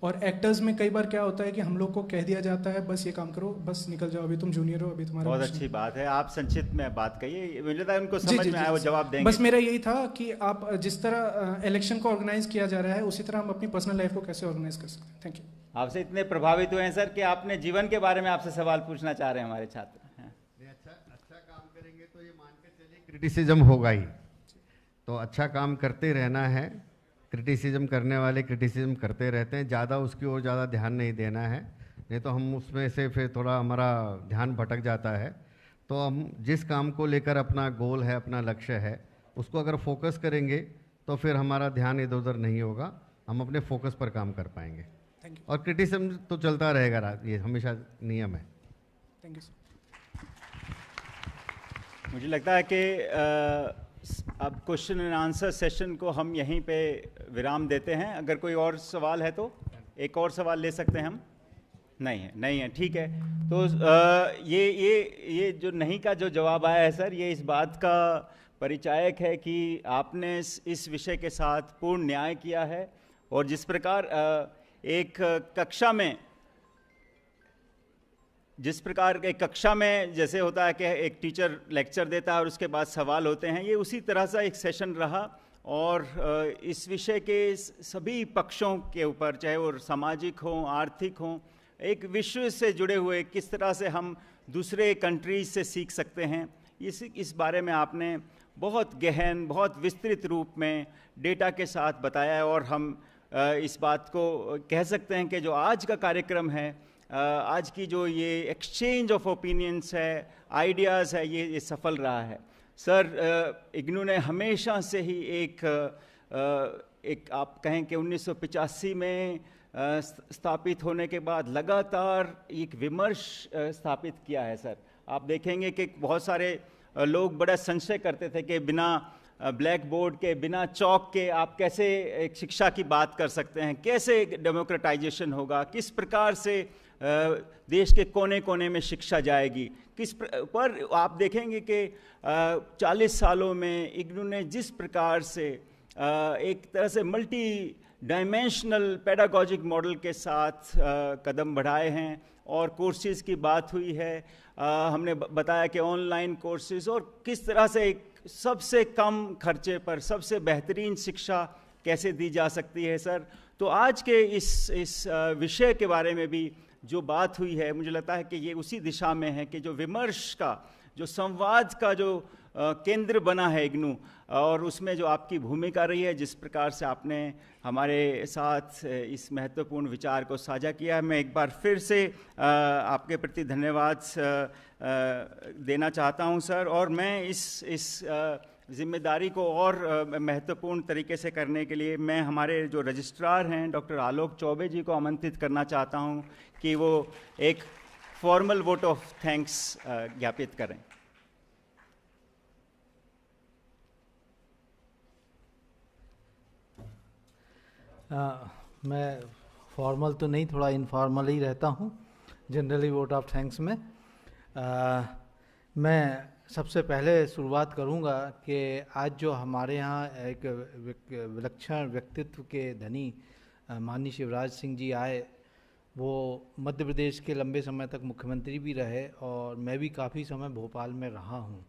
और एक्टर्स में कई बार क्या होता है कि हम लोग को कह दिया जाता है बस ये काम करो, बस निकल जाओ, अभी तुम जूनियर हो, अभी तुम्हारा। बहुत अच्छी बात है, आप संक्षिप्त में बात कहिए, मुझे लगता है उनको समझ में आया, वो जवाब देंगे। बस मेरा यही था कि आप जिस तरह इलेक्शन को ऑर्गेनाइज किया जा रहा है उसी तरह हम अपनी पर्सनल लाइफ को कैसे ऑर्गेनाइज कर सकते हैं। Thank you. आपसे इतने प्रभावित हुए हैं सर कि आपने जीवन के बारे में आपसे सवाल पूछना चाह रहे हैं हमारे छात्र। अच्छा काम करेंगे तो ये मान के चलिए क्रिटिसिज्म होगा ही, तो अच्छा काम करते रहना है। क्रिटिसिज्म करने वाले क्रिटिसिज्म करते रहते हैं, ज़्यादा उसकी ओर ज़्यादा ध्यान नहीं देना है, नहीं तो हम उसमें से फिर थोड़ा हमारा ध्यान भटक जाता है। तो हम जिस काम को लेकर अपना गोल है, अपना लक्ष्य है, उसको अगर फोकस करेंगे तो फिर हमारा ध्यान इधर उधर नहीं होगा, हम अपने फोकस पर काम कर पाएंगे। और क्रिटिसिज्म तो चलता रहेगा, ये हमेशा नियम है। Thank you. मुझे लगता है कि अब क्वेश्चन एंड आंसर सेशन को हम यहीं पे विराम देते हैं। अगर कोई और सवाल है तो एक और सवाल ले सकते हैं हम। नहीं है, ठीक है। तो ये जो नहीं का जो जवाब आया है सर, ये इस बात का परिचायक है कि आपने इस विषय के साथ पूर्ण न्याय किया है। और जिस प्रकार एक कक्षा में जैसे होता है कि एक टीचर लेक्चर देता है और उसके बाद सवाल होते हैं, ये उसी तरह से एक सेशन रहा। और इस विषय के सभी पक्षों के ऊपर, चाहे वो सामाजिक हो, आर्थिक हो, एक विश्व से जुड़े हुए किस तरह से हम दूसरे कंट्रीज से सीख सकते हैं, इस बारे में आपने बहुत गहन, बहुत विस्तृत रूप में डेटा के साथ बताया है। और हम इस बात को कह सकते हैं कि जो आज का कार्यक्रम है, आज की जो ये एक्सचेंज ऑफ ओपिनियंस है, आइडियाज़ है, ये सफल रहा है। सर, इग्नू ने हमेशा से ही एक आप कहें कि 1985 में स्थापित होने के बाद लगातार एक विमर्श स्थापित किया है। सर, आप देखेंगे कि बहुत सारे लोग बड़ा संशय करते थे कि बिना ब्लैक बोर्ड के, बिना चौक के आप कैसे एक शिक्षा की बात कर सकते हैं, कैसे डेमोक्रेटाइजेशन होगा, किस प्रकार से देश के कोने कोने में शिक्षा जाएगी, पर आप देखेंगे कि 40 सालों में इग्नू ने जिस प्रकार से एक तरह से मल्टी डायमेंशनल पेडागॉजिक मॉडल के साथ कदम बढ़ाए हैं। और कोर्सेज़ की बात हुई है, हमने बताया कि ऑनलाइन कोर्सेज़, और किस तरह से एक सबसे कम खर्चे पर सबसे बेहतरीन शिक्षा कैसे दी जा सकती है सर। तो आज के इस विषय के बारे में भी जो बात हुई है, मुझे लगता है कि ये उसी दिशा में है कि जो विमर्श का, जो संवाद का जो केंद्र बना है इग्नू, और उसमें जो आपकी भूमिका रही है, जिस प्रकार से आपने हमारे साथ इस महत्वपूर्ण विचार को साझा किया है, मैं एक बार फिर से आपके प्रति धन्यवाद देना चाहता हूं सर। और मैं इस जिम्मेदारी को और महत्वपूर्ण तरीके से करने के लिए मैं हमारे जो रजिस्ट्रार हैं डॉक्टर आलोक चौबे जी को आमंत्रित करना चाहता हूं कि वो एक फॉर्मल वोट ऑफ थैंक्स ज्ञापित करें। मैं फॉर्मल तो नहीं, थोड़ा इनफॉर्मल ही रहता हूँ जनरली वोट ऑफ थैंक्स में। मैं सबसे पहले शुरुआत करूँगा कि आज जो हमारे यहाँ एक विलक्षण व्यक्तित्व के धनी माननीय शिवराज सिंह जी आए, वो मध्य प्रदेश के लंबे समय तक मुख्यमंत्री भी रहे और मैं भी काफ़ी समय भोपाल में रहा हूँ।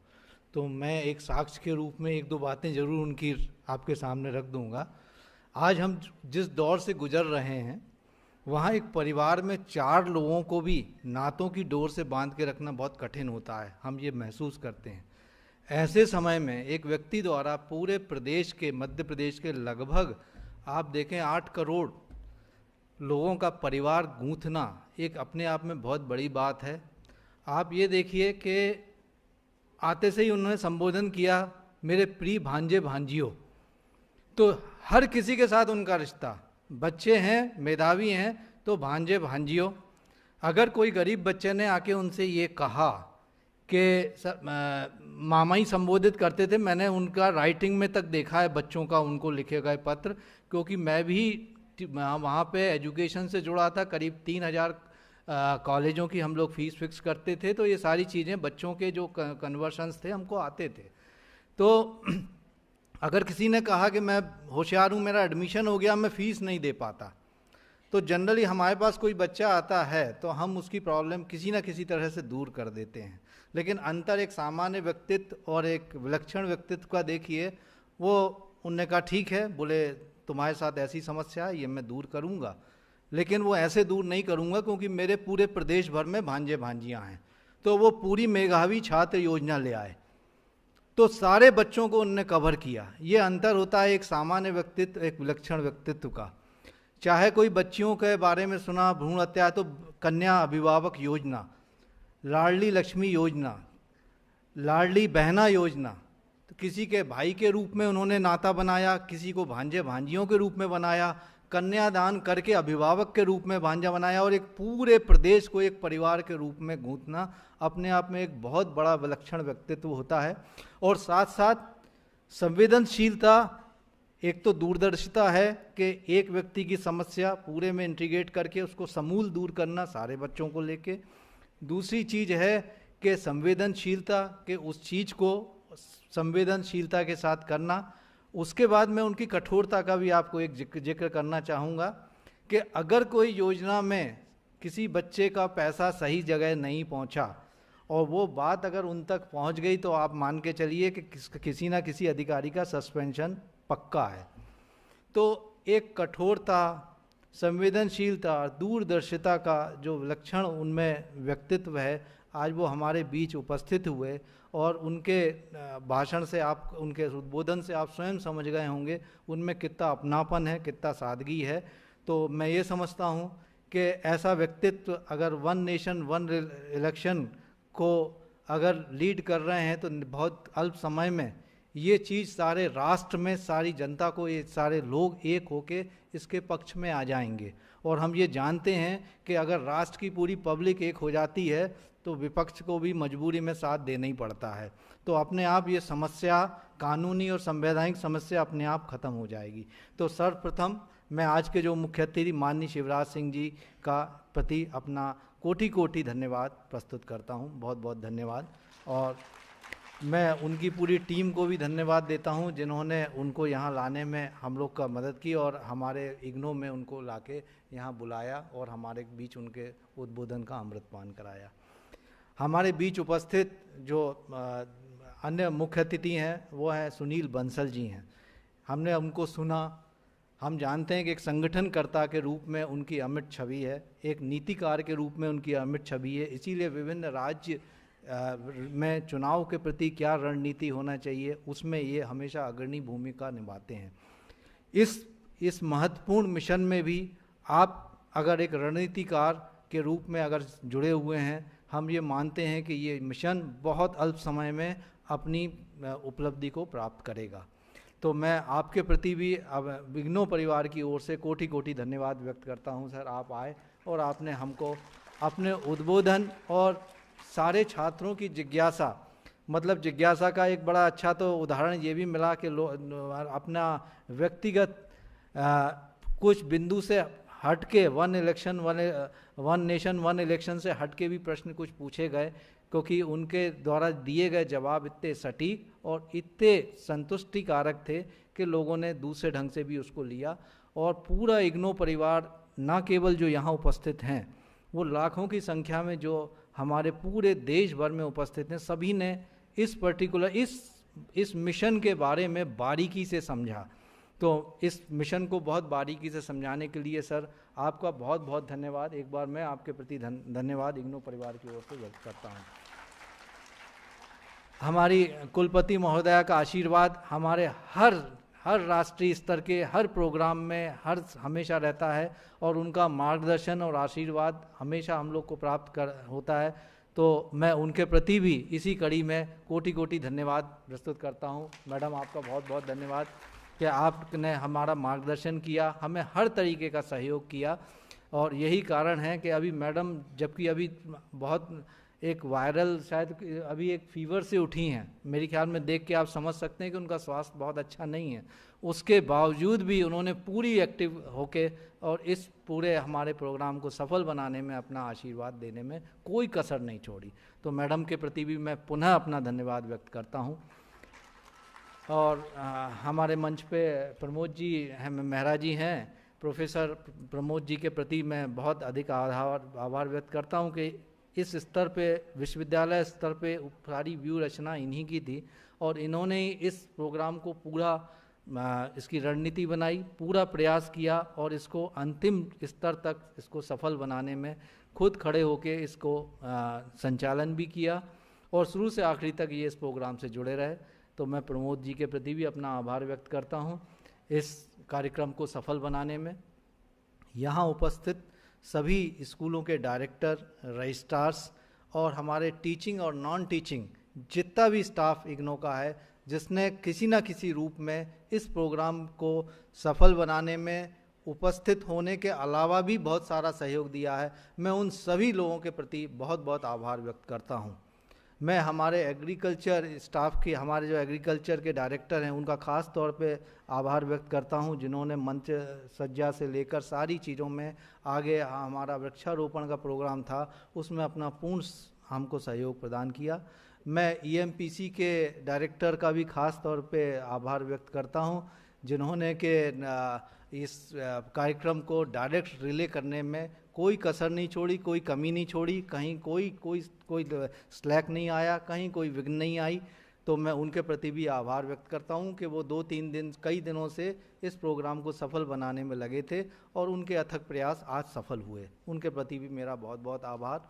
तो मैं एक साक्ष्य के रूप में एक दो बातें ज़रूर उनकी आपके सामने रख दूँगा। आज हम जिस दौर से गुजर रहे हैं, वहाँ एक परिवार में 4 लोगों को भी नातों की डोर से बांध के रखना बहुत कठिन होता है, हम ये महसूस करते हैं। ऐसे समय में एक व्यक्ति द्वारा पूरे प्रदेश के, मध्य प्रदेश के लगभग आप देखें 8 करोड़ लोगों का परिवार गूंथना एक अपने आप में बहुत बड़ी बात है। आप ये देखिए कि आते से ही उन्होंने संबोधन किया, मेरे प्रिय भांजे भांजियों। तो हर किसी के साथ उनका रिश्ता, बच्चे हैं, मेधावी हैं तो भांजे भांजियों। अगर कोई गरीब बच्चे ने आके उनसे ये कहा कि मामा ही संबोधित करते थे, मैंने उनका राइटिंग में तक देखा है बच्चों का उनको लिखे गए पत्र, क्योंकि मैं भी वहाँ पे एजुकेशन से जुड़ा था। करीब 3000 कॉलेजों की हम लोग फीस फिक्स करते थे, तो ये सारी चीज़ें बच्चों के जो कन्वर्शंस थे हमको आते थे। तो अगर किसी ने कहा कि मैं होशियार हूँ, मेरा एडमिशन हो गया, मैं फ़ीस नहीं दे पाता, तो जनरली हमारे पास कोई बच्चा आता है तो हम उसकी प्रॉब्लम किसी न किसी तरह से दूर कर देते हैं। लेकिन अंतर एक सामान्य व्यक्तित्व और एक विलक्षण व्यक्तित्व का देखिए, वो उनने कहा ठीक है, बोले तुम्हारे साथ ऐसी समस्या है, ये मैं दूर करूँगा, लेकिन वो ऐसे दूर नहीं करूँगा क्योंकि मेरे पूरे प्रदेश भर में भांजे भांजियाँ हैं। तो वो पूरी मेधावी छात्र योजना ले आए, तो सारे बच्चों को उनने कवर किया। ये अंतर होता है एक सामान्य व्यक्तित्व, एक विलक्षण व्यक्तित्व का। चाहे कोई बच्चियों के बारे में सुना, भ्रूण हत्या, तो कन्या अभिभावक योजना, लाडली लक्ष्मी योजना, लाडली बहना योजना, तो किसी के भाई के रूप में उन्होंने नाता बनाया, किसी को भांजे भांजियों के रूप में बनाया, कन्यादान करके अभिभावक के रूप में भांजा बनाया, और एक पूरे प्रदेश को एक परिवार के रूप में गूंथना अपने आप में एक बहुत बड़ा विलक्षण व्यक्तित्व होता है। और साथ साथ संवेदनशीलता, एक तो दूरदर्शिता है कि एक व्यक्ति की समस्या पूरे में इंटीग्रेट करके उसको समूल दूर करना सारे बच्चों को लेके। दूसरी चीज़ है कि संवेदनशीलता के उस चीज़ को संवेदनशीलता के साथ करना। उसके बाद मैं उनकी कठोरता का भी आपको एक जिक्र करना चाहूँगा कि अगर कोई योजना में किसी बच्चे का पैसा सही जगह नहीं पहुँचा और वो बात अगर उन तक पहुँच गई, तो आप मान के चलिए कि किसी ना किसी अधिकारी का सस्पेंशन पक्का है। तो एक कठोरता, संवेदनशीलता, दूरदर्शिता का जो विलक्षण उनमें व्यक्तित्व है, आज वो हमारे बीच उपस्थित हुए और उनके भाषण से, आप उनके उद्बोधन से आप स्वयं समझ गए होंगे उनमें कितना अपनापन है, कितना सादगी है। तो मैं ये समझता हूँ कि ऐसा व्यक्तित्व अगर वन नेशन वन इलेक्शन को अगर लीड कर रहे हैं, तो बहुत अल्प समय में ये चीज़ सारे राष्ट्र में, सारी जनता को, ये सारे लोग एक होके इसके पक्ष में आ जाएंगे। और हम ये जानते हैं कि अगर राष्ट्र की पूरी पब्लिक एक हो जाती है तो विपक्ष को भी मजबूरी में साथ देना ही पड़ता है। तो अपने आप ये समस्या, कानूनी और संवैधानिक समस्या अपने आप खत्म हो जाएगी। तो सर्वप्रथम मैं आज के जो मुख्य अतिथि माननीय शिवराज सिंह जी का प्रति अपना कोटि कोटि धन्यवाद प्रस्तुत करता हूँ। बहुत बहुत धन्यवाद। और मैं उनकी पूरी टीम को भी धन्यवाद देता हूँ जिन्होंने उनको यहाँ लाने में हम लोग का मदद की और हमारे इग्नो में उनको लाके यहाँ बुलाया और हमारे बीच उनके उद्बोधन का अमृतपान कराया। हमारे बीच उपस्थित जो अन्य मुख्य अतिथि हैं वो हैं सुनील बंसल जी हैं। हमने उनको सुना, हम जानते हैं कि एक संगठनकर्ता के रूप में उनकी अमिट छवि है, एक नीतिकार के रूप में उनकी अमिट छवि है। इसीलिए विभिन्न राज्य में चुनाव के प्रति क्या रणनीति होना चाहिए, उसमें ये हमेशा अग्रणी भूमिका निभाते हैं। इस महत्वपूर्ण मिशन में भी आप अगर एक रणनीतिकार के रूप में अगर जुड़े हुए हैं, हम ये मानते हैं कि ये मिशन बहुत अल्प समय में अपनी उपलब्धि को प्राप्त करेगा। तो मैं आपके प्रति भी अब इग्नो परिवार की ओर से कोटि कोटि धन्यवाद व्यक्त करता हूं। सर, आप आए और आपने हमको अपने उद्बोधन और सारे छात्रों की जिज्ञासा, मतलब जिज्ञासा का एक बड़ा अच्छा तो उदाहरण ये भी मिला कि अपना व्यक्तिगत कुछ बिंदु से हट के वन नेशन वन इलेक्शन से हट के भी प्रश्न कुछ पूछे गए, क्योंकि उनके द्वारा दिए गए जवाब इतने सटीक और इतने संतुष्टिकारक थे कि लोगों ने दूसरे ढंग से भी उसको लिया। और पूरा इग्नो परिवार न केवल जो यहाँ उपस्थित हैं, वो लाखों की संख्या में जो हमारे पूरे देश भर में उपस्थित हैं, सभी ने इस पर्टिकुलर इस मिशन के बारे में बारीकी से समझा। तो इस मिशन को बहुत बारीकी से समझाने के लिए सर आपका बहुत बहुत धन्यवाद। एक बार मैं आपके प्रति धन्यवाद इग्नो परिवार की ओर से व्यक्त करता हूँ। हमारी कुलपति महोदया का आशीर्वाद हमारे हर राष्ट्रीय स्तर के हर प्रोग्राम में हमेशा रहता है और उनका मार्गदर्शन और आशीर्वाद हमेशा हम लोग को प्राप्त होता है। तो मैं उनके प्रति भी इसी कड़ी में कोटि कोटि धन्यवाद प्रस्तुत करता हूँ। मैडम, आपका बहुत बहुत धन्यवाद कि आपने हमारा मार्गदर्शन किया, हमें हर तरीके का सहयोग किया। और यही कारण है कि अभी मैडम, जबकि अभी बहुत एक वायरल शायद अभी एक फीवर से उठी हैं, मेरे ख्याल में देख के आप समझ सकते हैं कि उनका स्वास्थ्य बहुत अच्छा नहीं है, उसके बावजूद भी उन्होंने पूरी एक्टिव होके और इस पूरे हमारे प्रोग्राम को सफल बनाने में अपना आशीर्वाद देने में कोई कसर नहीं छोड़ी। तो मैडम के प्रति भी मैं पुनः अपना धन्यवाद व्यक्त करता हूँ। और हमारे मंच पे प्रमोद जी मेहरा जी हैं, प्रोफेसर प्रमोद जी के प्रति मैं बहुत अधिक आभार व्यक्त करता हूं कि इस स्तर पे, विश्वविद्यालय स्तर पे सारी व्यू रचना इन्हीं की थी और इन्होंने ही इस प्रोग्राम को पूरा इसकी रणनीति बनाई, पूरा प्रयास किया और इसको अंतिम स्तर तक इसको सफल बनाने में खुद खड़े होके इसको संचालन भी किया और शुरू से आखिरी तक ये इस प्रोग्राम से जुड़े रहे। तो मैं प्रमोद जी के प्रति भी अपना आभार व्यक्त करता हूं इस कार्यक्रम को सफल बनाने में। यहाँ उपस्थित सभी स्कूलों के डायरेक्टर, रजिस्ट्रार्स और हमारे टीचिंग और नॉन टीचिंग जितना भी स्टाफ इग्नो का है, जिसने किसी न किसी रूप में इस प्रोग्राम को सफल बनाने में उपस्थित होने के अलावा भी बहुत सारा सहयोग दिया है, मैं उन सभी लोगों के प्रति बहुत बहुत आभार व्यक्त करता हूँ। मैं हमारे एग्रीकल्चर स्टाफ के, हमारे जो एग्रीकल्चर के डायरेक्टर हैं, उनका ख़ास तौर पे आभार व्यक्त करता हूं, जिन्होंने मंच सज्जा से लेकर सारी चीज़ों में आगे हमारा वृक्षारोपण का प्रोग्राम था उसमें अपना पूर्ण हमको सहयोग प्रदान किया। मैं ईएमपीसी के डायरेक्टर का भी ख़ास तौर पे आभार व्यक्त करता हूं, जिन्होंने के इस कार्यक्रम को डायरेक्ट रिले करने में कोई कसर नहीं छोड़ी, कोई कमी नहीं छोड़ी, कहीं कोई स्लैक नहीं आया, कहीं कोई विघ्न नहीं आई। तो मैं उनके प्रति भी आभार व्यक्त करता हूं कि वो 2-3 दिन, कई दिनों से इस प्रोग्राम को सफल बनाने में लगे थे और उनके अथक प्रयास आज सफल हुए। उनके प्रति भी मेरा बहुत बहुत आभार।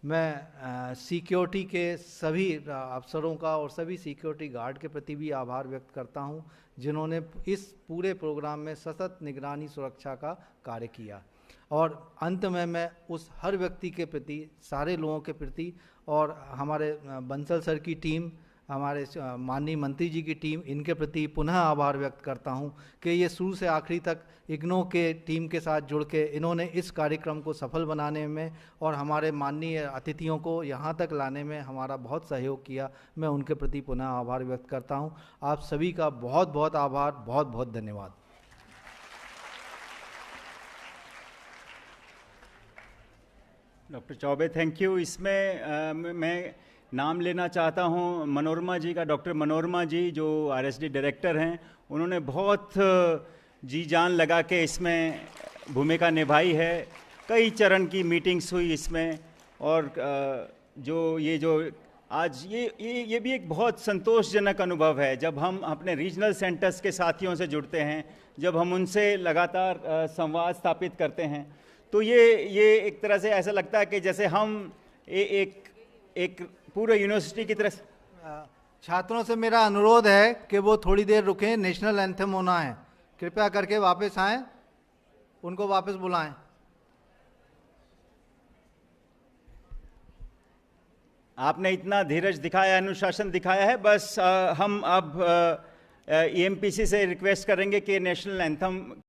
मैं सिक्योरिटी के सभी अफसरों का और सभी सिक्योरिटी गार्ड के प्रति भी आभार व्यक्त करता हूं, जिन्होंने इस पूरे प्रोग्राम में सतत निगरानी सुरक्षा का कार्य किया। और अंत में मैं उस हर व्यक्ति के प्रति, सारे लोगों के प्रति और हमारे बंसल सर की टीम, हमारे माननीय मंत्री जी की टीम, इनके प्रति पुनः आभार व्यक्त करता हूं कि ये शुरू से आखिरी तक इग्नो के टीम के साथ जुड़ के इन्होंने इस कार्यक्रम को सफल बनाने में और हमारे माननीय अतिथियों को यहाँ तक लाने में हमारा बहुत सहयोग किया। मैं उनके प्रति पुनः आभार व्यक्त करता हूँ। आप सभी का बहुत बहुत आभार, बहुत बहुत धन्यवाद। Doctor Choubey, thank you. इसमें मैं नाम लेना चाहता हूं मनोरमा जी का, डॉक्टर मनोरमा जी जो आरएसडी डायरेक्टर हैं। उन्होंने बहुत जी जान लगा के इसमें भूमिका निभाई है। कई चरण की मीटिंग्स हुई इसमें और जो आज ये भी एक बहुत संतोषजनक अनुभव है जब हम अपने रीजनल सेंटर्स के साथियों से जुड़ते हैं, जब हम उनसे लगातार संवाद स्थापित करते हैं, तो ये एक तरह से ऐसा लगता है कि जैसे हम एक पूरे यूनिवर्सिटी की तरह। छात्रों से मेरा अनुरोध है कि वो थोड़ी देर रुकें, नेशनल एंथम होना है, कृपया करके वापस आएं, उनको वापस बुलाएं। आपने इतना धीरज दिखाया, अनुशासन दिखाया है, बस हम अब EMPC से रिक्वेस्ट करेंगे कि नेशनल एंथम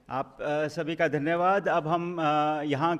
आप सभी का धन्यवाद। अब हम यहाँ